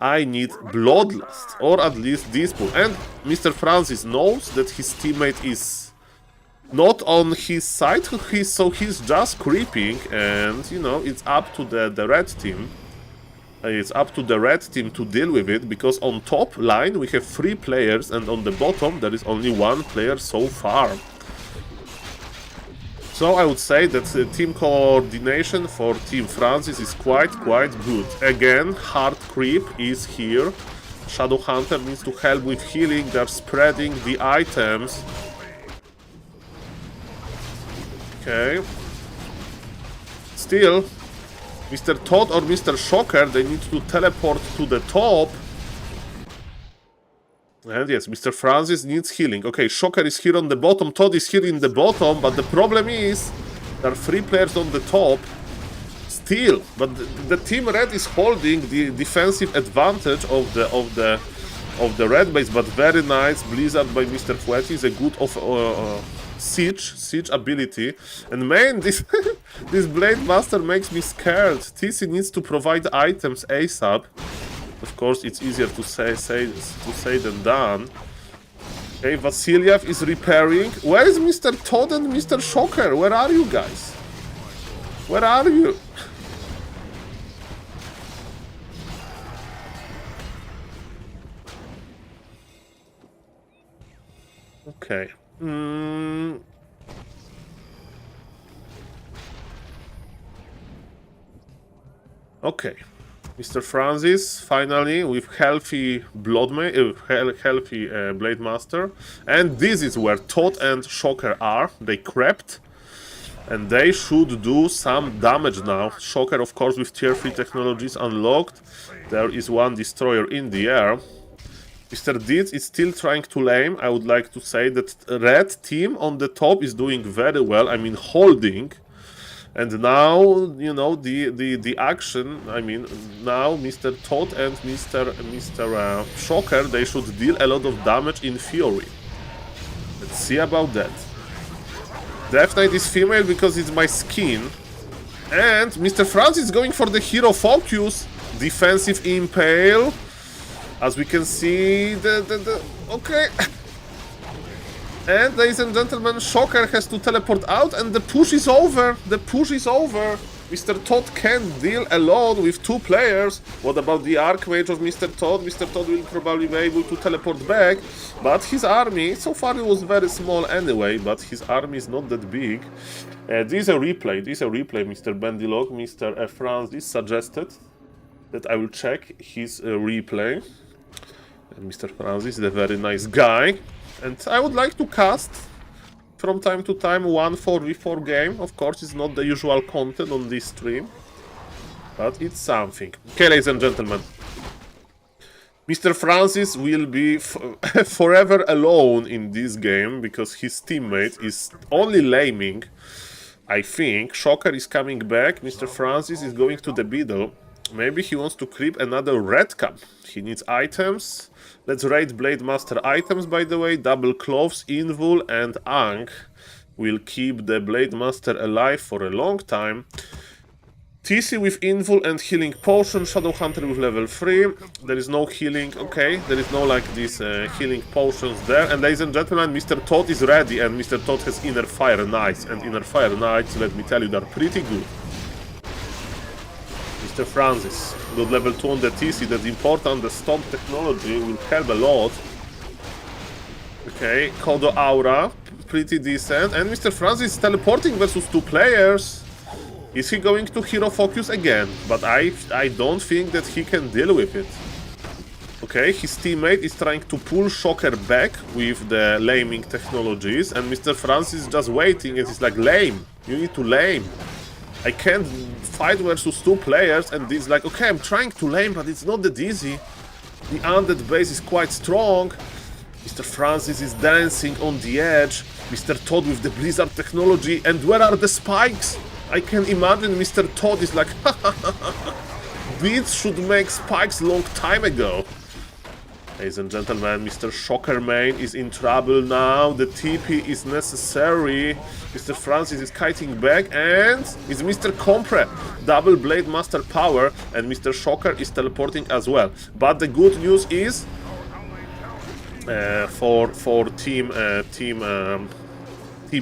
I need Bloodlust. Or at least this pool. And Mr. Francis knows that his teammate is not on his side. So he's just creeping. And, you know, it's up to the red team. It's up to the red team to deal with it, because on top line we have 3 players and on the bottom there is only 1 player so far. So I would say that the team coordination for Team Francis is quite good. Again, hard creep is here. Shadow Hunter needs to help with healing. They're spreading the items. Okay. Still, Mr. Todd or Mr. Shocker, they need to teleport to the top. And yes, Mr. Francis needs healing. Okay, Shocker is here on the bottom, Todd is here in the bottom, but the problem is there are 3 players on the top. Still, but the team red is holding the defensive advantage of the red base, but very nice Blizzard by Mr. Fueti is a good siege ability. And man, this this Blade Master makes me scared. TC needs to provide items ASAP. Of course, it's easier to say than done. Okay, Vasilyev is repairing. Where is Mr. Todd and Mr. Shocker? Where are you guys? Where are you? Okay. Okay. Mr. Francis, finally, with healthy Blade Master. And this is where Todd and Shocker are. They crept. And they should do some damage now. Shocker, of course, with tier 3 technologies unlocked. There is one destroyer in the air. Mr. Deeds is still trying to lame. I would like to say that red team on the top is doing very well. I mean, holding. And now, you know, the action, I mean, now Mr. Todd and Mr. Shocker, they should deal a lot of damage in Fury. Let's see about that. Death Knight is female because it's my skin. And Mr. Francis is going for the hero focus. Defensive impale. As we can see, okay. And, ladies and gentlemen, Shocker has to teleport out, and the push is over. The push is over. Mr. Todd can deal alone with 2 players. What about the Archmage of Mr. Todd? Mr. Todd will probably be able to teleport back, but his army, so far it was very small anyway, but his army is not that big. This is a replay, Mr. Bendilog. Mr. Francis suggested that I will check his replay. And Mr. Francis is a very nice guy. And I would like to cast from time to time 1 4v4 game. Of course, it's not the usual content on this stream, but it's something. Okay, ladies and gentlemen. Mr. Francis will be forever alone in this game because his teammate is only laming. I think Shocker is coming back. Mr. Francis is going to the middle. Maybe he wants to creep another red cap. He needs items. Let's raid Blade Master items, by the way. Double Cloves, Invul, and Ankh will keep the Blade Master alive for a long time. TC with Invul and healing potion, Shadow Hunter with level 3. There is no healing, okay, there is no like these healing potions there. And ladies and gentlemen, Mr. Todd is ready, and Mr. Todd has Inner Fire Knights. And Inner Fire Knights, let me tell you, they're pretty good. Mr. Francis, got level 2 on the TC, that's important, the Stomp technology will help a lot. Okay, Kodo Aura, pretty decent. And Mr. Francis is teleporting versus 2 players. Is he going to hero focus again? But I don't think that he can deal with it. Okay, his teammate is trying to pull Shocker back with the laming technologies, and Mr. Francis is just waiting, and he's like, lame, you need to lame. I can't fight versus 2 players, and he's like, okay, I'm trying to lame, but it's not that easy. The undead base is quite strong. Mr. Francis is dancing on the edge. Mr. Todd with the Blizzard technology, and where are the spikes? I can imagine Mr. Todd is like, Beats should make spikes long time ago. Ladies and gentlemen, Mr. SaulPlayerMan is in trouble now. The TP is necessary. Mr. Francis is kiting back, and it's Mr. Compre. Double Blade Master Power, and Mr. Shocker is teleporting as well. But the good news is for Team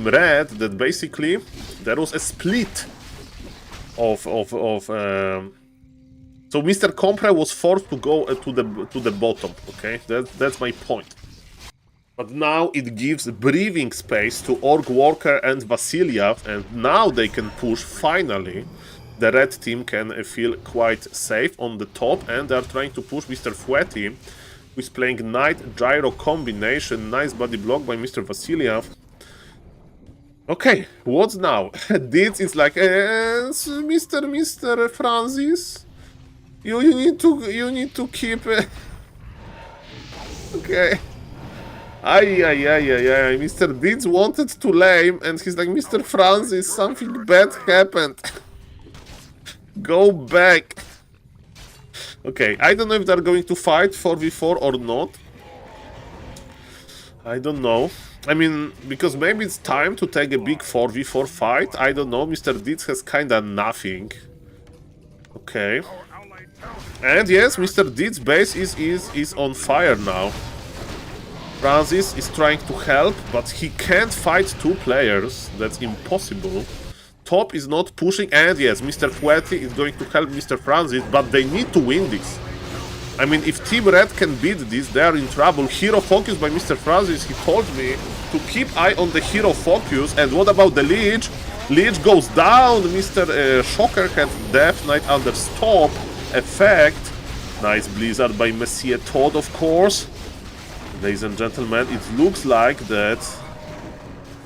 Red that basically there was a split of so Mr. Compre was forced to go to the bottom. Okay, that's my point. But now it gives breathing space to Orc Walker and Vasiliev, and now they can push finally. The red team can feel quite safe on the top, and they are trying to push Mr. Fweti, who is playing Knight Gyro combination. Nice body block by Mr. Vasiliev. Okay, what's now? This is like, Mr. Francis, you need to keep. Okay. Ay. Mr. Deeds wanted to lame, and he's like, Mr. Francis, something bad happened. Go back. Okay, I don't know if they're going to fight 4v4 or not. I don't know. I mean, because maybe it's time to take a big 4v4 fight. I don't know. Mr. Deeds has kinda nothing. Okay. And yes, Mr. Deeds' base is on fire now. Francis is trying to help, but he can't fight 2 players. That's impossible. Top is not pushing, and yes, Mr. Fweti is going to help Mr. Francis, but they need to win this. I mean, if Team Red can beat this, they are in trouble. Hero focus by Mr. Francis, he told me to keep eye on the hero focus. And what about the Lich? Lich goes down. Mr. Shocker had Death Knight under stop effect. Nice Blizzard by Messiah Todd, of course. Ladies and gentlemen, it looks like that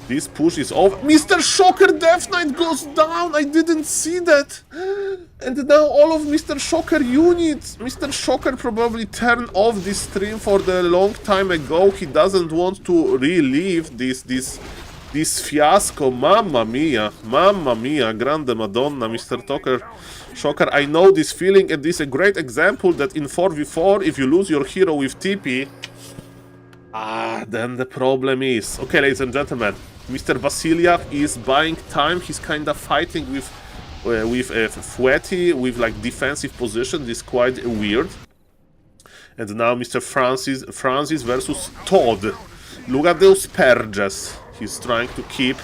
this push is over. Mr. Shocker Death Knight goes down! I didn't see that! And now all of Mr. Shocker units! Mr. Shocker probably turned off this stream for the long time ago. He doesn't want to relive this fiasco. Mamma mia, grande madonna, Mr. Shocker. I know this feeling, and this is a great example that in 4v4, if you lose your hero with TP, then the problem is... Okay, ladies and gentlemen, Mr. Vasiliev is buying time. He's kind of fighting with Fweti, with like defensive position. This is quite weird. And now Mr. Francis versus Todd. Look at those purges. He's trying to keep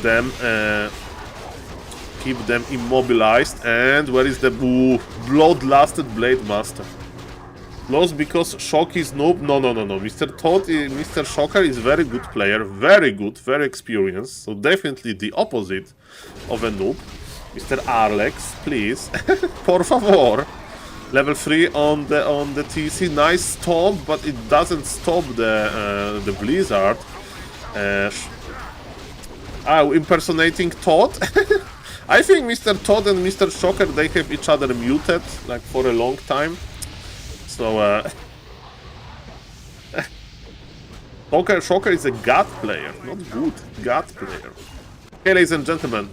them immobilized. And where is the blood-lasted Blade Master? Lost because Shock is noob? No. Mr. Todd, Mr. Shocker is very good player, very good, very experienced. So definitely the opposite of a noob. Mr. Arlex, please, por favor. Level 3 on the TC, nice stop, but it doesn't stop the Blizzard. Impersonating Todd. I think Mr. Todd and Mr. Shocker, they have each other muted like for a long time. So, Shocker is a God player, not good, God player. Okay, ladies and gentlemen,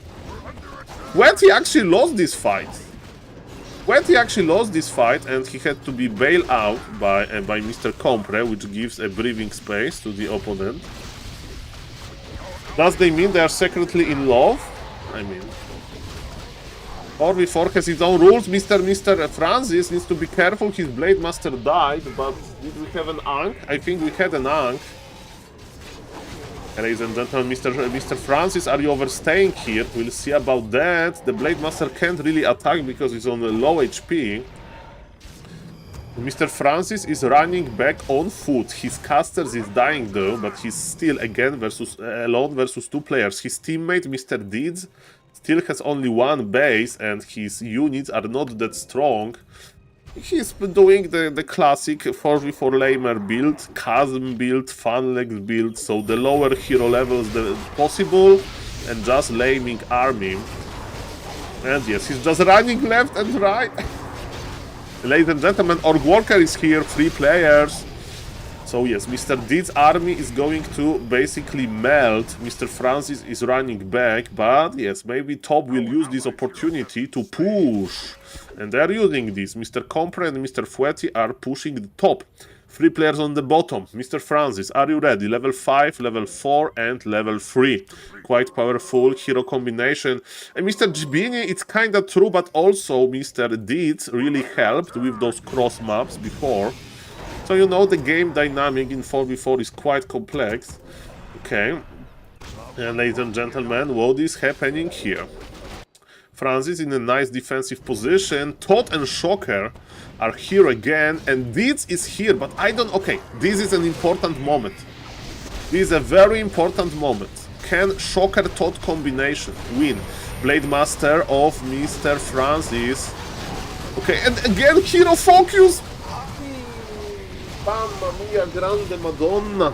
Fweti actually lost this fight. And he had to be bailed out by Mr. Compre, which gives a breathing space to the opponent. Does they mean they are secretly in love? I mean, 4v4 has its own rules. Mr. Francis needs to be careful. His Blade Master died, but did we have an Ankh? I think we had an Ankh. Ladies and gentlemen, Mr. Francis, are you overstaying here? We'll see about that. The Blade Master can't really attack because he's on a low HP. Mr. Francis is running back on foot. His casters is dying though, but he's still again alone versus 2 players. His teammate, Mr. Deeds, still has only 1 base and his units are not that strong. He's doing the classic 4v4 lamer build, chasm build, funlegs build, so the lower hero levels the possible, and just laming army. And yes, he's just running left and right. Ladies and gentlemen, Orc Walker is here, 3 players. So yes, Mr. Deed's army is going to basically melt. Mr. Francis is running back, but yes, maybe top will use this opportunity to push. And they're using this. Mr. Compre and Mr. Fouetti are pushing the top. 3 players on the bottom. Mr. Francis, are you ready? Level 5, level 4, and level 3. Quite powerful hero combination. And Mr. Gbini, it's kinda true, but also Mr. Deeds really helped with those cross maps before. So you know the game dynamic in 4v4 is quite complex. Okay. And ladies and gentlemen, what is happening here? Francis in a nice defensive position. Todd and Shocker are here again, and Deeds is here, but I don't... Okay, this is an important moment. This is a very important moment. Can Shocker-Todd combination win? Blade Master of Mr. Francis. Okay, and again, hero focus! Mamma mia, grande madonna!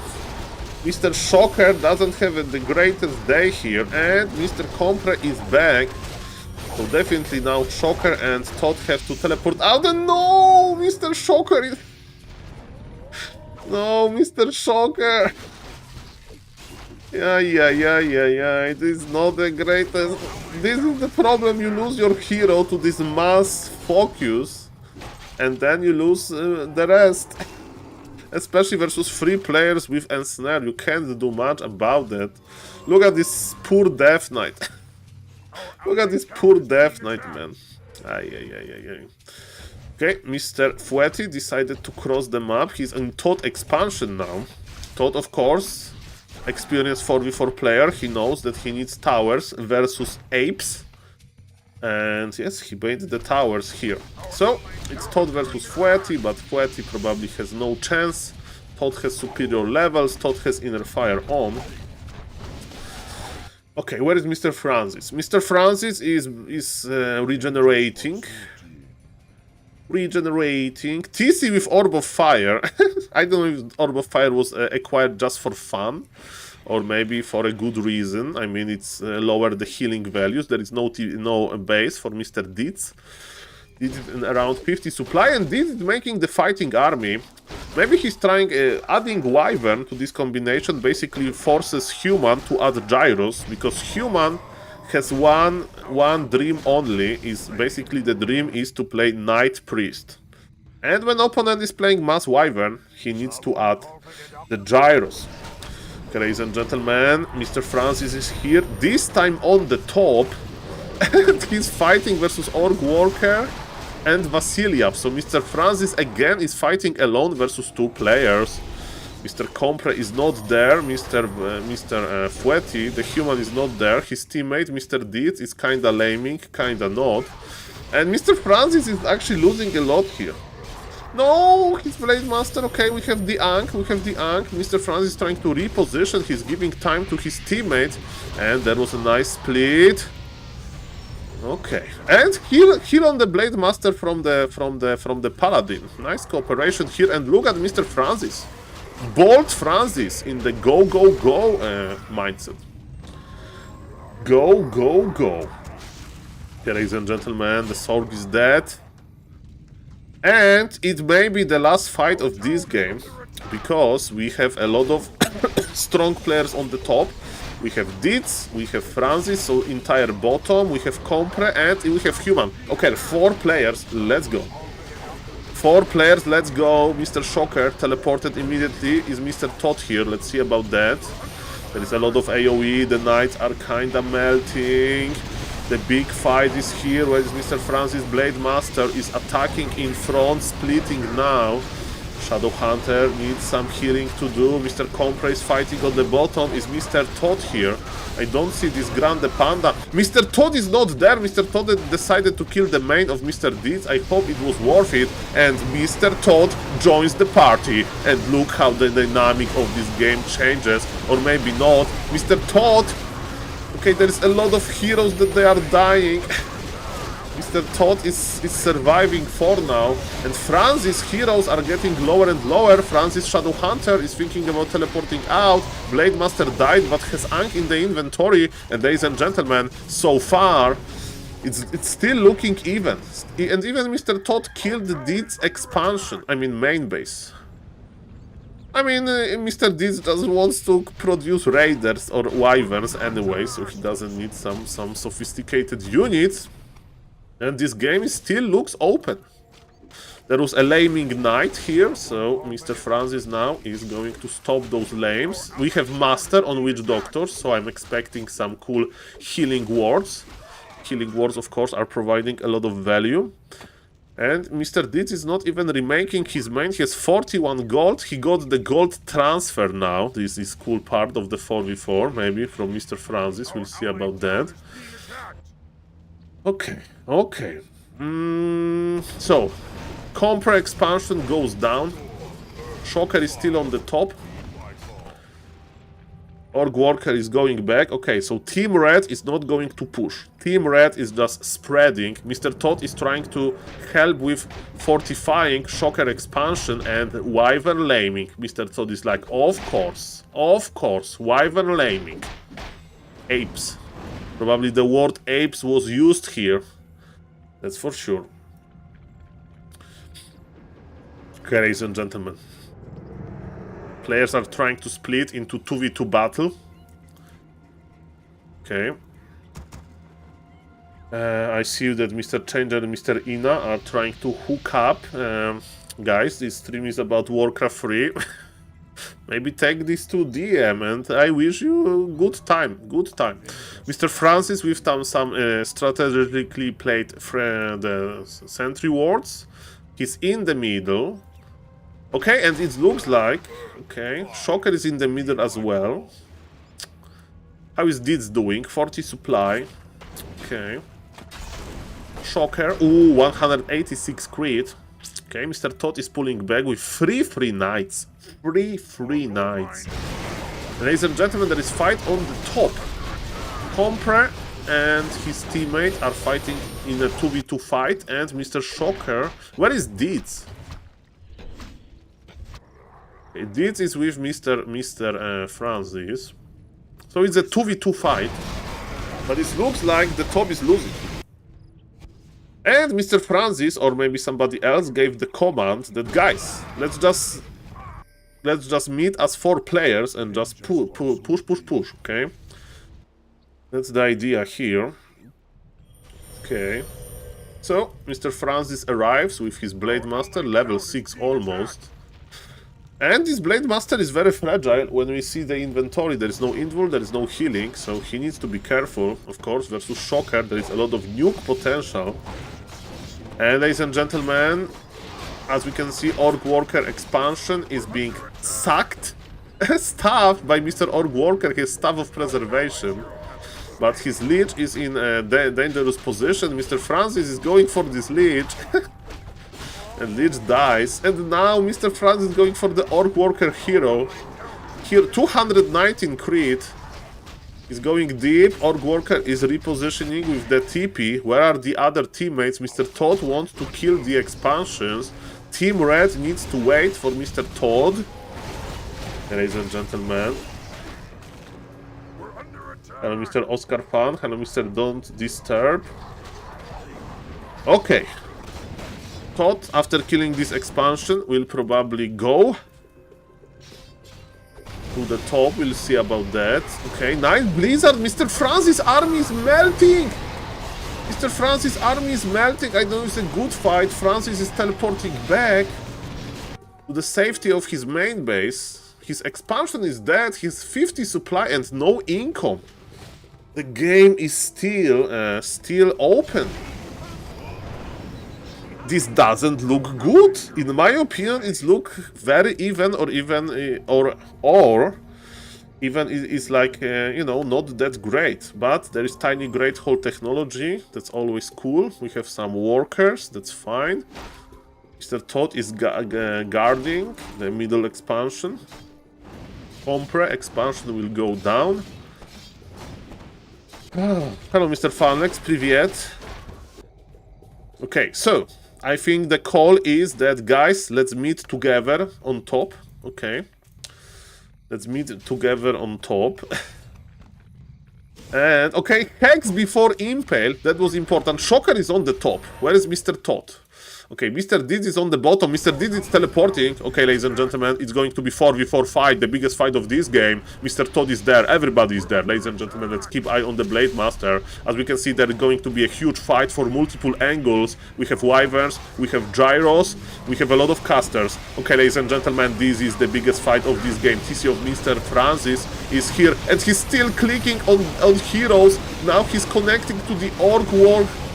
Mr. Shocker doesn't have the greatest day here, and Mr. Compre is back. So definitely now Shocker and Todd have to teleport out. And no, Mr. Shocker is... No, Mr. Shocker. Yeah. It is not the greatest. This is the problem. You lose your hero to this mass focus, and then you lose the rest. Especially versus 3 players with Ensnare. You can't do much about that. Look at this poor Death Knight. Look at this poor Death Knight, man. Ay. Okay, Mr. Fouetti decided to cross the map. He's in Todd expansion now. Todd, of course, experienced 4v4 player. He knows that he needs towers versus apes. And yes, he made the towers here. So, it's Todd versus Fouetti, but Fouetti probably has no chance. Todd has superior levels. Todd has inner fire on. Okay, where is Mr. Francis? Mr. Francis is regenerating. TC with Orb of Fire. I don't know if Orb of Fire was acquired just for fun, or maybe for a good reason. I mean, it's lower the healing values. There is no base for Mr. Deeds. Deeds is around 50 supply, and Deeds is making the fighting army. Maybe he's trying adding Wyvern to this combination, basically forces Human to add Gyros, because Human has one dream only. Is basically the dream is to play Knight Priest. And when opponent is playing Mass Wyvern, he needs to add the Gyros. Okay, ladies and gentlemen, Mr. Francis is here, this time on the top, and he's fighting versus Orc Walker and Vasiliev. So Mr. Francis again is fighting alone versus 2 players. Mr. Compre is not there. Mr. Fouetti, the human, is not there. His teammate, Mr. Deeds, is kinda laming, kinda not. And Mr. Francis is actually losing a lot here. No, his Blade Master. Okay, we have the Ankh. Mr. Francis is trying to reposition. He's giving time to his teammate. And there was a nice split. Okay, and here on the Blade Master from the Paladin. Nice cooperation here, and look at Mr. Francis, bold Francis in the go mindset. Go. Okay, ladies and gentlemen, the Sorg is dead, and it may be the last fight of this game because we have a lot of strong players on the top. We have Deeds, we have Francis, so entire bottom, we have Compre, and we have Human. Okay, 4 players, let's go. 4 players, let's go. Mr. Shocker teleported immediately. Is Mr. Todd here? Let's see about that. There is a lot of AoE, the knights are kinda melting. The big fight is here, where Mr. Francis Blade Master is attacking in front, splitting now. Shadow Hunter needs some healing to do. Mr. Compre is fighting on the bottom. Is Mr. Todd here? I don't see this Grande Panda. Mr. Todd is not there. Mr. Todd decided to kill the main of Mr. Deeds. I hope it was worth it. And Mr. Todd joins the party. And look how the dynamic of this game changes. Or maybe not. Mr. Todd... Okay, there is a lot of heroes that they are dying. Mr. Todd is surviving for now, and Francis' heroes are getting lower and lower. Francis Shadow Hunter is thinking about teleporting out. Blade Master died, but has Ankh in the inventory. And ladies and gentlemen, so far, it's still looking even. And even Mr. Todd killed the Deeds expansion, I mean main base. I mean, Mr. Deeds doesn't want to produce raiders or wyverns anyway, so he doesn't need some sophisticated units. And this game still looks open. There was a laming knight here, so Mr. Francis now is going to stop those lames. We have Master on Witch Doctors, so I'm expecting some cool healing wards. Healing wards, of course, are providing a lot of value. And Mr. Deeds is not even remaking his main. He has 41 gold. He got the gold transfer now. This is cool part of the 4v4, maybe, from Mr. Francis. We'll see about that. Okay, okay. So, Compre expansion goes down. Shocker is still on the top. Orc Worker is going back. Okay, so Team Red is not going to push. Team Red is just spreading. Mr. Todd is trying to help with fortifying Shocker expansion and Wyvern laming. Mr. Todd is like, of course, Wyvern laming. Apes. Probably the word apes was used here. That's for sure. Okay, ladies and gentlemen. Players are trying to split into 2v2 battle. Okay. I see that Mr. Changer and Mr. Ina are trying to hook up. Guys, this stream is about Warcraft 3. Maybe take this to DM, and I wish you good time. Mr. Francis with some strategically played the sentry wards. He's in the middle. Okay, and it looks like... Okay, Shocker is in the middle as well. How is Deeds doing? 40 supply. Okay. Shocker. Ooh, 186 crit. Okay, Mr. Todd is pulling back with 3 free knights. 3 free knights. Ladies and gentlemen, there is fight on the top. Compre and his teammate are fighting in a 2v2 fight, and Mr. Shocker... Where is Deeds? Okay, Deeds is with Mr. Francis. So it's a 2v2 fight. But it looks like the top is losing. And Mr. Francis, or maybe somebody else, gave the command that, guys, let's just meet as 4 players and just push, okay? That's the idea here. Okay. So, Mr. Francis arrives with his Blade Master, level 6 almost. And this Blade Master is very fragile. When we see the inventory, there is no invul, there is no healing, so he needs to be careful, of course, versus Shocker. There is a lot of nuke potential. And ladies and gentlemen, as we can see, Orc Worker expansion is being sacked, staffed by Mr. Orc Worker, his Staff of Preservation. But his Lich is in a dangerous position. Mr. Francis is going for this Lich. And Lich dies. And now Mr. Francis is going for the Orc Worker hero. Here, 219 crit. He's going deep. Orc Worker is repositioning with the TP. Where are the other teammates? Mr. Todd wants to kill the expansions. Team Red needs to wait for Mr. Todd. Ladies and gentlemen. Hello, Mr. Oscar Fan. Hello, Mr. Don't Disturb. Okay. Todd, after killing this expansion, will probably go to the top. We'll see about that. Okay, Night Blizzard. Mr. Francis' army is melting. Mr. Francis' army is melting. I know it's a good fight. Francis is teleporting back to the safety of his main base. His expansion is dead. He's 50 supply and no income. The game is still open. This doesn't look good. In my opinion, it looks very even, or even is like, you know, not that great. But there is tiny great hole technology. That's always cool. We have some workers. That's fine. Mr. Todd is guarding the middle expansion. Compre expansion will go down. Hello, Mr. Funlex. Привет. Okay, so I think the call is that, guys, let's meet together on top. Okay. Let's meet together on top. And, okay, Hex before Impale. That was important. Shocker is on the top. Where is Mr. Todd? Okay, Mr. Diz is on the bottom. Mr. Diz is teleporting. Okay, ladies and gentlemen, it's going to be 4v4 fight, the biggest fight of this game. Mr. Todd is there. Everybody is there. Ladies and gentlemen, let's keep eye on the Blade Master. As we can see, there is going to be a huge fight for multiple angles. We have Wyverns, we have Gyros, we have a lot of casters. Okay, ladies and gentlemen, this is the biggest fight of this game. TC of Mr. Francis is here, and he's still clicking on heroes. Now he's connecting to the Orc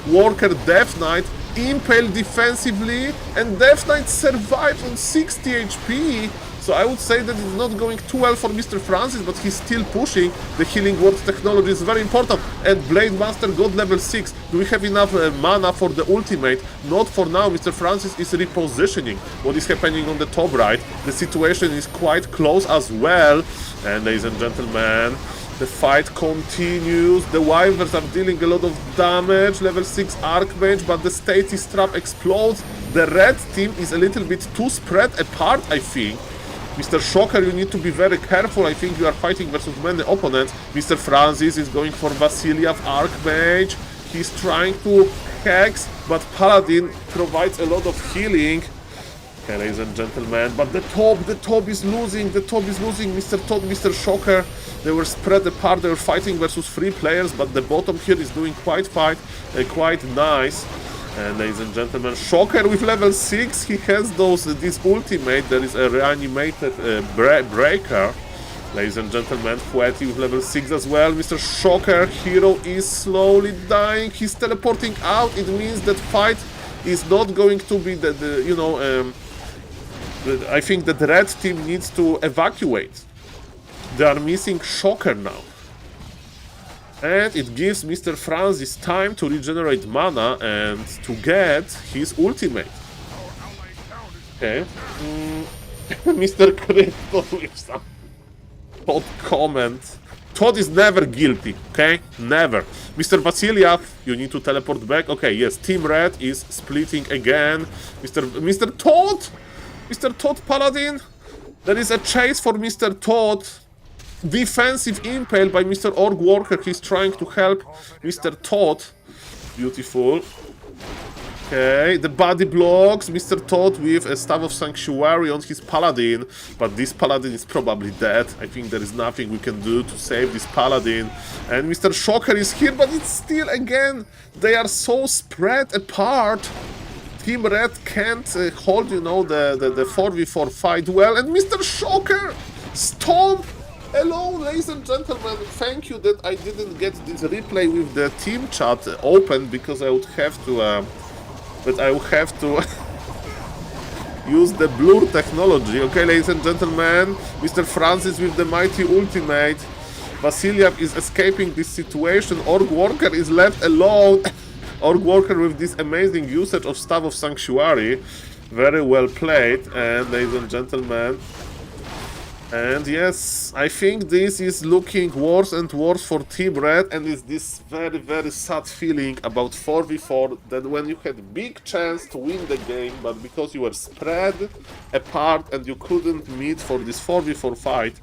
Worker Death Knight. Impale defensively, and Death Knight survived on 60 HP. So I would say that it's not going too well for Mr. Francis, but he's still pushing. The healing word technology is very important. And Blade Master got level 6. Do we have enough mana for the ultimate? Not for now. Mr. Francis is repositioning. What is happening on the top right? The situation is quite close as well. And ladies and gentlemen, the fight continues. The Wyverns are dealing a lot of damage. Level 6 Archmage, but the Stasis Trap explodes. The red team is a little bit too spread apart, I think. Mr. Shocker, you need to be very careful. I think you are fighting versus many opponents. Mr. Francis is going for Vasiliev Archmage. He's trying to hex, but Paladin provides a lot of healing. Okay, ladies and gentlemen, but the top is losing. The top is losing. Mr. Todd, Mr. Shocker, they were spread apart. They were fighting versus 3 players, but the bottom here is doing quite nice. And ladies and gentlemen, Shocker with level 6, he has this ultimate. There is a reanimated breaker. Ladies and gentlemen, Fueti with level 6 as well. Mr. Shocker, hero is slowly dying. He's teleporting out. It means that fight is not going to be I think that the red team needs to evacuate. They are missing Shocker now. And it gives Mr. Francis time to regenerate mana and to get his ultimate. Okay. Mr. Crypto with some Todd comment. Todd is never guilty, okay? Never. Mr. Vasiliev, you need to teleport back. Okay, yes, Team Red is splitting again. Mr. Todd! Mr. Todd Paladin! There is a chase for Mr. Todd. Defensive impale by Mr. Orc Worker. He's trying to help Mr. Todd. Beautiful. Okay, the body blocks. Mr. Todd with a Staff of Sanctuary on his Paladin. But this Paladin is probably dead. I think there is nothing we can do to save this Paladin. And Mr. Shocker is here, but it's still, again, they are so spread apart. Team Red can't hold, you know, the 4v4 fight well. And Mr. Shocker, Stomp! Hello, ladies and gentlemen. Thank you that I didn't get this replay with the team chat open, because I would have to... use the blur technology. Okay, ladies and gentlemen, Mr. Francis with the mighty ultimate. Vasiliev is escaping this situation. Orc Worker is left alone. Orc Worker with this amazing usage of Staff of Sanctuary. Very well played. And ladies and gentlemen, and yes, I think this is looking worse and worse for Team Red, and it's this very, very sad feeling about 4v4, that when you had big chance to win the game, but because you were spread apart and you couldn't meet for this 4v4 fight,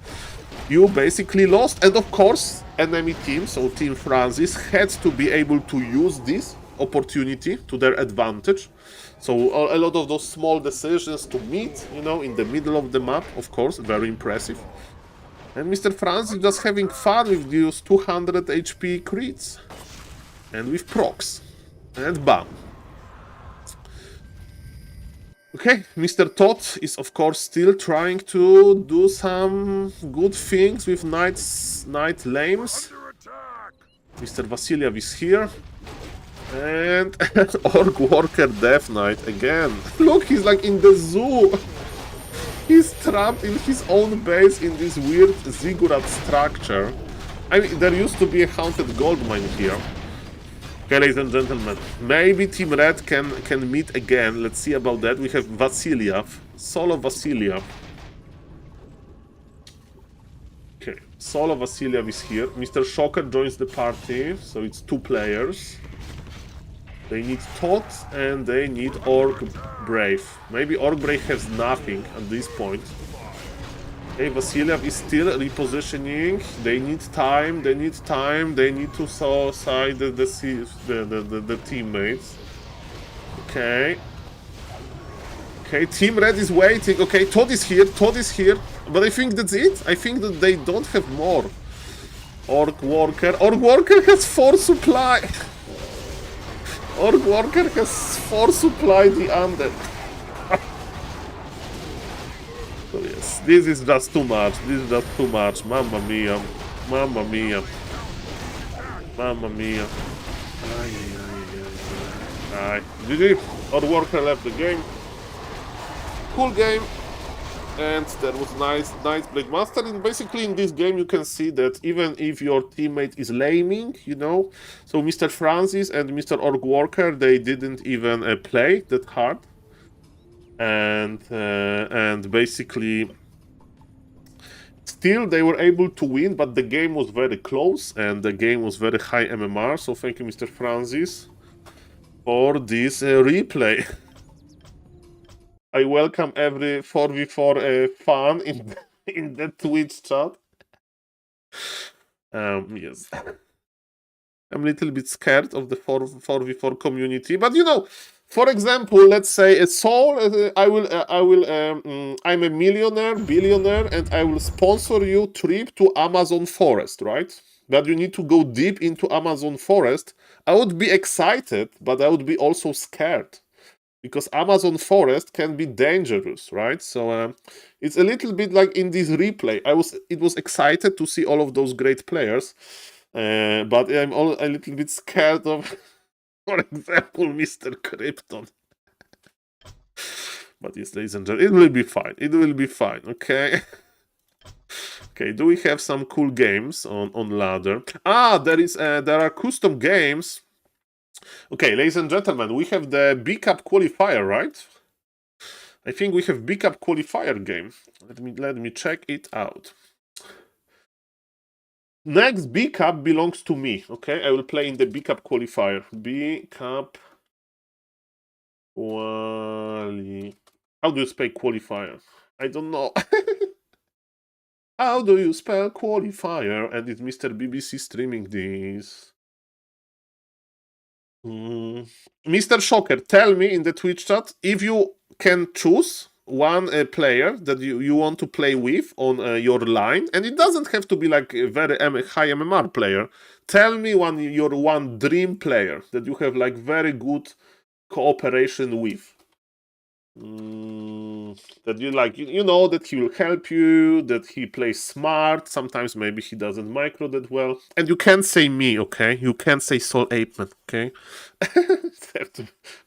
you basically lost. And of course, enemy team, so Team Francis, had to be able to use this opportunity to their advantage. So a lot of those small decisions to meet, you know, in the middle of the map, of course, very impressive. And Mr. Francis just having fun with these 200 HP crits. And with procs. And bam. Okay, Mr. Todd is of course still trying to do some good things with Night Lames. Under attack! Mr. Vasiliev is here. And Orc Worker Death Knight again. Look, he's like in the zoo. He's trapped in his own base in this weird ziggurat structure. I mean, there used to be a haunted gold mine here. Okay, ladies and gentlemen, maybe Team Red can meet again. Let's see about that. We have Vasiliev, Solo Vasiliev. Okay, Solo Vasiliev is here. Mr. Shocker joins the party, so it's 2 players. They need Todd and they need Orc Brave. Maybe Orc Brave has nothing at this point. Okay, Vasiliev is still repositioning. They need time. They need time. They need to side the teammates. Okay. Okay, Team Red is waiting. Okay, Todd is here. Todd is here. But I think that's it. I think that they don't have more. Orc Worker. Orc Worker has 4 supply. Orc Worker has 4 supply the undead. So yes, this is just too much. This is just too much. Mamma mia. Mamma mia. Mamma mia. Aye. GG. Orc Worker left the game. Cool game. And that was nice Blade Master. And basically in this game you can see that even if your teammate is laming, you know, so Mr. Francis and Mr. Orc Worker, they didn't even play that hard. And basically still they were able to win, but the game was very close and the game was very high MMR. So thank you, Mr. Francis, for this replay. I welcome every 4v4 fan in the Twitch chat. Yes. I'm a little bit scared of the 4v4 community, but you know, for example, let's say a Saul, I'm a millionaire, billionaire, and I will sponsor you trip to Amazon forest, right? But you need to go deep into Amazon forest. I would be excited, but I would be also scared. Because Amazon forest can be dangerous, right? So it's a little bit like in this replay. It was excited to see all of those great players, but I'm a little bit scared of, for example, Mr. Krypton. But yes, ladies and gentlemen, it will be fine. It will be fine. Okay. Okay. Do we have some cool games on ladder? Ah, there are custom games. Okay, ladies and gentlemen, we have the B-Cup qualifier, right? I think we have B-Cup qualifier game. Let me check it out. Next B-Cup belongs to me, okay? I will play in the B-Cup qualifier. B-Cup quali... How do you spell qualifier? I don't know. How do you spell qualifier? And it's Mr. BBC streaming this. Mr. Shocker, tell me in the Twitch chat if you can choose one player that you want to play with on your line, and it doesn't have to be like a very high MMR player. Tell me your one dream player that you have like very good cooperation with. That you like, you know that he will help you, that he plays smart. Sometimes maybe he doesn't micro that well. And you can't say me, okay? You can't say SaulPlayerMan, okay?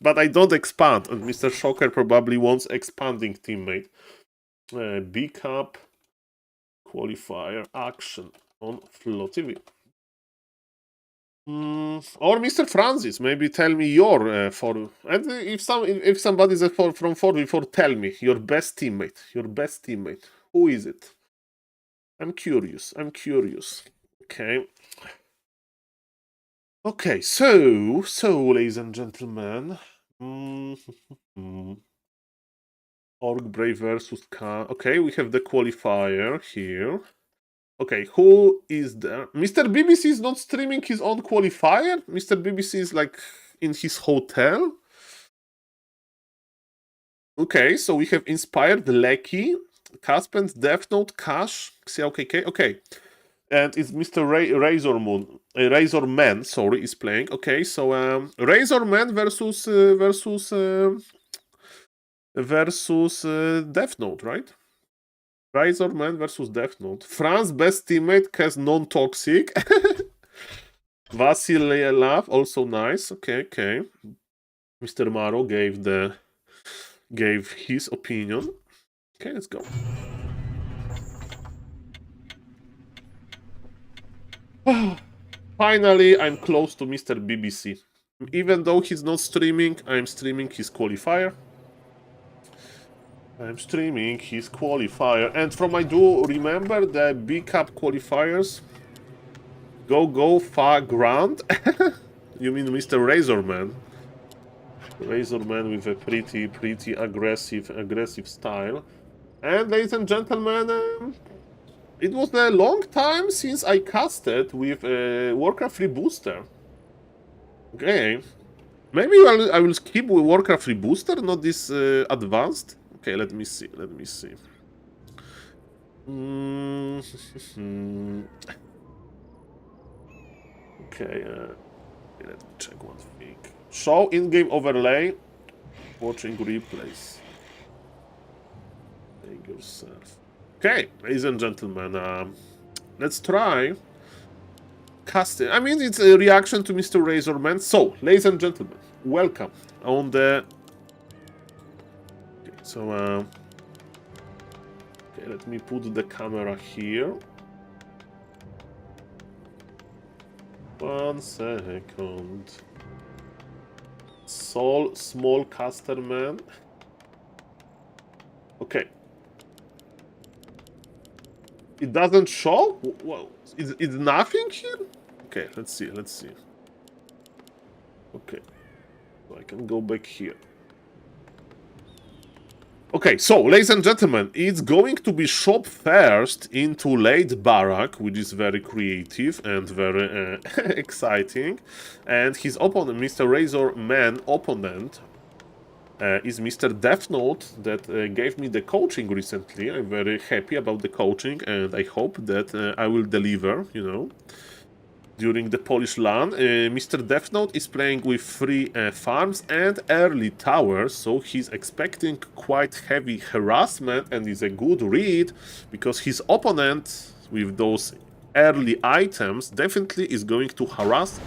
But I don't expand, and Mr. Shocker probably wants expanding teammate. B-Cup qualifier action on Flow TV. Or Mr. Francis, maybe tell me your and if somebody's from 4v4, tell me your best teammate. Your best teammate. Who is it? I'm curious. Okay. Okay, so ladies and gentlemen. Orc Brave versus K. Okay, we have the qualifier here. Okay, who is there? Mr. BBC is not streaming his own qualifier? Mr. BBC is like in his hotel? Okay, so we have Inspired, Lecky, Caspent, Death Note, Cash, XLKK. Okay, and it's Mr. Razorman, sorry, is playing. Okay, so Razorman versus Death Note, right? Razorman versus Death Note. Fran's best teammate has non-toxic. Vasilyev, also nice. Okay. Mr. Maro gave his opinion. Okay, let's go. Finally, I'm close to Mr. BBC. Even though he's not streaming, I'm streaming his qualifier. And from I do remember the B Cup qualifiers. Go far grand. You mean Mr. Razorman? Razorman with a pretty aggressive style. And ladies and gentlemen, it was a long time since I casted with Warcraft 3 booster. Okay, maybe I will skip with Warcraft 3 booster, not this advanced. Okay, let me see. Okay, let me check one thing. Show in-game overlay. Watching replays. Take yourself. Okay, ladies and gentlemen, let's try casting. I mean, it's a reaction to Mr. Razorman. So, ladies and gentlemen, welcome on the. Okay, so, okay, let me put the camera here. 1 second. SaulCasterMan. Okay. It doesn't show? Well, is nothing here? Okay, let's see. Okay. So I can go back here. Okay, so, ladies and gentlemen, it's going to be shop first into late barrack, which is very creative and very exciting. And his opponent, Mr. Razorman opponent, is Mr. Death Note that gave me the coaching recently. I'm very happy about the coaching, and I hope that I will deliver, you know, during the Polish LAN. Mr. Death Note is playing with 3 farms and early towers, so he's expecting quite heavy harassment, and is a good read, because his opponent with those early items definitely is going to harass.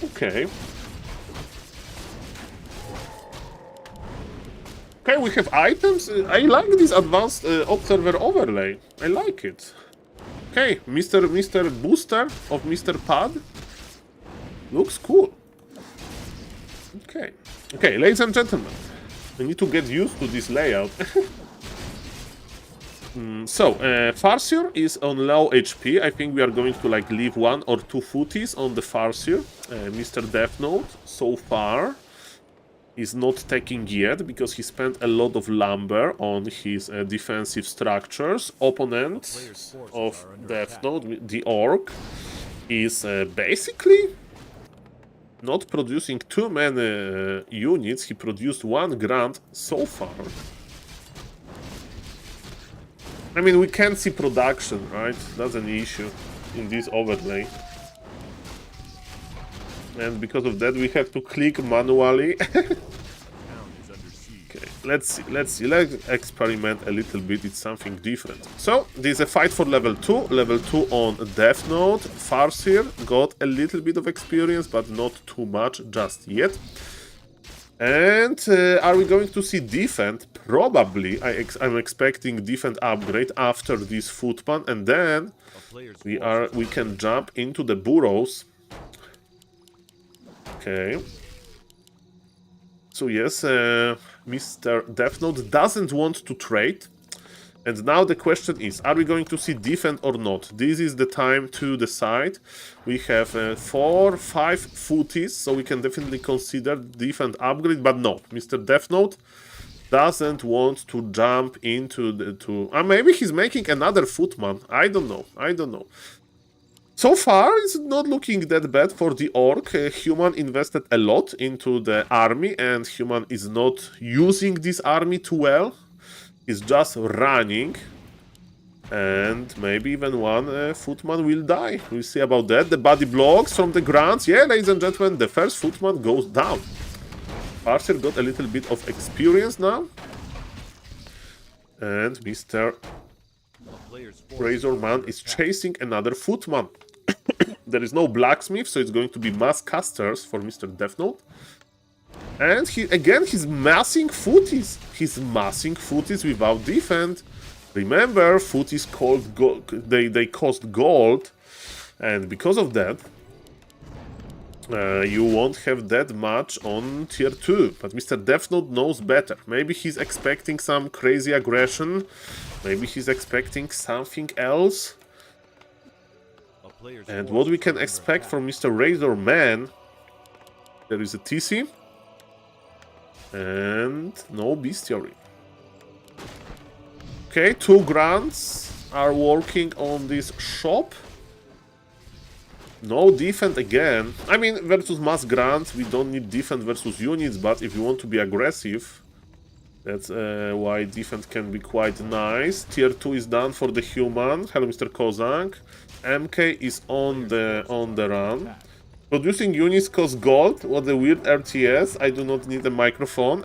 Okay. Okay, we have items. I like this advanced observer overlay. I like it. Okay, Mr. Booster of Mr. Pad. Looks cool. Okay, ladies and gentlemen. I need to get used to this layout. So, Farseer is on low HP. I think we are going to like leave 1 or 2 footies on the Farseer. Mr. Death Note, so far, is not taking yet, because he spent a lot of lumber on his defensive structures. Opponent of Death Note, the Orc, is basically not producing too many units. He produced 1 grand so far. I mean, we can see production, right? That's an issue in this overlay. And because of that, we have to click manually. Okay, let's see. Let's experiment a little bit. It's something different. So, there's a fight for level 2. Level 2 on Death Note. Farseer got a little bit of experience, but not too much just yet. And are we going to see defend? Probably. I'm expecting defend upgrade after this footman, and then we can jump into the burrows. Okay. So yes, Mr. Death Note doesn't want to trade. And now the question is, are we going to see defend or not? This is the time to decide. We have 4, 5 footies, so we can definitely consider defend upgrade, but no, Mr. Death Note doesn't want to jump into the... maybe he's making another footman. I don't know. So far, it's not looking that bad for the Orc. Human invested a lot into the army, and Human is not using this army too well. He's just running, and maybe even 1 footman will die. We'll see about that. The body blocks from the ground. Yeah, ladies and gentlemen, the first footman goes down. Archer got a little bit of experience now. And Mr. SaulPlayerMan is chasing another footman. There is no blacksmith, so it's going to be mass casters for Mr. Death Note. And he's massing footies. He's massing footies without defense. Remember, footies called gold. They cost gold, and because of that, you won't have that much on tier 2. But Mr. Death Note knows better. Maybe he's expecting some crazy aggression. Maybe he's expecting something else. And what we can expect from Mr. SaulPlayerMan, there is a TC and no bestiary. Okay, 2 grants are working on this shop. No defense again. I mean, versus mass grants, we don't need defense versus units, but if you want to be aggressive, that's why defense can be quite nice. Tier 2 is done for the human. Hello, Mr. Kozak. MK is on the run. Producing units costs gold. What a weird RTS. I do not need a microphone.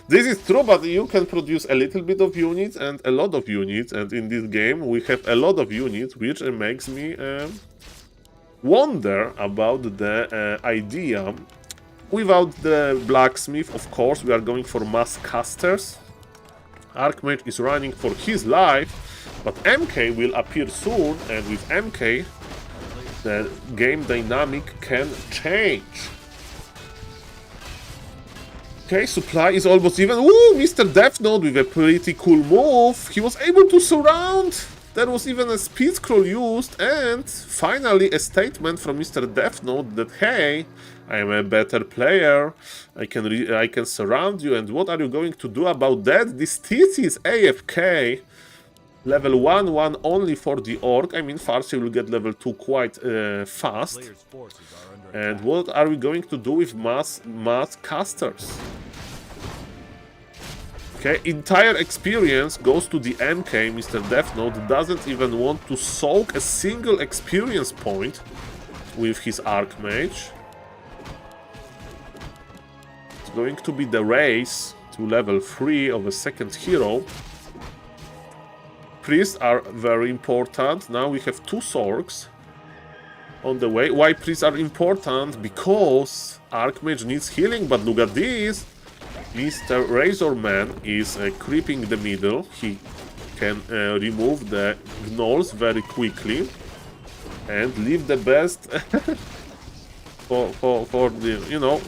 This is true, but you can produce a little bit of units and a lot of units. And in this game, we have a lot of units, which makes me wonder about the idea. Without the blacksmith, of course, we are going for mass casters. Archmage is running for his life, but MK will appear soon, and with MK, the game dynamic can change. Okay, supply is almost even. Ooh, Mr. Death Note with a pretty cool move. He was able to surround. There was even a speed scroll used, and finally a statement from Mr. Death Note that, hey, I am a better player, I can surround you, and what are you going to do about that? This TC is AFK. Level 1 only for the orc. I mean, Farsi will get level 2 quite fast. And what are we going to do with mass casters? Okay, entire experience goes to the MK. Mr. Death Note doesn't even want to soak a single experience point with his Archmage. It's going to be the race to level 3 of a second hero. Priests are very important. Now we have 2 Sorks on the way. Why priests are important? Because Archmage needs healing, but look at this. Mr. SaulPlayerMan is creeping the middle. He can remove the gnolls very quickly and leave the best for the, you know,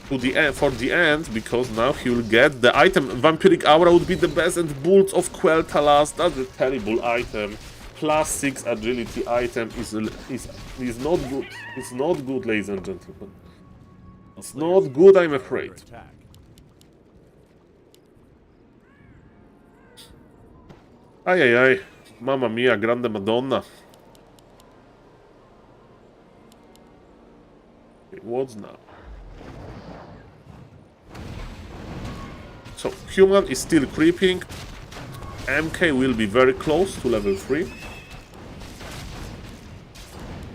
to the end, for the end, because now he will get the item. Vampiric Aura would be the best, and Bolts of Quel'Thalas, that's a terrible item. Plus 6 agility item is not good. It's not good, ladies and gentlemen. It's not good, I'm afraid. Ay, ay, ay. Mamma mia, grande madonna. Okay, what's now? So, human is still creeping. MK will be very close to level 3.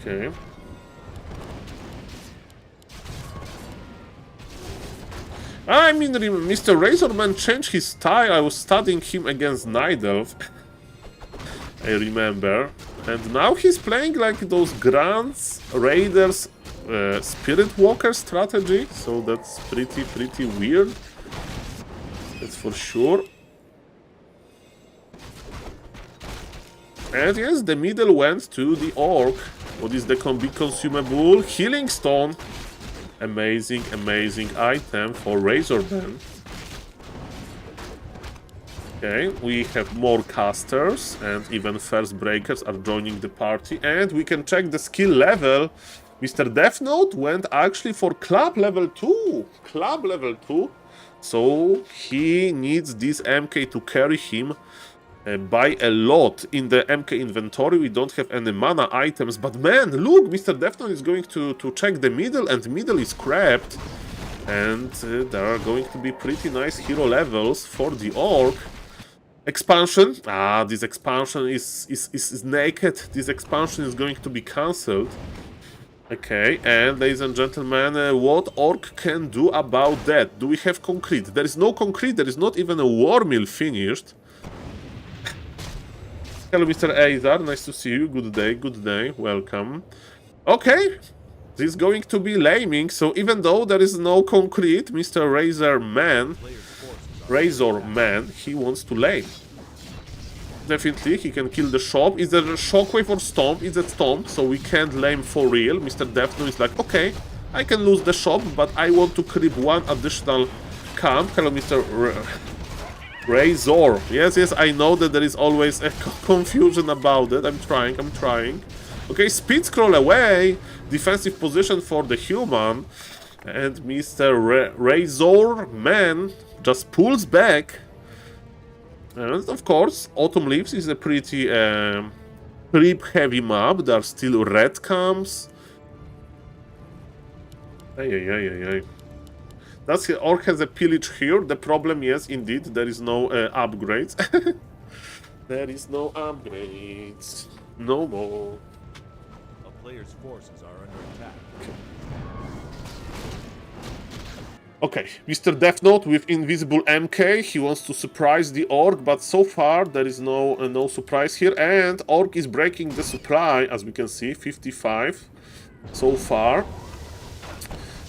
Okay. I mean, Mr. SaulPlayerMan changed his style. I was studying him against Night Elf. I remember. And now he's playing like those Grants, Raiders, Spirit Walker strategy. So that's pretty weird. That's for sure. And yes, the middle went to the orc. What is the big consumable? Healing Stone. Amazing item for SaulPlayerMan. Okay, we have more casters, and even first breakers are joining the party. And we can check the skill level. Mr. Death Note went actually for club level 2. Club level 2. So he needs this MK to carry him by a lot. In the MK inventory we don't have any mana items, but man, look, Mr. Death Note is going to check the middle, and the middle is crapped. And there are going to be pretty nice hero levels for the orc. Expansion. Ah, this expansion is naked. This expansion is going to be cancelled. Okay, and ladies and gentlemen, what Orc can do about that? Do we have concrete? There is no concrete, there is not even a war mill finished. Hello, Mr. Azar, nice to see you. Good day, welcome. Okay, this is going to be laming, so even though there is no concrete, Mr. Razor Man, he wants to lame. Definitely, he can kill the shop. Is there a shockwave or stomp? It's a stomp, so we can't lame for real. Mr. Defno is like, okay, I can lose the shop, but I want to creep one additional camp. Hello, Mr. Razor. Yes, I know that there is always a confusion about it. I'm trying. Okay, speed scroll away. Defensive position for the human. And Mr. Razor Man just pulls back. And of course, Autumn Leaves is a pretty creep-heavy map. There are still red camps. Ay. That's Orc has a pillage here. The problem, yes, indeed, there is no upgrades. There is no upgrades. No more. A player's forces are under attack. Okay, Mr. Death Note with Invisible MK, he wants to surprise the Orc, but so far there is no surprise here, and Orc is breaking the supply, as we can see, 55 so far.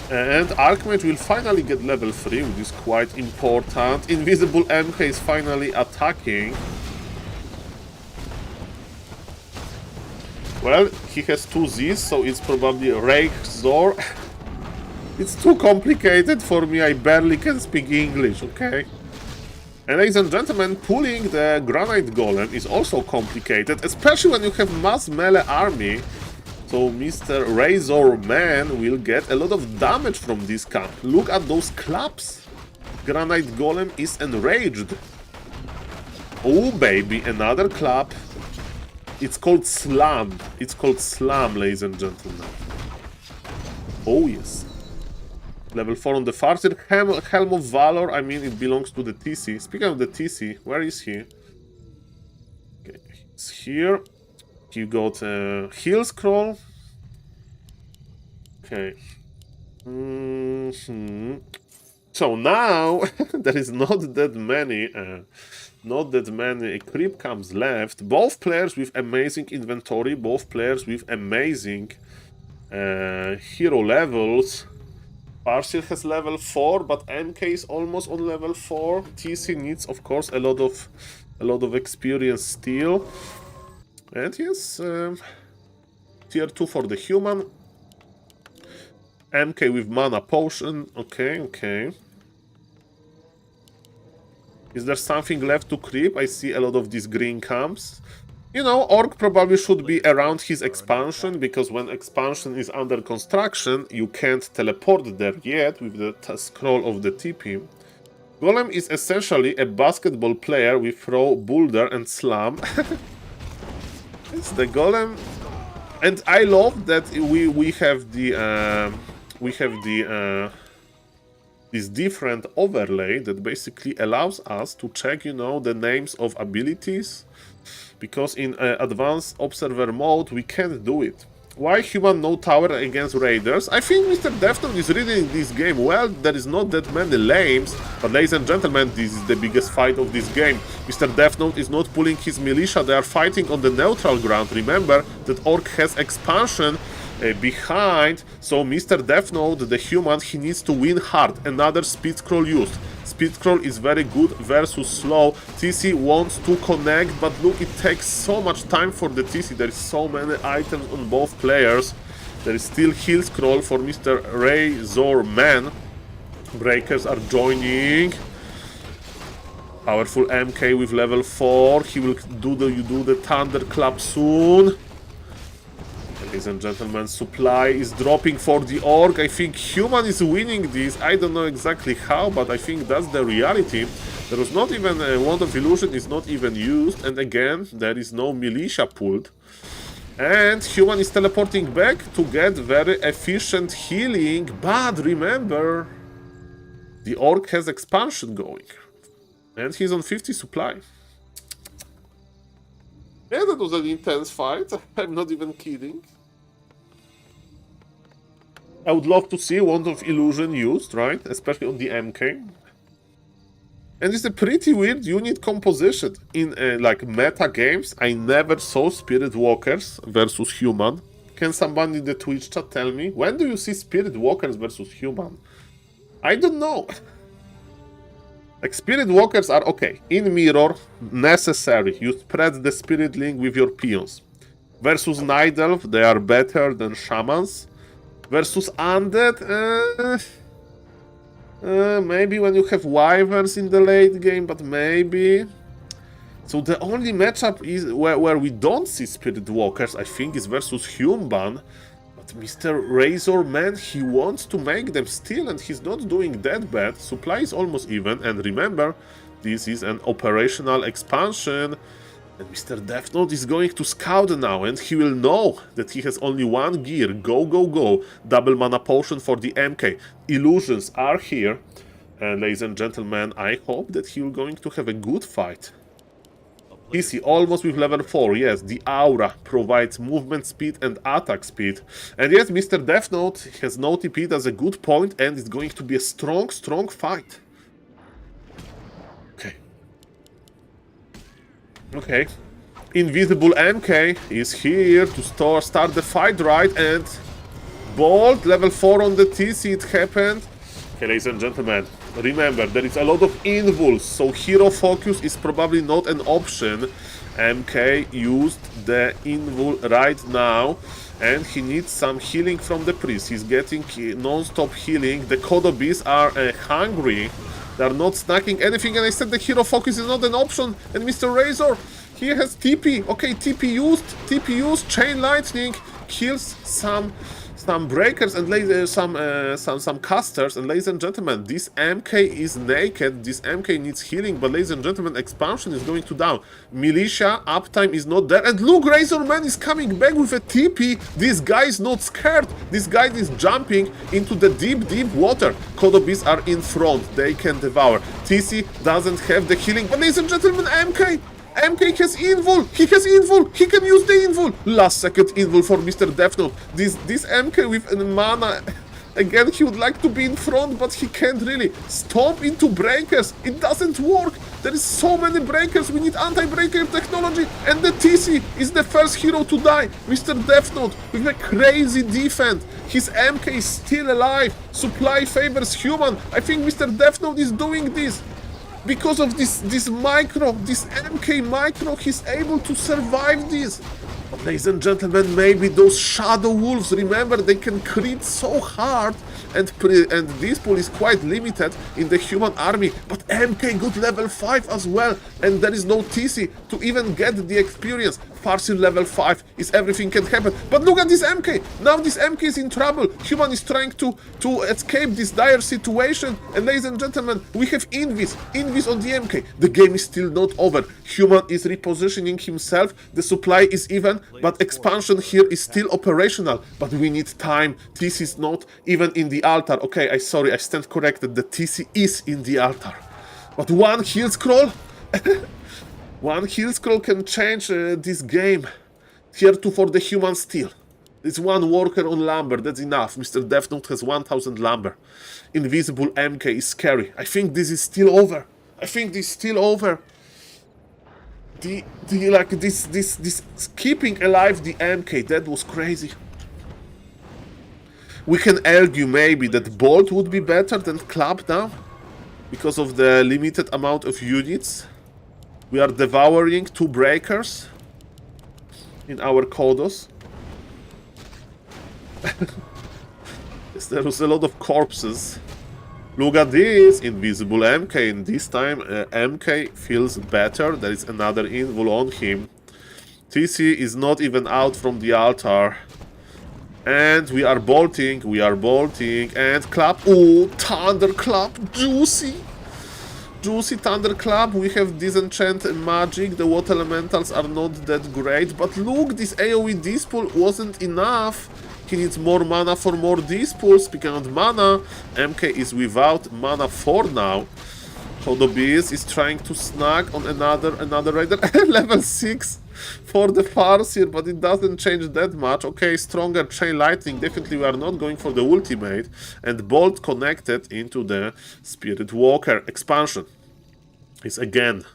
And Archmage will finally get level 3, which is quite important. Invisible MK is finally attacking. Well, he has 2 Z's, so it's probably Razor. It's too complicated for me, I barely can speak English, okay? And ladies and gentlemen, pulling the Granite Golem is also complicated, especially when you have mass melee army. So Mr. Razor Man will get a lot of damage from this camp. Look at those claps. Granite Golem is enraged. Oh baby, another clap. It's called Slam. It's called Slam, ladies and gentlemen. Oh yes. Level 4 on the far side. Helm of Valor, I mean, it belongs to the TC. Speaking of the TC, where is he? Okay, he's here. You got a heal scroll. Okay. So now there is not that many creep camps left. Both players with amazing inventory, both players with amazing hero levels. Parcel has level 4, but MK is almost on level 4. TC needs, of course, a lot of experience still. And yes, tier 2 for the human. MK with mana potion. Okay. Is there something left to creep? I see a lot of these green camps. You know, Orc probably should be around his expansion, because when expansion is under construction, you can't teleport there yet with the scroll of the TP. Golem is essentially a basketball player with throw, boulder, and slam. It's the Golem, and I love that we have this different overlay that basically allows us to check, you know, the names of abilities. Because in advanced observer mode, we can't do it. Why human no tower against raiders? I think Mr. Defton is reading this game well. There is not that many lames, but ladies and gentlemen, this is the biggest fight of this game. Mr. Defton is not pulling his militia, they are fighting on the neutral ground. Remember that Orc has expansion behind, so Mr. Defnote, the human, he needs to win hard. Another speed scroll used. Speed scroll is very good versus slow. TC wants to connect, but look, it takes so much time for the TC. There is so many items on both players. There is still heal scroll for Mr. Razor Man. Breakers are joining. Powerful MK with level 4. He will do the thunderclap soon. Ladies and gentlemen, supply is dropping for the Orc. I think human is winning this. I don't know exactly how, but I think that's the reality. There was not even Wand of Illusion is not even used, and again there is no militia pulled. And human is teleporting back to get very efficient healing, but remember, the Orc has expansion going, and he's on 50 supply. Yeah, that was an intense fight. I'm not even kidding. I would love to see Wand of Illusion used, right? Especially on the MK. And it's a pretty weird unit composition. In like meta games, I never saw Spirit Walkers versus human. Can somebody in the Twitch chat tell me? When do you see Spirit Walkers versus human? I don't know. Like, Spirit Walkers are okay. In mirror, necessary. You spread the Spirit Link with your peons. Versus Night Elf, they are better than Shamans. Versus Undead, maybe when you have Wyverns in the late game, but maybe. So the only matchup is where we don't see Spirit Walkers, I think, is versus Human. But Mr. RazorMan, he wants to make them still, and he's not doing that bad. Supply is almost even, and remember, this is an operational expansion. And Mr. Death Note is going to scout now, and he will know that he has only one gear. Go, go, go. Double mana potion for the MK. Illusions are here. And ladies and gentlemen, I hope that he will going to have a good fight. Easy, almost with level 4. Yes, the aura provides movement speed and attack speed. And yes, Mr. Death Note has no TP, that's a good point, and it's going to be a strong, strong fight. Okay, Invisible MK is here to start the fight, right? And Bolt, level 4 on the TC, it happened. Okay, ladies and gentlemen, remember, there is a lot of invuls, so hero focus is probably not an option. MK used the invul right now, and he needs some healing from the priest. He's getting non-stop healing. The Kodobis are hungry. They are not snacking anything, and I said the hero focus is not an option. And Mr. Razor, he has TP. Okay, TP used. Chain lightning kills some breakers and some casters. And ladies and gentlemen, this MK is naked. This MK needs healing, but ladies and gentlemen, expansion is going to down. Militia uptime is not there, and look, RazorMan is coming back with a TP. This guy is not scared. This guy is jumping into the deep water. Kodobis are in front. They can devour. TC doesn't have the healing, but ladies and gentlemen, MK has invul! He has invul! He can use the invul! Last second invul for Mr. Death Note. This MK with mana. Again, he would like to be in front, but he can't really. Stomp into breakers. It doesn't work. There is so many breakers. We need anti-breaker technology. And the TC is the first hero to die. Mr. Death Note with a crazy defense. His MK is still alive. Supply favors human. I think Mr. Death Note is doing this. Because of this MK micro, he's able to survive this. But ladies and gentlemen, maybe those Shadow Wolves, remember, they can crit so hard, and this pool is quite limited in the human army. But MK got level 5 as well, and there is no TC to even get the experience. Farseer level 5 is everything can happen. But look at this MK! Now this MK is in trouble. Human is trying to escape this dire situation. And ladies and gentlemen, we have Invis on the MK. The game is still not over. Human is repositioning himself. The supply is even, but expansion here is still operational. But we need time. TC is not even in the altar. Okay, I stand corrected. The TC is in the altar. But one heal scroll? One heal scroll can change this game. Tier 2 for the human steel. It's one worker on lumber, that's enough. Mr. Death Note has 1000 lumber. Invisible MK is scary. I think this is still over. This keeping alive the MK, that was crazy. We can argue maybe that Bolt would be better than Club now, because of the limited amount of units. We are devouring 2 breakers in our Kodos. Yes, there was a lot of corpses. Look at this, Invisible MK, and this time MK feels better. There is another invul on him. TC is not even out from the altar. And we are bolting, and clap. Oh, Thunderclap, juicy Thunderclap. We have disenchant magic. The water elementals are not that great. But look, this AoE Dispool wasn't enough. He needs more mana for more Dispool. Speaking of mana, MK is without mana for now. Hodobis is trying to snag on another raider. Level 6. for the Farseer, but it doesn't change that much. Okay, stronger Chain Lightning. Definitely we are not going for the ultimate. And Bolt connected into the Spirit Walker expansion. It's again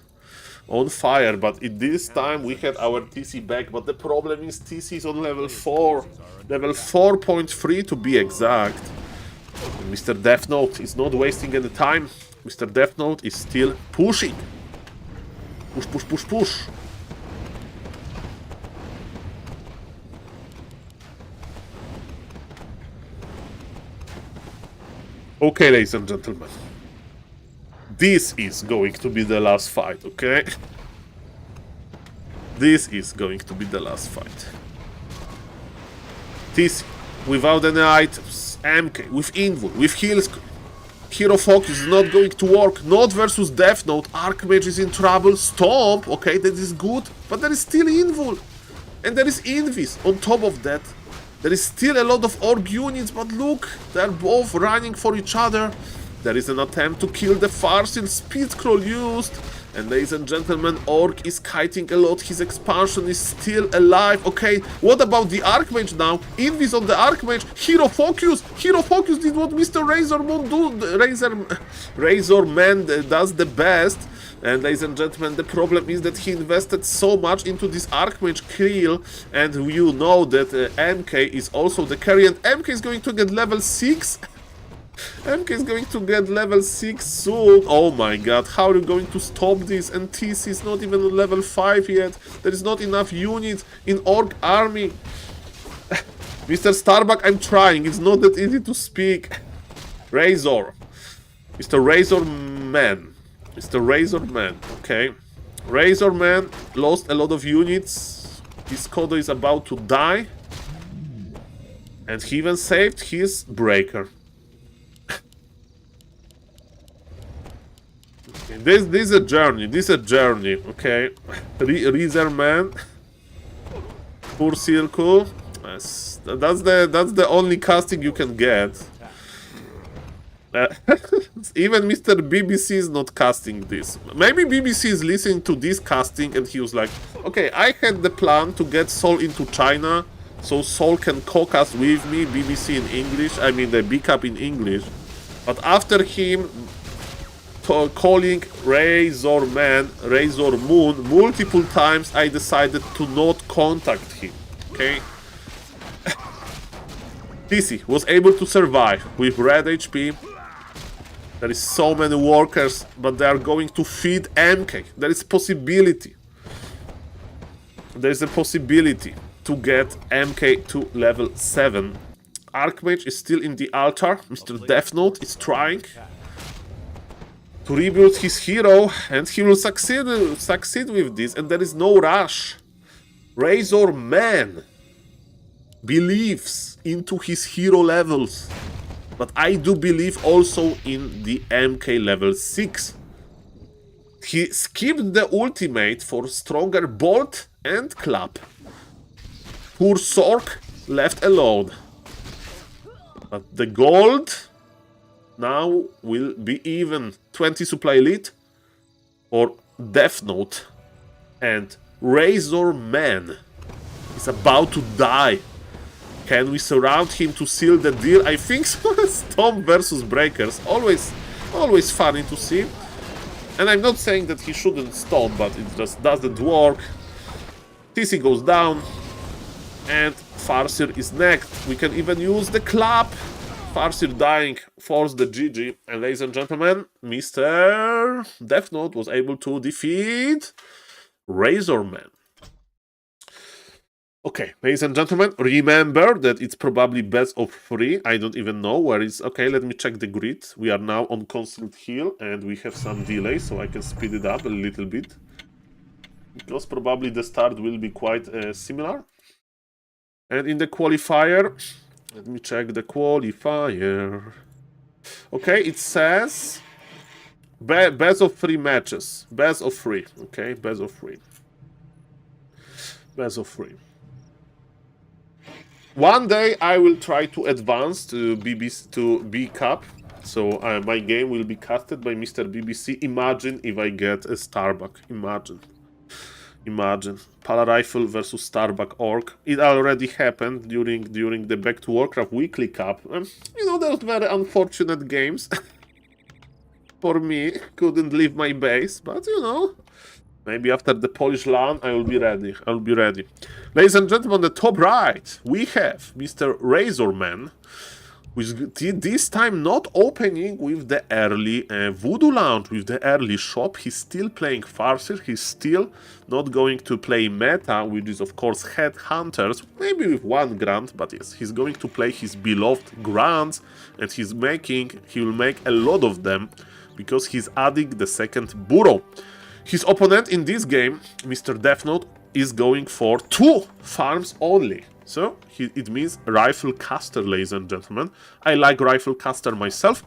on fire, but at this time we had our TC back. But the problem is TC is on level 4. Level 4.3 to be exact. And Mr. Death Note is not wasting any time. Mr. Death Note is still pushing. Push, push, push, push. Okay, ladies and gentlemen. This is going to be the last fight, okay? This is going to be the last fight. TC, without any items. MK, with Invul, with heals. Hero Focus is not going to work. Not versus Death Note. Archmage is in trouble. Stomp, okay, that is good. But there is still Invul. And there is Invis on top of that. There is still a lot of orc units, but look, they're both running for each other. There is an attempt to kill the Farseer. Speed Scroll used. And ladies and gentlemen, Orc is kiting a lot. His expansion is still alive. Okay, what about the Archmage now? Invis on the Archmage. Hero Focus. Hero Focus did what Mr. Razorman does the best. And ladies and gentlemen, the problem is that he invested so much into this Archmage kill. And you know that MK is also the carry. And MK is going to get level 6. MK is going to get level 6 soon. Oh my god, how are you going to stop this? And TC is not even on level 5 yet. There is not enough units in Orc army. Mr. Starbuck, I'm trying. It's not that easy to speak. Razor. Mr. Razorman. Mr. Razorman, okay. Razorman lost a lot of units. His Kodo is about to die. And he even saved his Breaker. This is a journey, okay? Razorman, poor circle. Yes, that's the only casting you can get. Even Mr. BBC is not casting this. Maybe BBC is listening to this casting and he was like, okay, I had the plan to get Saul into China, so Saul can co-cast with me, BBC in English, I mean the B-Cup in English. But after him calling Razorman, Razor Moon multiple times, I decided to not contact him, okay? TC was able to survive with red HP. There is so many workers, but they are going to feed MK. There is possibility. There is a possibility to get MK to level 7. Archmage is still in the altar. Mr. Death Note is trying to rebuild his hero, and he will succeed with this, and there is no rush. Razorman believes into his hero levels, but I do believe also in the MK level 6. He skipped the ultimate for stronger Bolt and Clap. Poor Sork left alone. But the gold now will be even. 20 supply elite or Death Note, and Razorman is about to die. Can we surround him to seal the deal? I think so. Stomp versus Breakers, always funny to see. And I'm not saying that he shouldn't stomp, but it just doesn't work. TC goes down, and Farseer is next. We can even use the clap. Farseer dying, force the GG, and ladies and gentlemen, Mr. Death Note was able to defeat Razorman. Okay, ladies and gentlemen, remember that it's probably best of 3. I don't even know where it's. Okay, let me check the grid. We are now on Concealed Hill, and we have some delay, so I can speed it up a little bit. Because probably the start will be quite similar. And in the qualifier, let me check the qualifier. Okay, it says best of 3 matches. Best of 3. Okay, best of 3. Best of 3. One day I will try to advance to B-Cup. So my game will be casted by Mr. BBC. Imagine if I get a Starbuck. Imagine. Imagine Pala Rifle versus Starbuck Orc. It already happened during the Back to Warcraft Weekly Cup. You know, those very unfortunate games. For me, couldn't leave my base, but you know, maybe after the Polish LAN, I will be ready. I will be ready. Ladies and gentlemen, on the top right, we have Mr. Razorman, who is this time not opening with the early Voodoo Lounge, with the early shop. He's still playing Farseer. He's still not going to play meta, which is of course Headhunters, maybe with one grant, but yes, he's going to play his beloved grants, and he will make a lot of them, because he's adding the second burrow. His opponent in this game, Mr. Death Note, is going for 2 farms only. So it means Rifle Caster, ladies and gentlemen. I like Rifle Caster myself.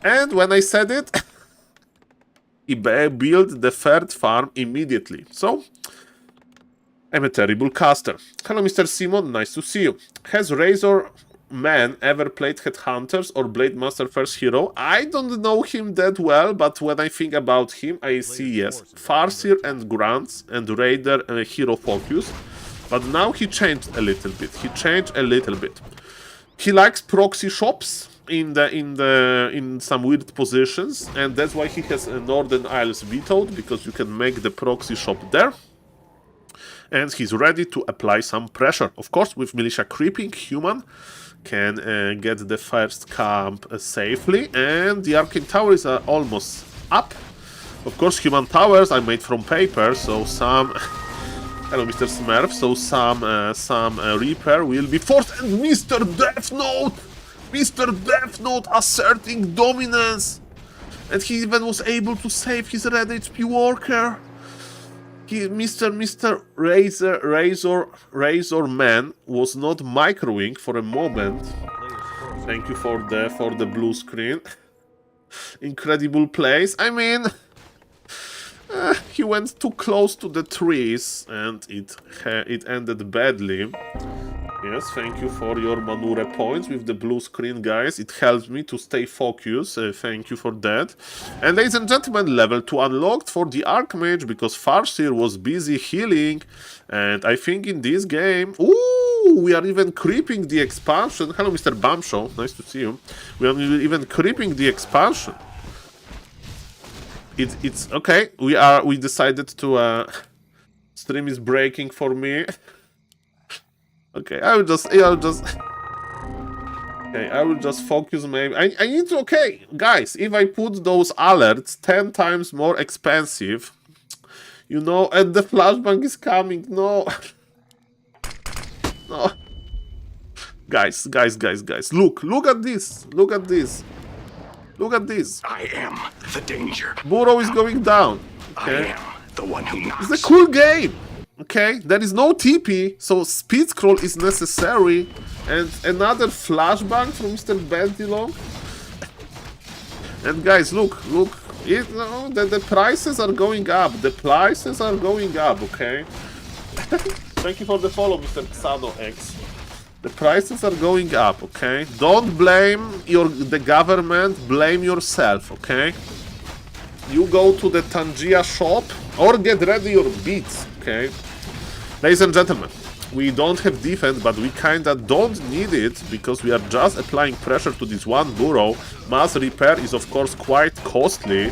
And when I said it, he built the 3rd farm immediately. So I'm a terrible caster. Hello, Mr. Simon, nice to see you. Has Razorman ever played Headhunters or Blade Master First Hero? I don't know him that well, but when I think about him, I see, yes, Farseer and Grants and Raider Hero Focus. But now he changed a little bit. He likes proxy shops in some weird positions, and that's why he has a Northern Isles vetoed, because you can make the proxy shop there. And he's ready to apply some pressure. Of course, with militia creeping, human can get the first camp safely, and the Arcane Tower is almost up. Of course, human towers are made from paper, so some... Hello, Mr. Smurf. So some repair will be forced, and Mr. Death Note asserting dominance, and he even was able to save his red HP worker. Mr. Razorman was not microing for a moment. Thank you for the blue screen. Incredible plays. I mean, he went too close to the trees, and it ended badly. Yes, thank you for your Manure points with the blue screen, guys. It helps me to stay focused. Thank you for that. And ladies and gentlemen, level 2 unlocked for the Archmage, because Farseer was busy healing. And I think in this game... Ooh, we are even creeping the expansion. Hello, Mr. Bamshow. Nice to see you. We are even creeping the expansion. It's okay. We decided to... stream is breaking for me. Okay, I will just focus maybe. I need to, okay, guys, if I put those alerts 10 times more expensive, you know, and the flashbang is coming, no. No. Guys, look at this. I am the danger. Burrow is going down. Okay. I am the one who knocks. It's a cool game. Okay, there is no TP, so speed scroll is necessary, and another flashbang from Mr. Bentilong. And guys, look, the prices are going up. Okay. Thank you for the follow, Mr. Xano X. The prices are going up. Okay, don't blame the government. Blame yourself. Okay. You go to the Tangia shop or get ready your beats. Okay, ladies and gentlemen, we don't have defense, but we kinda don't need it, because we are just applying pressure to this one burrow. Mass repair is of course quite costly,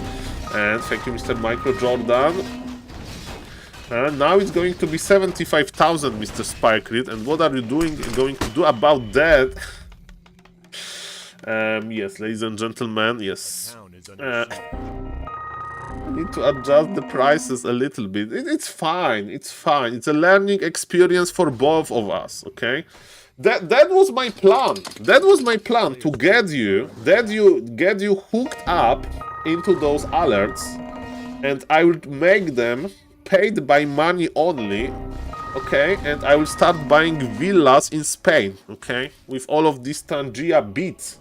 and thank you, Mr. Micro Jordan. And now it's going to be 75,000, Mr. Spikerit, and what are you going to do about that? Yes, ladies and gentlemen, yes. I need to adjust the prices a little bit. It's fine. It's a learning experience for both of us, okay? That was my plan. To get you hooked up into those alerts, and I will make them paid by money only, okay? And I will start buying villas in Spain, okay? With all of these Tangia beats.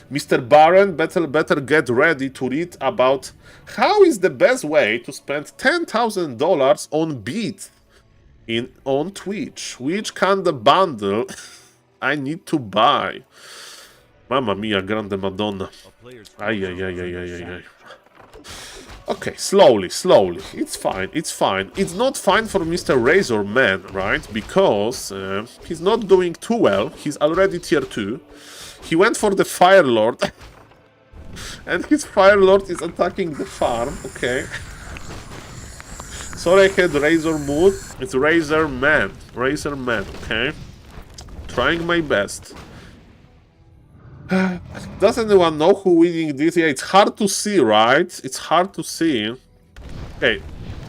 Mr. Baron, better get ready to read about how is the best way to spend $10,000 on beats on Twitch. Which kind of bundle I need to buy? Mamma mia, grande Madonna. Ay. Okay, slowly, slowly. It's fine, it's fine. It's not fine for Mr. RazorMan, right? Because he's not doing too well. He's already tier 2. He went for the Fire Lord. And his Fire Lord is attacking the farm, okay. Sorry I had Razor mood. It's RazorMan. RazorMan, okay. Trying my best. Does anyone know who winning this? Yeah, it's hard to see, right? It's hard to see. Okay,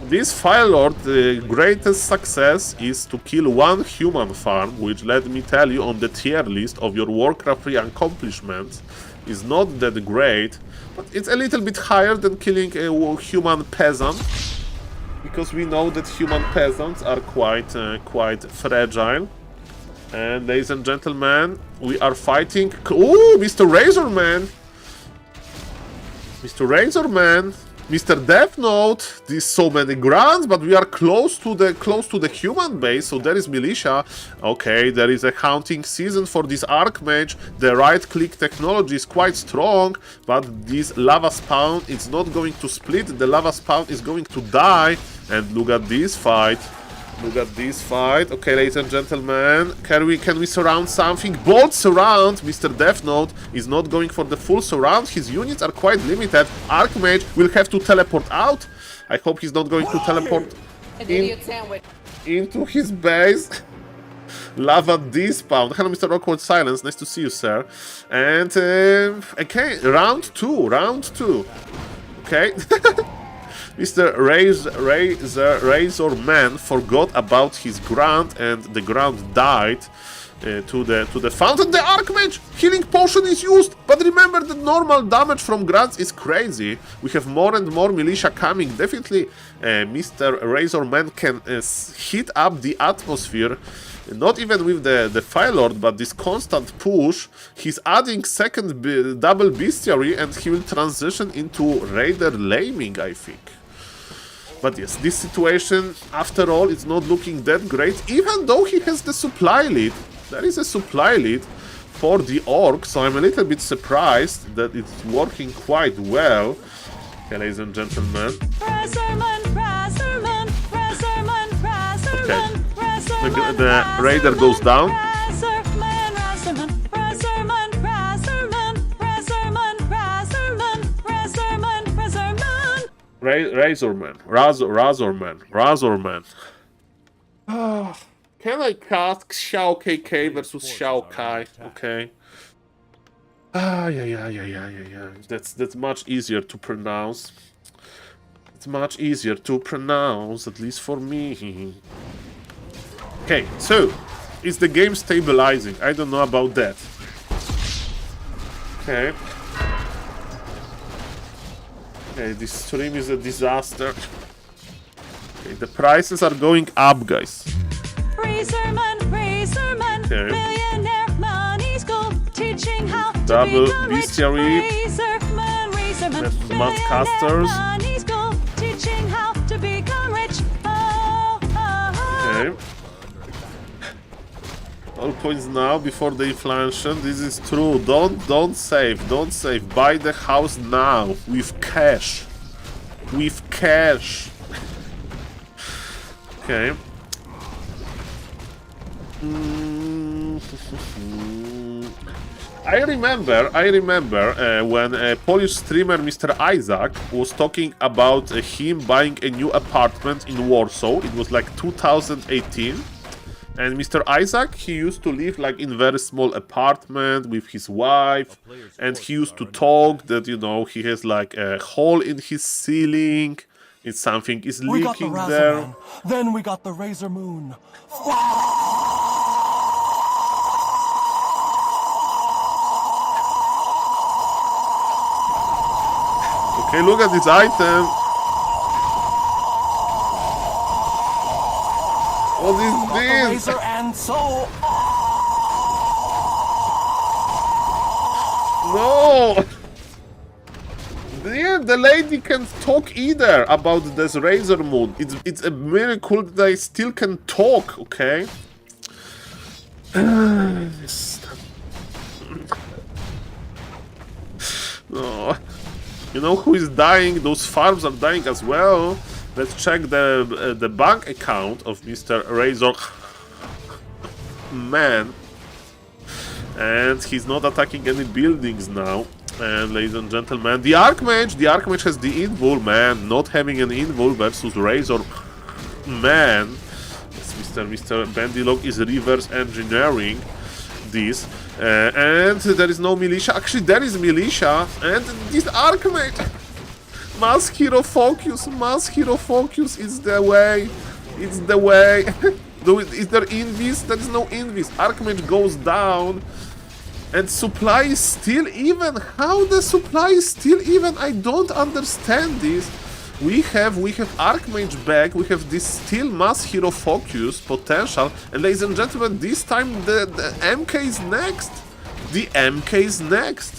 this Fire Lord, the greatest success is to kill one human farm, which, let me tell you, on the tier list of your Warcraft 3 accomplishments is not that great, but it's a little bit higher than killing a human peasant, because we know that human peasants are quite fragile. And ladies and gentlemen, we are fighting. Ooh, Mr. RazorMan, Mr. RazorMan, Mr. Death Note. There's so many grunts, but we are close to the human base. So there is militia. Okay, there is a hunting season for this Archmage. The right-click technology is quite strong, but this lava spawn is not going to split. The lava spawn is going to die. And look at this fight. Look at this fight. Okay, ladies and gentlemen, can we surround something? Bolt surround. Mr. Death Note is not going for the full surround. His units are quite limited. Archmage will have to teleport out. I hope he's not going to teleport into his base. Lava despawn. Hello, Mr. Awkward Silence. Nice to see you, sir. And okay, round two. Okay. Mr. RazorMan forgot about his grunt, and the grunt died to the fountain. The Archmage healing potion is used, but remember that normal damage from grunts is crazy. We have more and more militia coming. Definitely, Mr. RazorMan can heat up the atmosphere. Not even with the Fire Lord, but this constant push. He's adding second double bestiary, and he will transition into Raider Laming, I think. But yes, this situation, after all, is not looking that great, even though he has the supply lead. There is a supply lead for the Orc, so I'm a little bit surprised that it's working quite well. Okay, ladies and gentlemen. Okay, the Raider goes down. RazorMan. Can I cast Xiao KK versus Xiao Kai? Okay. Yeah. That's much easier to pronounce. It's much easier to pronounce, at least for me. Okay, so is the game stabilizing? I don't know about that. Okay. Okay, this stream is a disaster. Okay, the prices are going up, guys. Okay. Double bestiary. Mud casters. Okay. All points now before the inflation. This is true. Don't save. Buy the house now with cash. Okay. I remember when a Polish streamer, Mr. Isaac, was talking about him buying a new apartment in Warsaw. It was like 2018. And Mr. Isaac, he used to live like in very small apartment with his wife, and he used to talk that, you know, he has like a hole in his ceiling, it's something is leaking there. Man. Then we got the Razor Moon. Okay, look at this item. What is this? Razor and Soul. No! Yeah, the lady can't talk either about this Razor Moon. It's a miracle that I still can talk, okay? No. You know who is dying? Those farms are dying as well. Let's check the bank account of Mr. Razor Man. And he's not attacking any buildings now. And ladies and gentlemen, the Archmage has the invul, man. Not having an invul versus Razor Man. Yes, Mr. Bandylog is reverse engineering this. And there is no militia. Actually, there is militia. And this Archmage. Mass hero focus is the way. It's the way. Is there invis? There is no invis. Archmage goes down. And supply is still even. How the supply is still even? I don't understand this. We have Archmage back. We have this still mass hero focus potential. And ladies and gentlemen, this time the MK is next. The MK is next.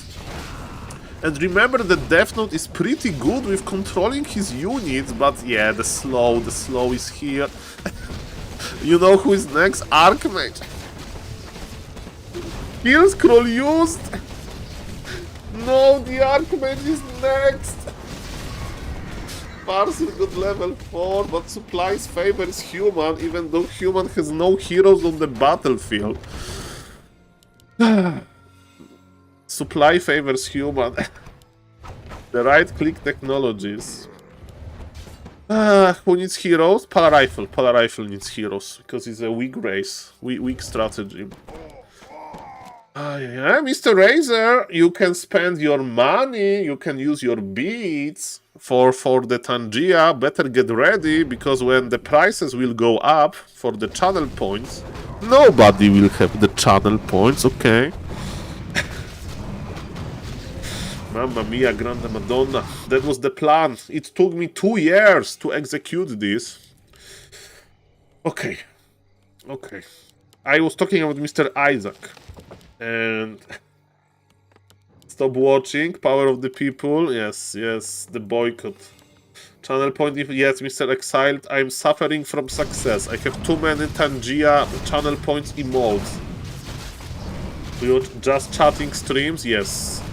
And remember, the Death Note is pretty good with controlling his units, but yeah, the slow is here. You know who is next? Archmage. Kill scroll used. No, the Archmage is next. Parcel got level 4, but supplies favors human, even though human has no heroes on the battlefield. Supply favors human. The right-click technologies. Who needs heroes? Polarifle needs heroes, because it's a weak race. Weak strategy. Yeah, Mr. Razor, you can spend your money, you can use your beads for the Tangia. Better get ready, because when the prices will go up for the channel points, nobody will have the channel points, okay? Mamma mia, grande madonna. That was the plan. It took me 2 years to execute this. Okay. I was talking about Mr. Isaac. And stop watching. Power of the people. Yes, the boycott. Channel point. Yes, Mr. Exiled. I'm suffering from success. I have too many Tangia channel points emotes. You're just chatting streams? Yes.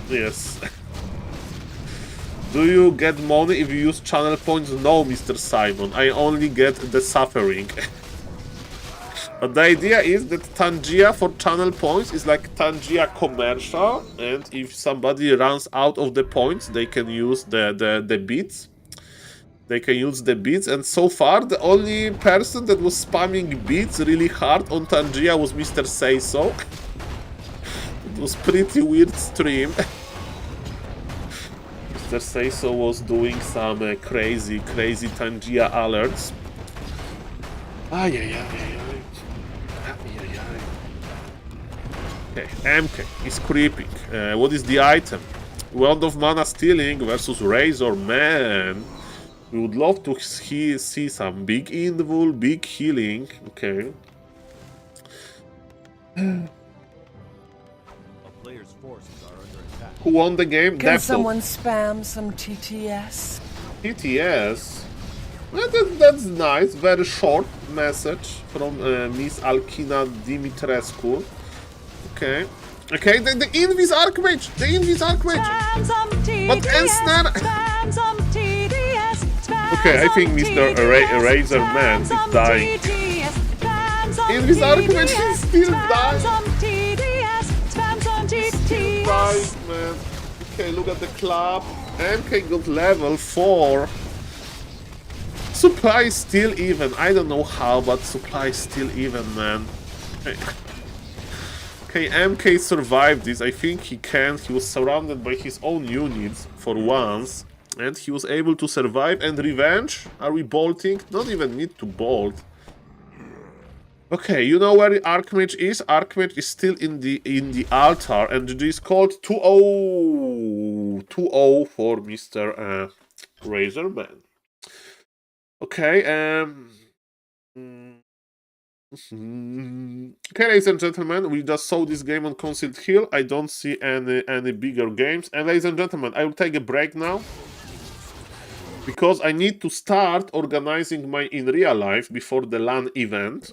Do you get money if you use channel points? No, Mr. Simon. I only get the suffering. But the idea is that Tangia for channel points is like Tangia commercial, and if somebody runs out of the points, they can use the beats. They can use the beats, and so far the only person that was spamming beats really hard on Tangia was Mr. Say So. It was pretty weird stream. Mr. Say So was doing some crazy Tangia alerts. Okay, MK is creeping. What is the item? Wand of Mana Stealing versus Razor Man. We would love to see some big invul, big healing. Okay. Who won the game? Can someone spam some TTS? TTS? Well, that's nice. Very short message from Miss Alkina Dimitrescu. Okay. Okay, the Invis Archmage! But Ensnar... Okay, I think Mr. Razor Man is dying. Invis Archmage is still dying! Still dying, man. Okay, look at the club. MK got level 4. Supply is still even. I don't know how, but supply is still even, man. Okay, MK survived this. I think he can. He was surrounded by his own units for once. And he was able to survive. And revenge? Are we bolting? Not even need to bolt. Okay, you know where the Archmage is? Archmage is still in the altar. And it is called 2-0. 2-0 for Mr. Razor Man. Okay, okay, ladies and gentlemen, we just saw this game on Concealed Hill. I don't see any bigger games. And ladies and gentlemen, I will take a break now, because I need to start organizing my in real life before the LAN event.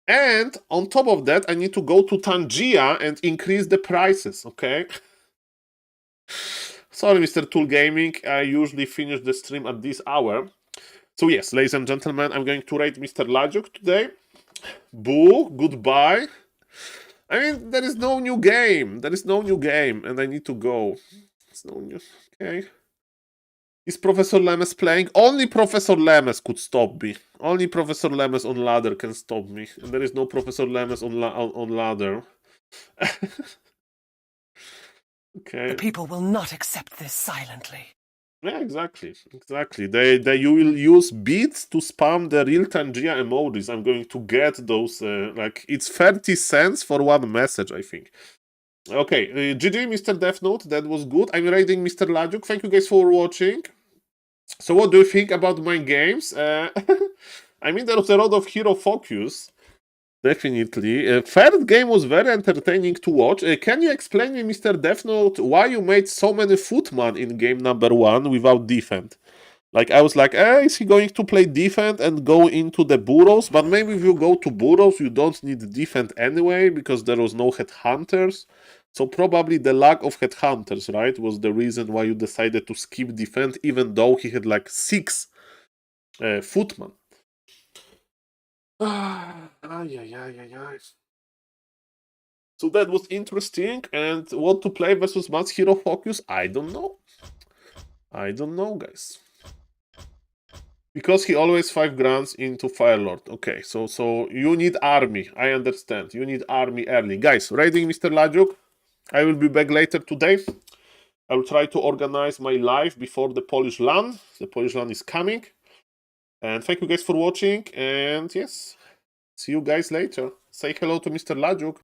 And on top of that, I need to go to Tangia and increase the prices, okay? Sorry, Mr. Tool Gaming. I usually finish the stream at this hour. So yes, ladies and gentlemen, I'm going to raid Mr. Lajuk today. Boo, goodbye. I mean, there is no new game. There is no new game, and I need to go. It's no new. Okay. Is Professor Lemes playing? Only Professor Lemes could stop me. Only Professor Lemes on ladder can stop me. And there is no Professor Lemes on ladder. Okay. The people will not accept this silently. Yeah, exactly. You will use beats to spam the real-time Gia emojis. I'm going to get those, like, it's 30 cents for one message, I think. Okay, GG, Mr. Death Note, that was good. I'm raiding Mr. Lajuk. Thank you guys for watching. So what do you think about my games? I mean, there was a lot of hero focus. Definitely. Third game was very entertaining to watch. Can you explain me, Mr. Death Note, why you made so many footman in game number 1 without defend? Like, I was like, is he going to play defend and go into the burrows? But maybe if you go to burrows, you don't need defend anyway, because there was no headhunters. So probably the lack of headhunters, right, was the reason why you decided to skip defend, even though he had like 6 footman. So that was interesting. And what to play versus Matt's hero focus? I don't know. Guys. Because he always 5 grants into Firelord. Okay, so you need army. I understand. You need army early. Guys, raiding Mr. Lajuk. I will be back later today. I will try to organize my live before the Polish LAN. The Polish LAN is coming. And thank you guys for watching. And yes, see you guys later. Say hello to Mr. Lajuk.